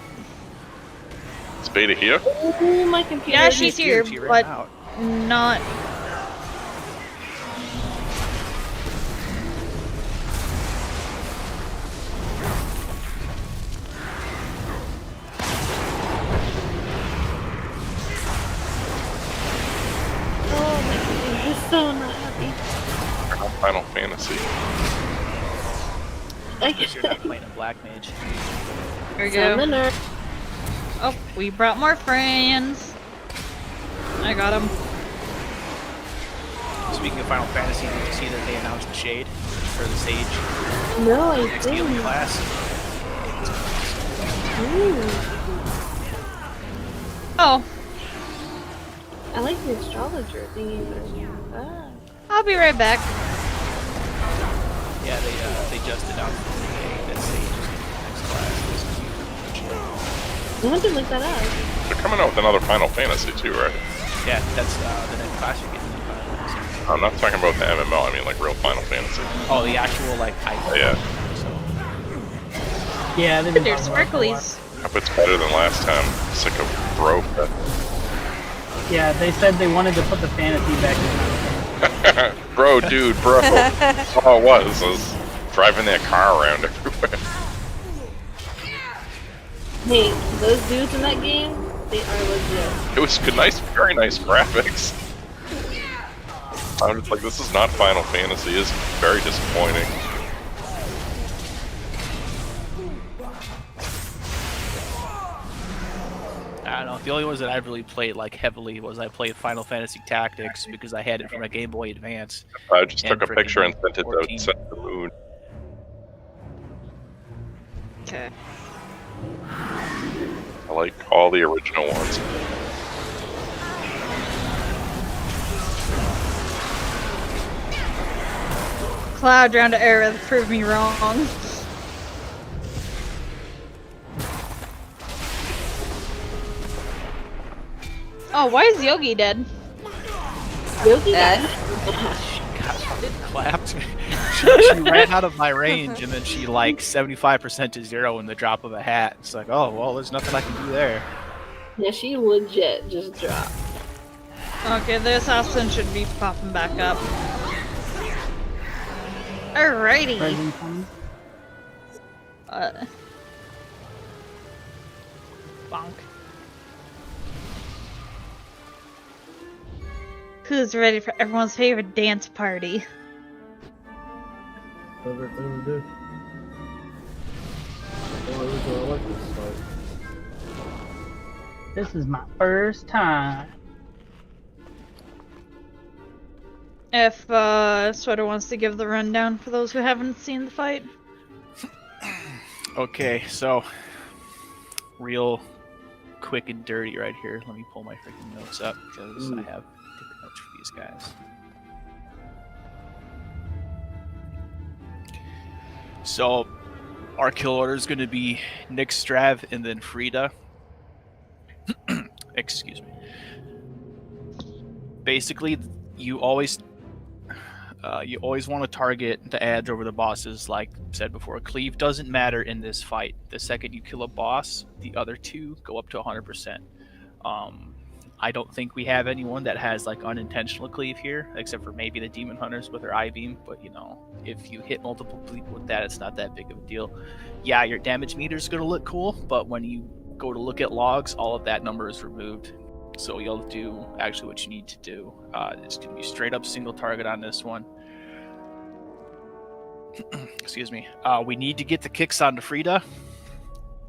Is Beta here? Oh, my computer. Yeah, she's here, She ran but out. not. Oh my god, I'm so not happy. Final Fantasy. Because you're not playing a black mage. Here we go. Summoner. Oh, we brought more friends. I got him. Speaking of Final Fantasy, did you see that they announced the Shade for the Sage? No, I Next healing didn't. class. Ooh. Oh, I like the astrologer thingy, but I'll be right back. Yeah, they just announced that Sage is next class. I want to look that up. They're coming out with another Final Fantasy too, right? Yeah, that's the next class you're getting. I'm not talking about the MMO. I mean like real Final Fantasy. Oh, the actual like IP. Yeah. Yeah, they've been They're talking about it for a while. sparklies. I hope it's better than last time. It's like a bro. Yeah, they said they wanted to put the fantasy back in. Bro, dude, bro. That's all it was. I was driving that car around everywhere. Hey, those dudes in that game, they are legit. It was good, nice, very nice graphics. I'm just like, this is not Final Fantasy. It's very disappointing. I don't know. The only ones that I've really played like heavily was I played Final Fantasy Tactics because I had it from a Game Boy Advance. I just and took a frickin' picture and sent it 14. to the moon. Okay. I like all the original ones. Cloud round to error proved me wrong. Oh, why is Yogi dead? Yogi Dead? Got fucking clapped. she ran out of my range and then she like 75% to 0 in the drop of a hat. It's like, oh well, there's nothing I can do there. Yeah, she legit just dropped. Okay, the assassin should be popping back up. Alrighty. Present time. Bonk. Who's ready for everyone's favorite dance party? Everything we do. One reason I like this fight. This is my first time. If Sweater wants to give the rundown for those who haven't seen the fight. Okay, so real quick and dirty right here. Let me pull my freaking notes up because I have different notes for these guys. So our kill order is going to be Nick Strav and then Frida. Excuse me. Basically, you always want to target the ads over the bosses. Like said before, cleave doesn't matter in this fight. The second you kill a boss, the other two go up to 100%. I don't think we have anyone that has like unintentional cleave here, except for maybe the demon hunters with their I-beam. But you know, if you hit multiple people with that, it's not that big of a deal. Yeah, your damage meter is gonna look cool, but when you go to look at logs, all of that number is removed. So you'll do actually what you need to do. It's gonna be straight up single target on this one. Excuse me. We need to get the kicks onto Frida.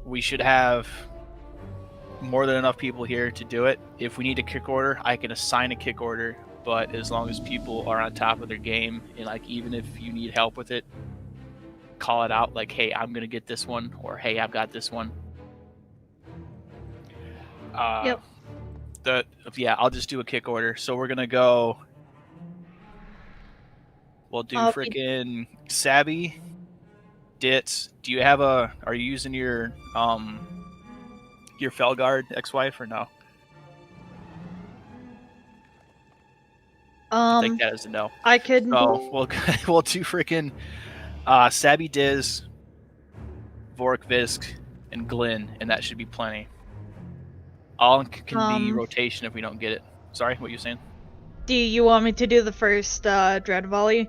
We should have more than enough people here to do it. If we need a kick order, I can assign a kick order but as long as people are on top of their game, and like even if you need help with it, call it out like, hey, I'm gonna get this one, or hey, I've got this one. Yep. I'll just do a kick order. So we're gonna go. We'll do frickin' Sabby, Ditz. Do you have a? Are you using your Felguard ex-wife or no? I'll take that as a no. I could. So we'll do frickin' Sabby, Diz, Vorik, Visk, and Glyn, and that should be plenty. All can be rotation if we don't get it. Sorry, what you saying? Do you want me to do the first Dread Volley?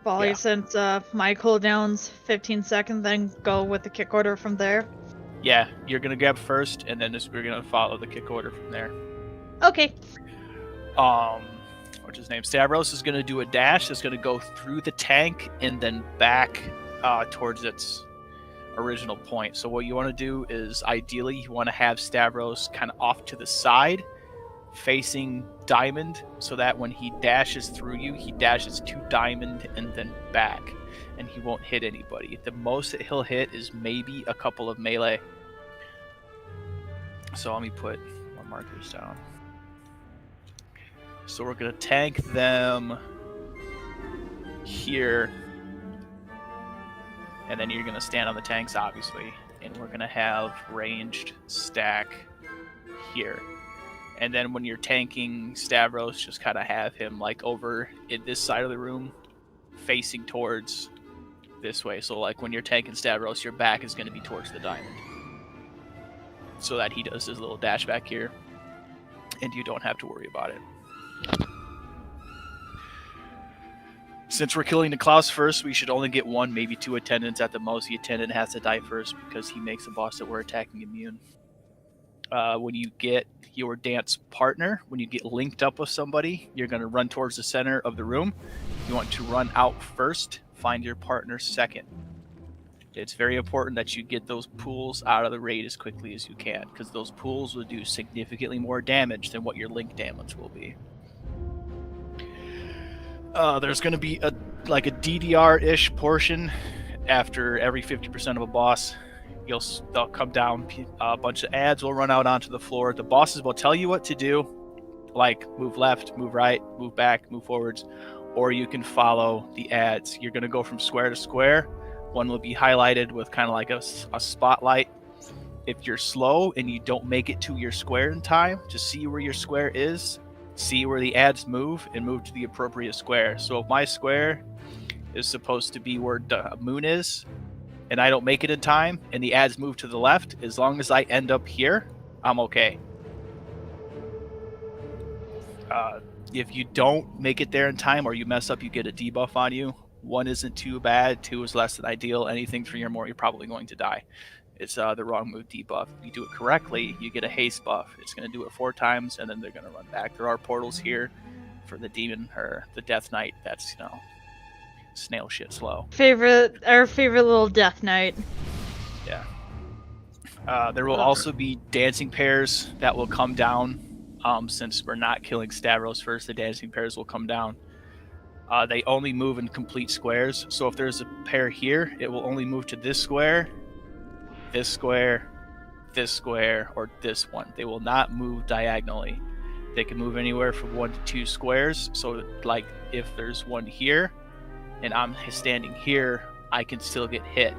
Yeah. Since my cooldown's 15 seconds, then go with the kick order from there? Yeah, you're gonna grab first, and then we're gonna follow the kick order from there. Okay. What's his name? Stavros is gonna do a dash. It's gonna go through the tank and then back towards its original point. So what you want to do is ideally you want to have Stavros kind of off to the side, facing Diamond, so that when he dashes through you, he dashes to Diamond and then back, and he won't hit anybody. The most that he'll hit is maybe a couple of melee. So let me put more markers down. So we're gonna tank them here, and then you're gonna stand on the tanks, obviously, and we're gonna have ranged stack here. And then when you're tanking Stavros, just kind of have him like over in this side of the room, facing towards this way. So like when you're tanking Stavros, your back is going to be towards the Diamond, so that he does his little dash back here, and you don't have to worry about it. Since we're killing the Klaus first, we should only get 1, maybe 2 attendants at the most. The attendant has to die first because he makes the boss that we're attacking immune. When you get your dance partner, when you get linked up with somebody, you're going to run towards the center of the room. You want to run out first, find your partner second. It's very important that you get those pools out of the raid as quickly as you can, because those pools will do significantly more damage than what your link damage will be. There's going to be a DDR-ish portion after every 50% of a boss. They'll come down, a bunch of ads will run out onto the floor. The bosses will tell you what to do, like move left, move right, move back, move forwards, or you can follow the ads. You're going to go from square to square. One will be highlighted with kind of like a spotlight. If you're slow and you don't make it to your square in time, just see where your square is, see where the ads move, and move to the appropriate square. So if my square is supposed to be where the moon is, and I don't make it in time, and the ads move to the left, as long as I end up here, I'm okay. If you don't make it there in time, or you mess up, you get a debuff on you. 1 isn't too bad, 2 is less than ideal. Anything 3 or more, you're probably going to die. It's the wrong move debuff. If you do it correctly, you get a haste buff. It's going to do it 4 times, and then they're going to run back. There are portals here for the demon, or the Death Knight. That's, snail shit slow. Our favorite little Death Knight. Yeah. There will also be dancing pairs that will come down. Since we're not killing Stavros first, the dancing pairs will come down. They only move in complete squares. So if there's a pair here, it will only move to this square, this square, this square, or this one. They will not move diagonally. They can move anywhere from 1 to 2 squares. So like if there's one here, and I'm standing here, I can still get hit.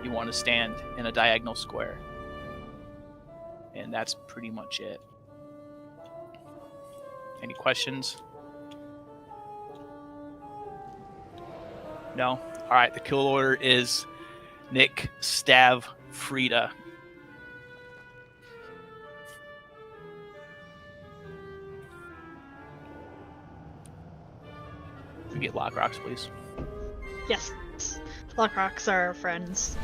You want to stand in a diagonal square. And that's pretty much it. Any questions? No? Alright, the kill order is Nick, Stav, Frida. Can we get lock rocks, please? Yes. Lockrocks are our friends.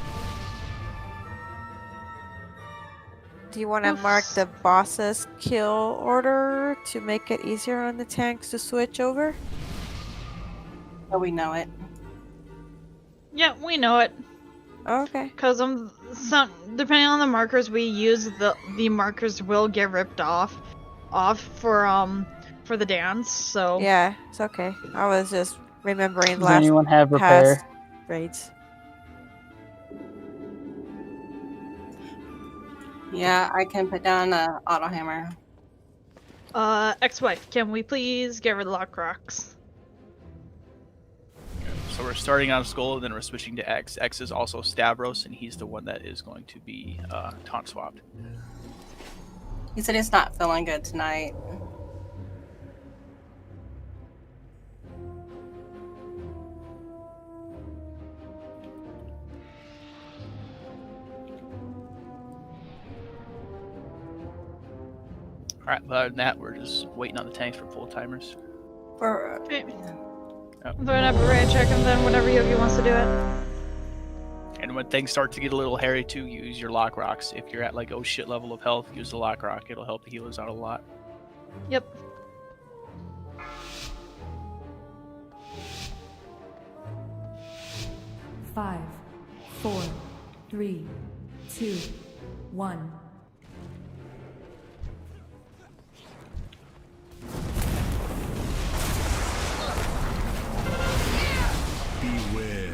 Do you want to mark the boss's kill order to make it easier on the tanks to switch over? Oh, we know it. Yeah, we know it. Okay. Because depending on the markers we use, the markers will get ripped off for for the dance, so Yeah, it's okay. I was just remembering Does last anyone have past repair? raids. Yeah, I can put down a auto hammer. ex-wife, can we please get rid of lock rocks? So we're starting on Skull, then we're switching to X. X is also Stavros, and he's the one that is going to be taunt swapped. He said he's not feeling good tonight. All right, but other than that, we're just waiting on the tanks for full timers. Okay. Yep. I'm throwing up a raid check, and then whenever Yogi wants to do it. And when things start to get a little hairy too, use your lock rocks. If you're at like oh shit level of health, use the lock rock. It'll help the healers out a lot. Yep. Five, 4, 3, 2, 1. Beware.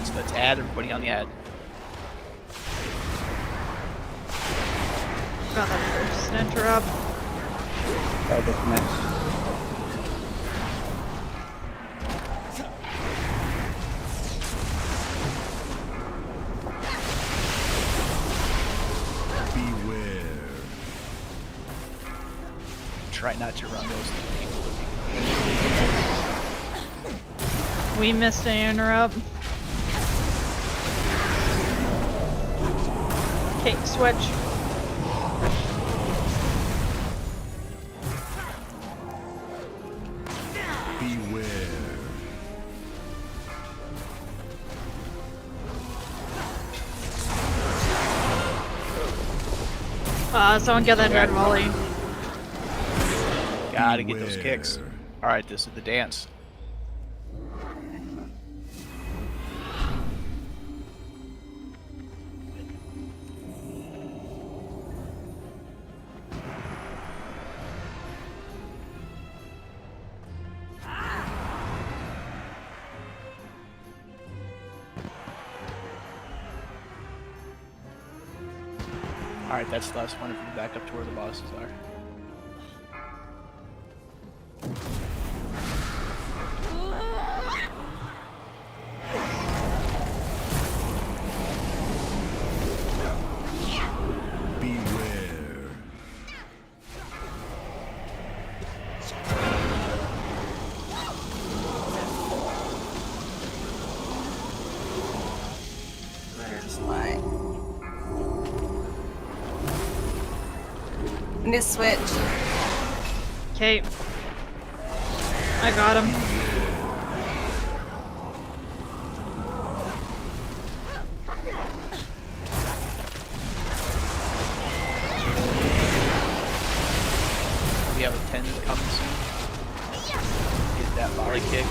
So let's add everybody on the ad. Got that first interrupt. Try this next. Beware. Try not to run those people. We missed an interrupt. Okay, switch. Beware. Someone get that red volley. Gotta get those kicks. All right, this is the dance. Alright, that's the last one if you back up to where the bosses are. Beware. Where's my... I need to switch. Okay. I got him. We have a 10 coming soon. Get that volley kick.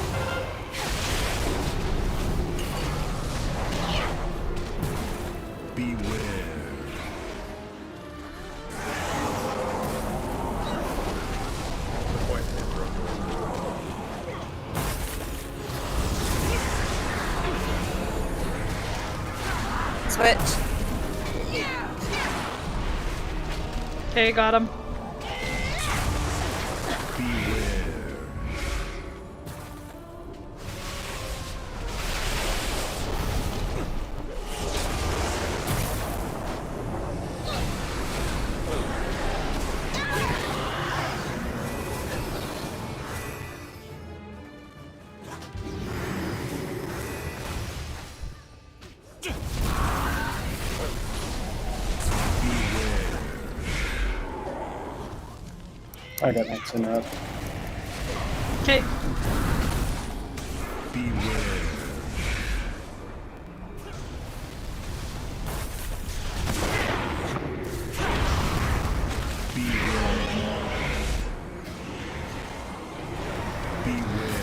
Beware. Switch. Okay, got him. I got next interrupt. Okay. Beware.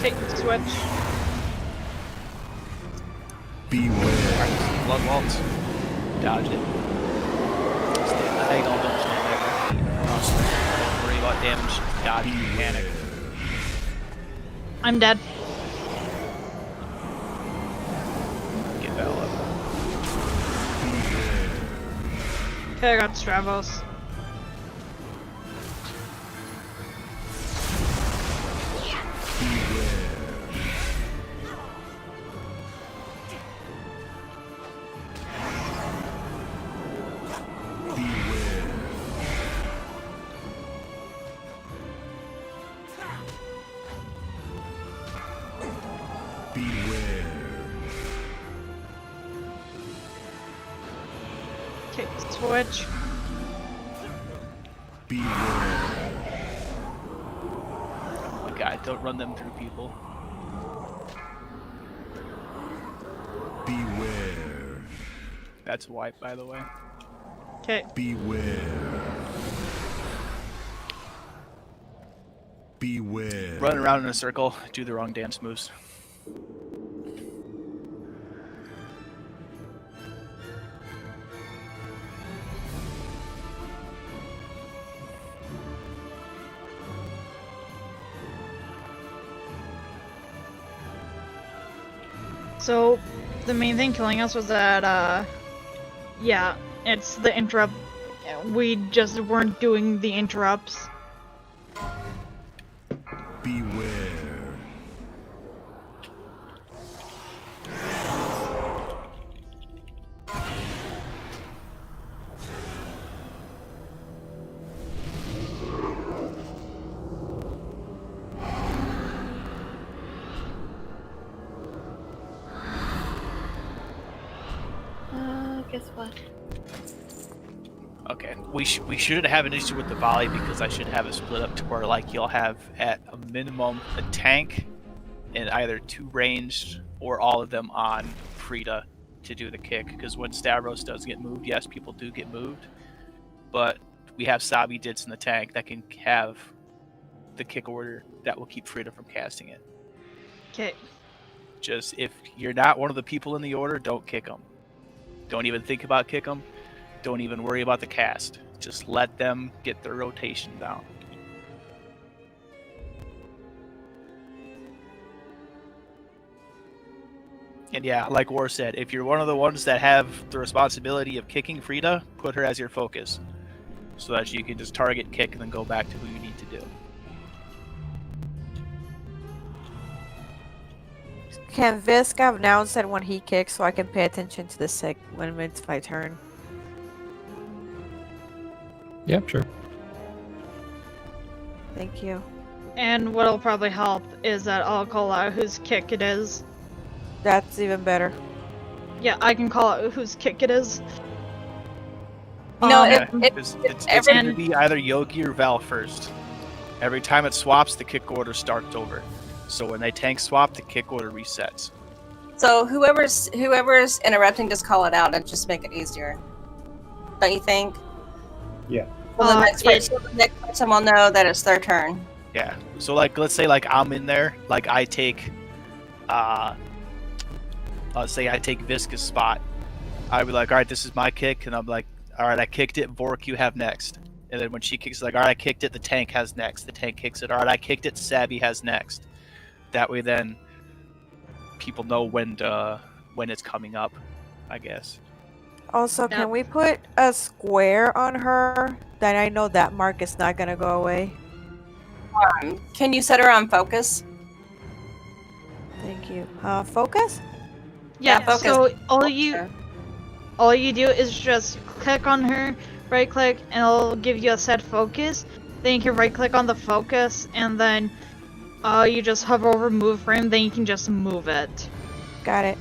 Take switch. Beware. Blood waltz. Dodge it. Hang on, don't stand there. about damage dodge mechanic. I'm dead. Get Val up. Okay, I got Stravos. Okay, switch. Oh my god, don't run them through people. Beware. That's wipe, by the way. Okay. Beware. Beware. Run around in a circle, do the wrong dance moves. So, the main thing killing us was that, yeah, it's the interrupt. We just weren't doing the interrupts. Beware. Guess what? Okay, we shouldn't have an issue with the volley because I should have it split up to where like you'll have at a minimum a tank and either 2 ranged or all of them on Frida to do the kick. Because when Stavros does get moved, yes, people do get moved, but we have Sabi Dits in the tank that can have the kick order that will keep Frida from casting it. Okay. Just if you're not one of the people in the order, don't kick them. Don't even think about kick them. Don't even worry about the cast. Just let them get their rotation down. And yeah, like War said, if you're one of the ones that have the responsibility of kicking Frida, put her as your focus. So that you can just target kick and then go back to who you need to do. Can Visk announce it when he kicks so I can pay attention to the sick when it's my turn? Yeah, sure. Thank you. And what'll probably help is that I'll call out whose kick it is. That's even better. Yeah, I can call out whose kick it is. No, It's going to be either Yogi or Val first. Every time it swaps, the kick order starts over. So when they tank swap, the kick order resets. So whoever's interrupting, just call it out and just make it easier. Don't you think? Yeah. Well, the next person will know that it's their turn. Yeah. So like, let's say like I'm in there, like I take, let's say I take Visca's spot. I'd be like, all right, this is my kick, and I'm like, all right, I kicked it. Vork, you have next. And then when she kicks, like, all right, I kicked it. The tank has next. The tank kicks it. All right, I kicked it. Sabby has next. That way, then people know when it's coming up, I guess. Also, can we put a square on her? Then I know that mark is not gonna go away. Can you set her on focus? Thank you. Focus? Yeah, focus. so all you do is just click on her, right click, and it'll give you a set focus. Then you can right click on the focus, and then you just hover over move frame, then you can just move it. Got it.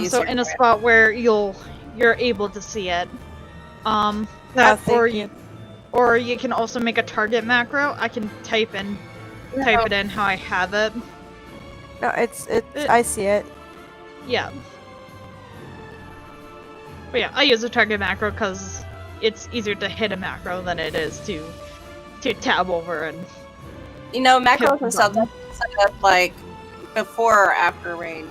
So in a spot where you're able to see it. Or you can also make a target macro. I can type it in how I have it. No, I see it. Yeah. But yeah, I use a target macro because it's easier to hit a macro than it is to tab over and. You know, macros and stuff set up like before or after raid.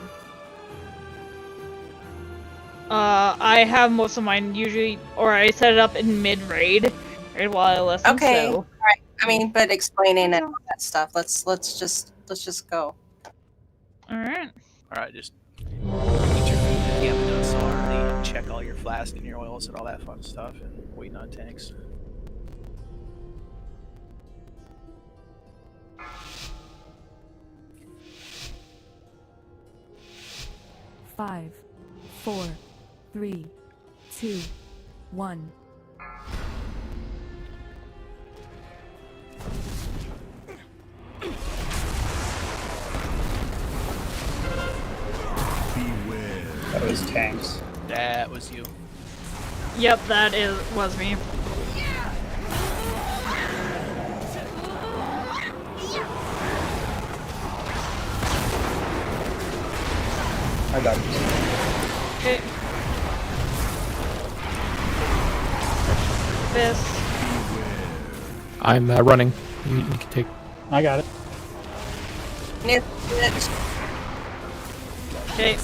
I have most of mine usually, or I set it up in mid raid, Right while I listen. Okay. So. All right. I mean, but explaining and all that stuff. Let's just go. All right. All right, just eat your food if you haven't done so already, and check all your flasks and your oils and all that fun stuff, and waiting on tanks. Five, 4, 3, 2, 1. That was tanks. That was you. Yep, was me. I got it. Okay. This. I'm running. You can take. I got it. Okay.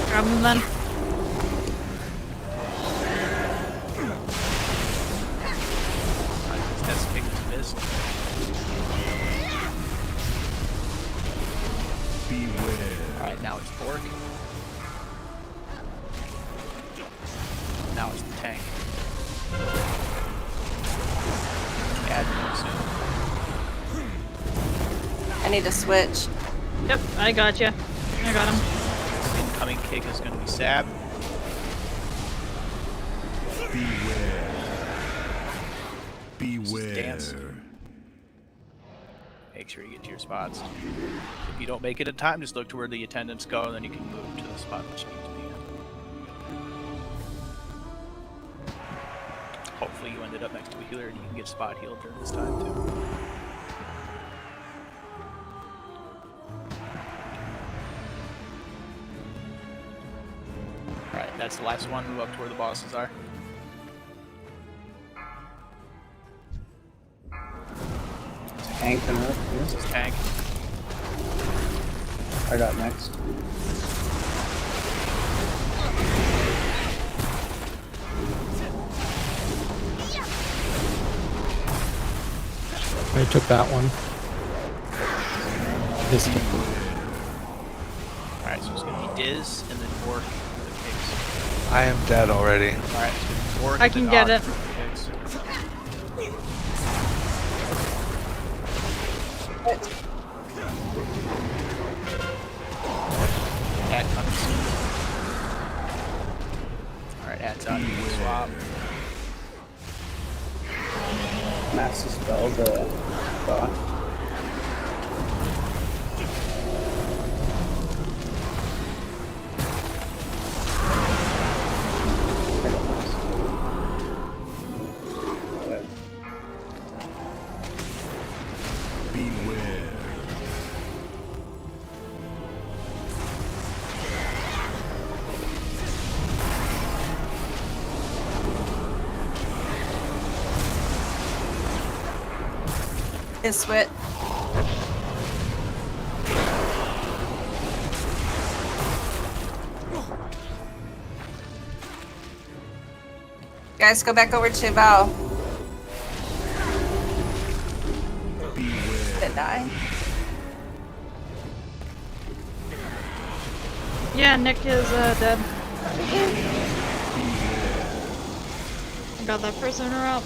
Grab him then. That's big as this. Alright, now it's Bork. Now it's the tank. I need to switch. Yep, I got you. I got him. Incoming kick is going to be Sab. Beware. Dance. Make sure you get to your spots. If you don't make it in time, just look to where the attendants go, and then you can move to the spot that you need to be in. Hopefully you ended up next to a healer and you can get spot healed during this time too. Alright, that's the last one. Move up to where the bosses are. Tank and up here. This is tank. I got next. I took that one. This one. Alright, so it's going to be Diz and then Bork for the kicks. I am dead already. Alright, so it's Bork I and can then get Og it. for the kicks. Ad coming soon. Alright, Ad's out. You can swap. Mass dispel the bot. Is switch. Guys, go back over to Val. Did it die? Yeah, Nick is dead. I got that prisoner up.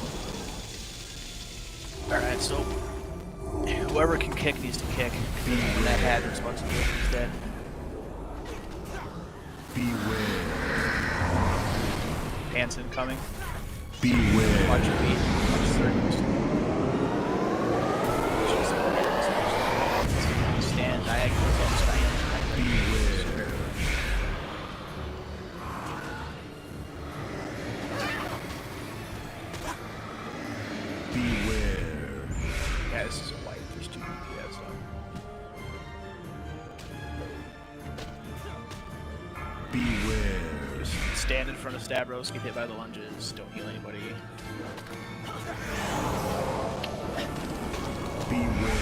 Alright, so whoever can kick needs to kick. And that had responsibility is dead. Hanson coming. Beware. Watch your feet. Watch circles. Stand diagonal. Yeah, this is a white. There's two DPS though. Beware. Just stand in front of Stavros, get hit by the lunges, don't heal anybody. Beware.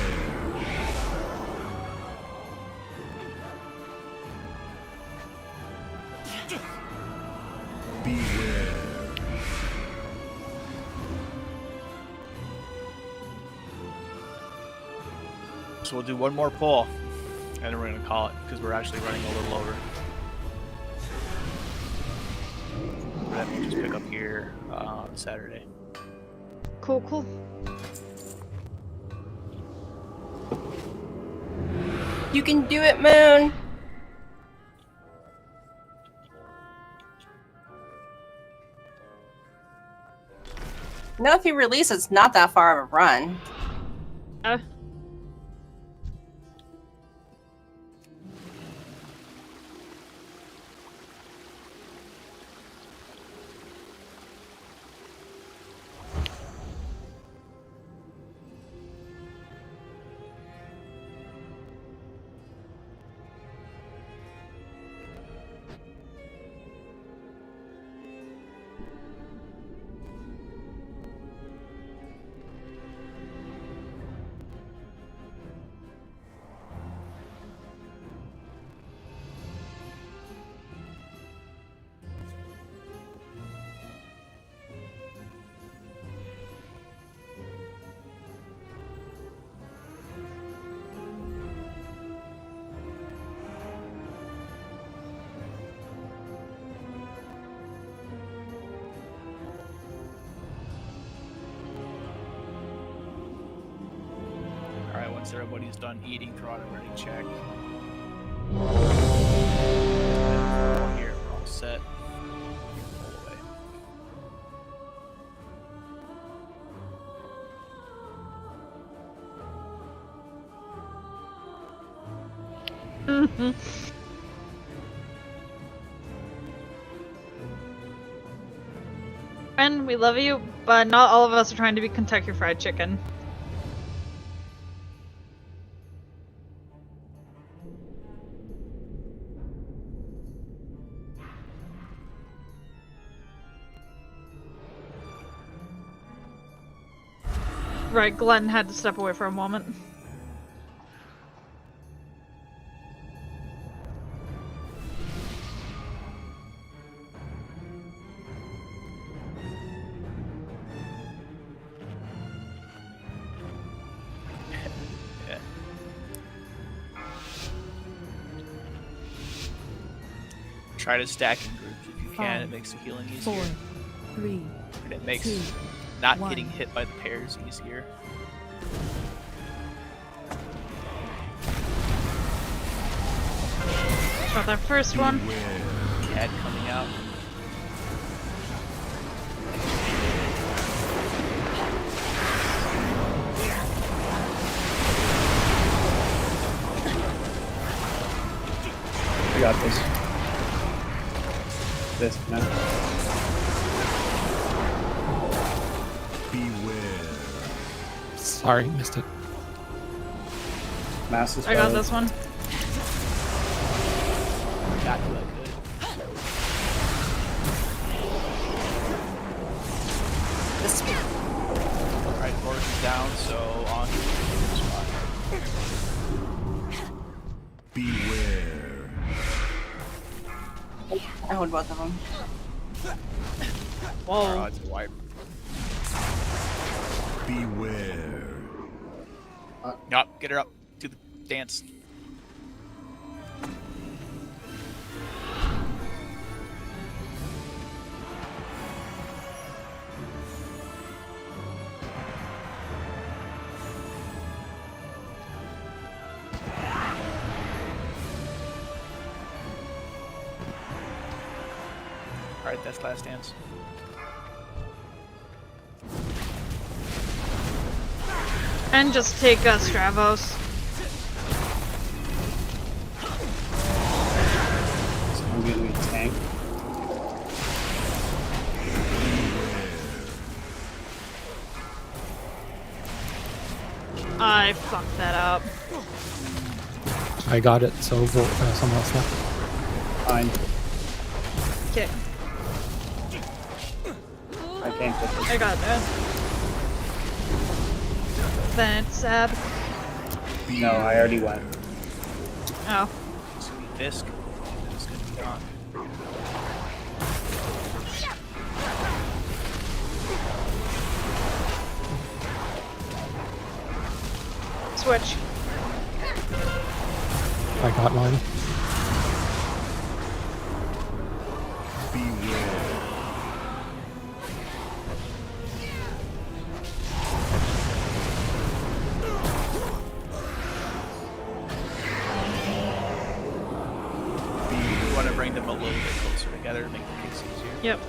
Beware. So we'll do one more pull, and then we're gonna call it because we're actually running a little over. Then we'll just pick up here on Saturday. Cool, cool. You can do it, Moon. No, if you release, it's not that far of a run. Once everybody's done eating, draw it ready, check. Here, we're all set. Pull away. Friend, we love you, but not all of us are trying to be Kentucky Fried Chicken. Right, Glenn had to step away for a moment. Yeah. Try to stack in groups if you can. It makes the healing easier. 4, 3, and it makes 2, not 1. getting hit by the pairs easier. Got that first one. Cat coming out. I got this. This, no. Sorry, missed it. Massive. I got this one. Not good. This way. Alright, Boris is down, so on to the spot. Beware. I hold both of them. Whoa. It's a wipe. Beware. Yup, get her up to the dance. Alright, that's last dance. And just take Stravos. I'm gonna be tank. I fucked that up. I got it, so someone else left. Fine. Okay. I can't get this. I got that. Then it's Sab. No, I already went. Oh. Sweet Fisk. It's gonna be gone. Switch. I got mine. You want to bring them a little bit closer together to make the kicks easier. Yep.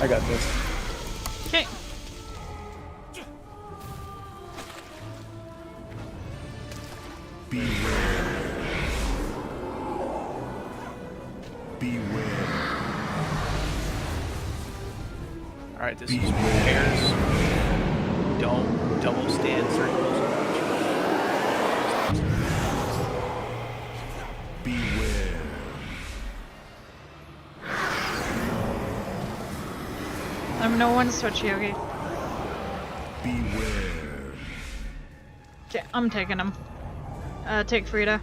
I got this. Okay. Alright, this is pairs. Don't double stand circles. Beware. I'm no one switch Yogi. Beware. Okay, I'm taking him. Take Frida.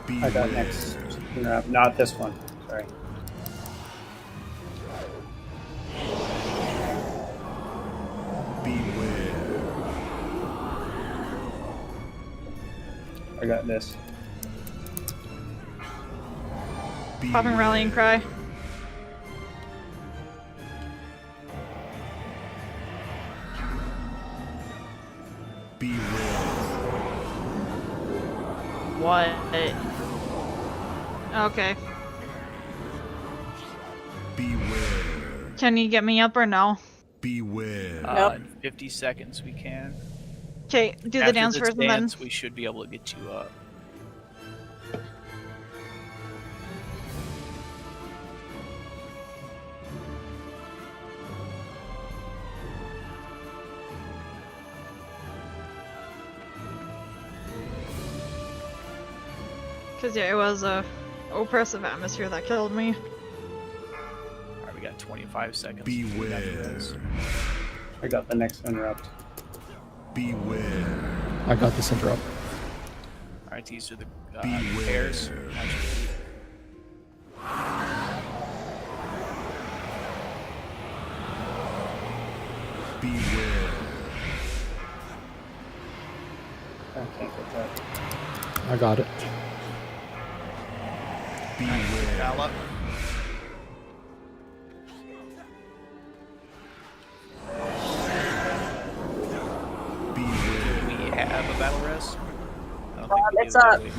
I got next. No, not this one. Sorry. Beware. I got this. Popping rallying cry. What? Okay. Beware. Can you get me up or no? Beware. In 50 seconds we can. Okay, do the After dance this first and then. dance, we should be able to get you up. Cause yeah, it was a oppressive atmosphere that killed me. Alright, we got 25 seconds. Beware. I got the next interrupt. Beware. I got this interrupt. Alright, these are the pairs. Beware. I can't get that. I got it. Beware. Gallop. Do we have a battle rest? I don't think we It's do, do up. we?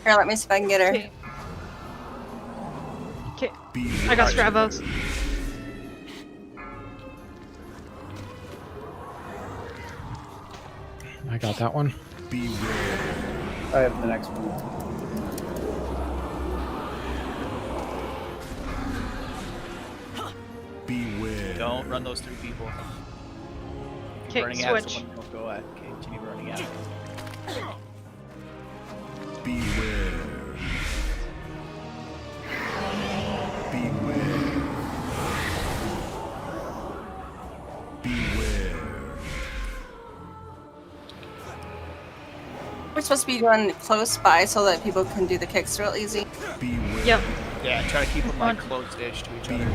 Here, let me see if I can get her. Okay. I got Stravos. I got that one. Beware. I have the next one. Beware. Don't run those three people. Okay, Running at switch. someone, don't go at. Okay, continue running at. Beware. Beware. Beware. We're supposed to be doing close by so that people can do the kicks real easy. Beware. Yep. Yeah, try to keep them like close-ish to each other.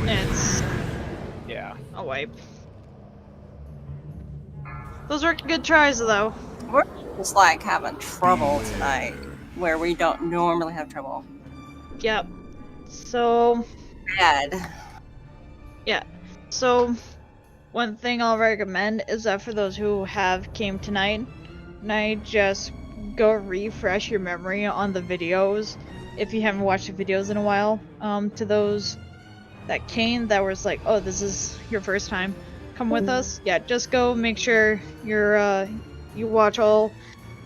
It's Yeah. a wipe. Those were good tries though. We're just like having trouble tonight where we don't normally have trouble. Yep. So Bad. yeah. So one thing I'll recommend is that for those who have came tonight, just go refresh your memory on the videos if you haven't watched the videos in a while. To those that came that was like, oh, this is your first time, come with us. Yeah, just go make sure you're you watch all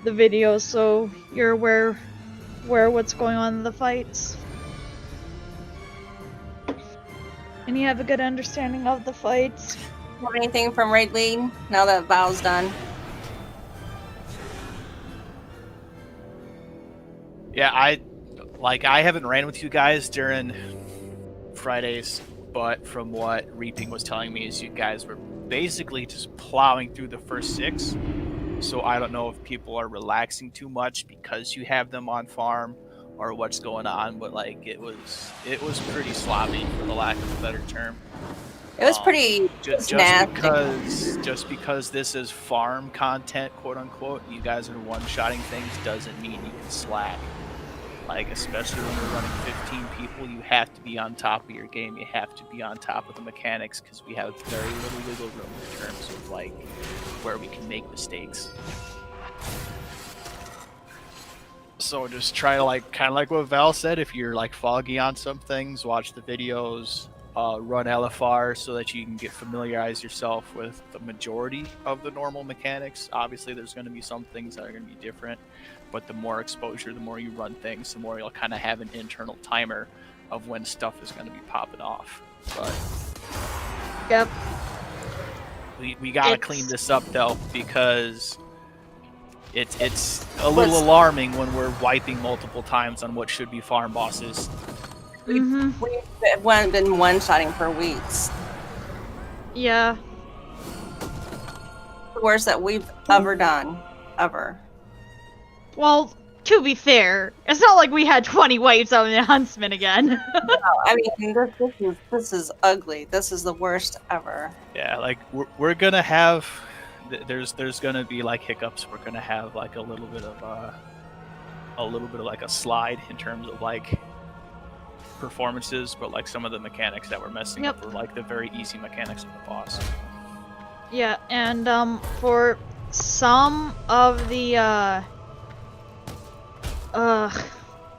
the videos so you're aware what's going on in the fights. And you have a good understanding of the fights. Have anything from Raid Lead now that Val's done? Yeah, I haven't ran with you guys during Fridays, but from what Reaping was telling me is you guys were basically just plowing through the first 6. So I don't know if people are relaxing too much because you have them on farm, or what's going on, but like it was pretty sloppy, for the lack of a better term. It was pretty just nasty. just because this is farm content, quote unquote, you guys are one-shotting things doesn't mean you can slack. Like, especially when we're running 15 people, you have to be on top of your game. You have to be on top of the mechanics, because we have very little wiggle room in terms of like where we can make mistakes. So just try to, like, kind of like what Val said, if you're like foggy on some things, watch the videos, run LFR so that you can familiarize yourself with the majority of the normal mechanics. Obviously, there's going to be some things that are going to be different, but the more exposure, the more you run things, the more you'll kind of have an internal timer of when stuff is going to be popping off. But yep, we got to clean this up though, because it's a little alarming when we're wiping multiple times on what should be farm bosses. We've been one-shotting for weeks. Yeah. The worst that we've ever done, ever. Well, to be fair, it's not like we had 20 waves on the Huntsman again. No, I mean, this is ugly. This is the worst ever. Yeah, like we're gonna have there's gonna be like hiccups. We're gonna have like a little bit of like a slide in terms of like performances, but like some of the mechanics that we're messing up were like the very easy mechanics of the boss. Yeah, and for some of the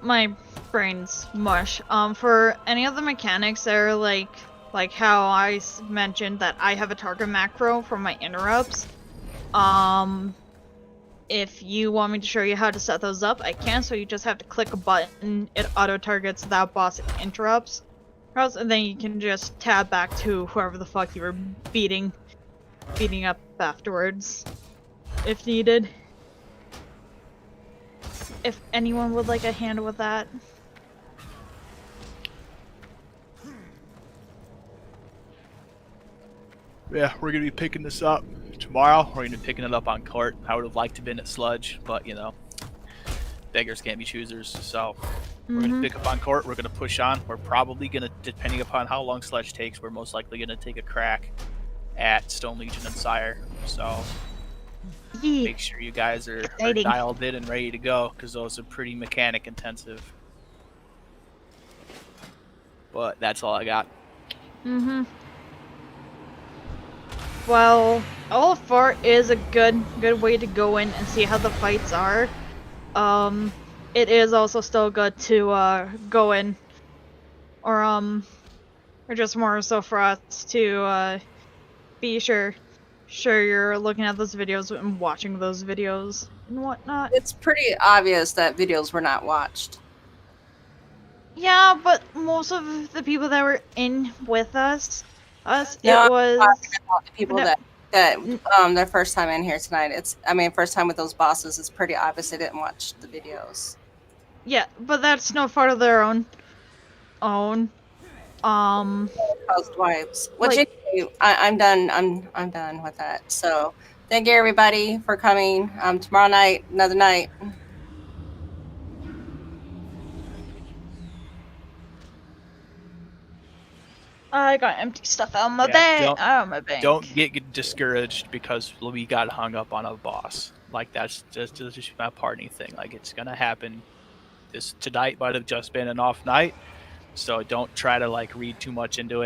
my brain's mush. For any of the mechanics that are like how I mentioned that I have a target macro for my interrupts. If you want me to show you how to set those up, I can. So you just have to click a button, it auto targets that boss interrupts, and then you can just tab back to whoever the fuck you were beating up afterwards, if needed. If anyone would like a hand with that. Yeah, we're gonna be picking this up tomorrow. We're gonna be picking it up on court. I would have liked to have been at Sludge, but you know, beggars can't be choosers. So we're gonna pick up on court. We're gonna push on. We're probably gonna, depending upon how long Sludge takes, we're most likely gonna take a crack at Stone Legion and Sire. So make sure you guys are dialed in and ready to go, because those are pretty mechanic intensive. But that's all I got. Well, LFR is a good way to go in and see how the fights are. It is also still good to go in, or just more so for us to be sure you're looking at those videos and watching those videos and whatnot. It's pretty obvious that videos were not watched. Yeah, but most of the people that were in with us, No, it was about the people that their first time in here tonight. First time with those bosses. It's pretty obvious they didn't watch the videos. Yeah, but that's no fault of their own. Caused wipes. I'm done. I'm done with that. So thank you everybody for coming. Tomorrow night, another night. I got empty stuff out of my bag. Don't get discouraged because we got hung up on a boss. Like, that's just a party thing. Like, it's gonna happen. Tonight might have just been an off night, so don't try to like read too much into it.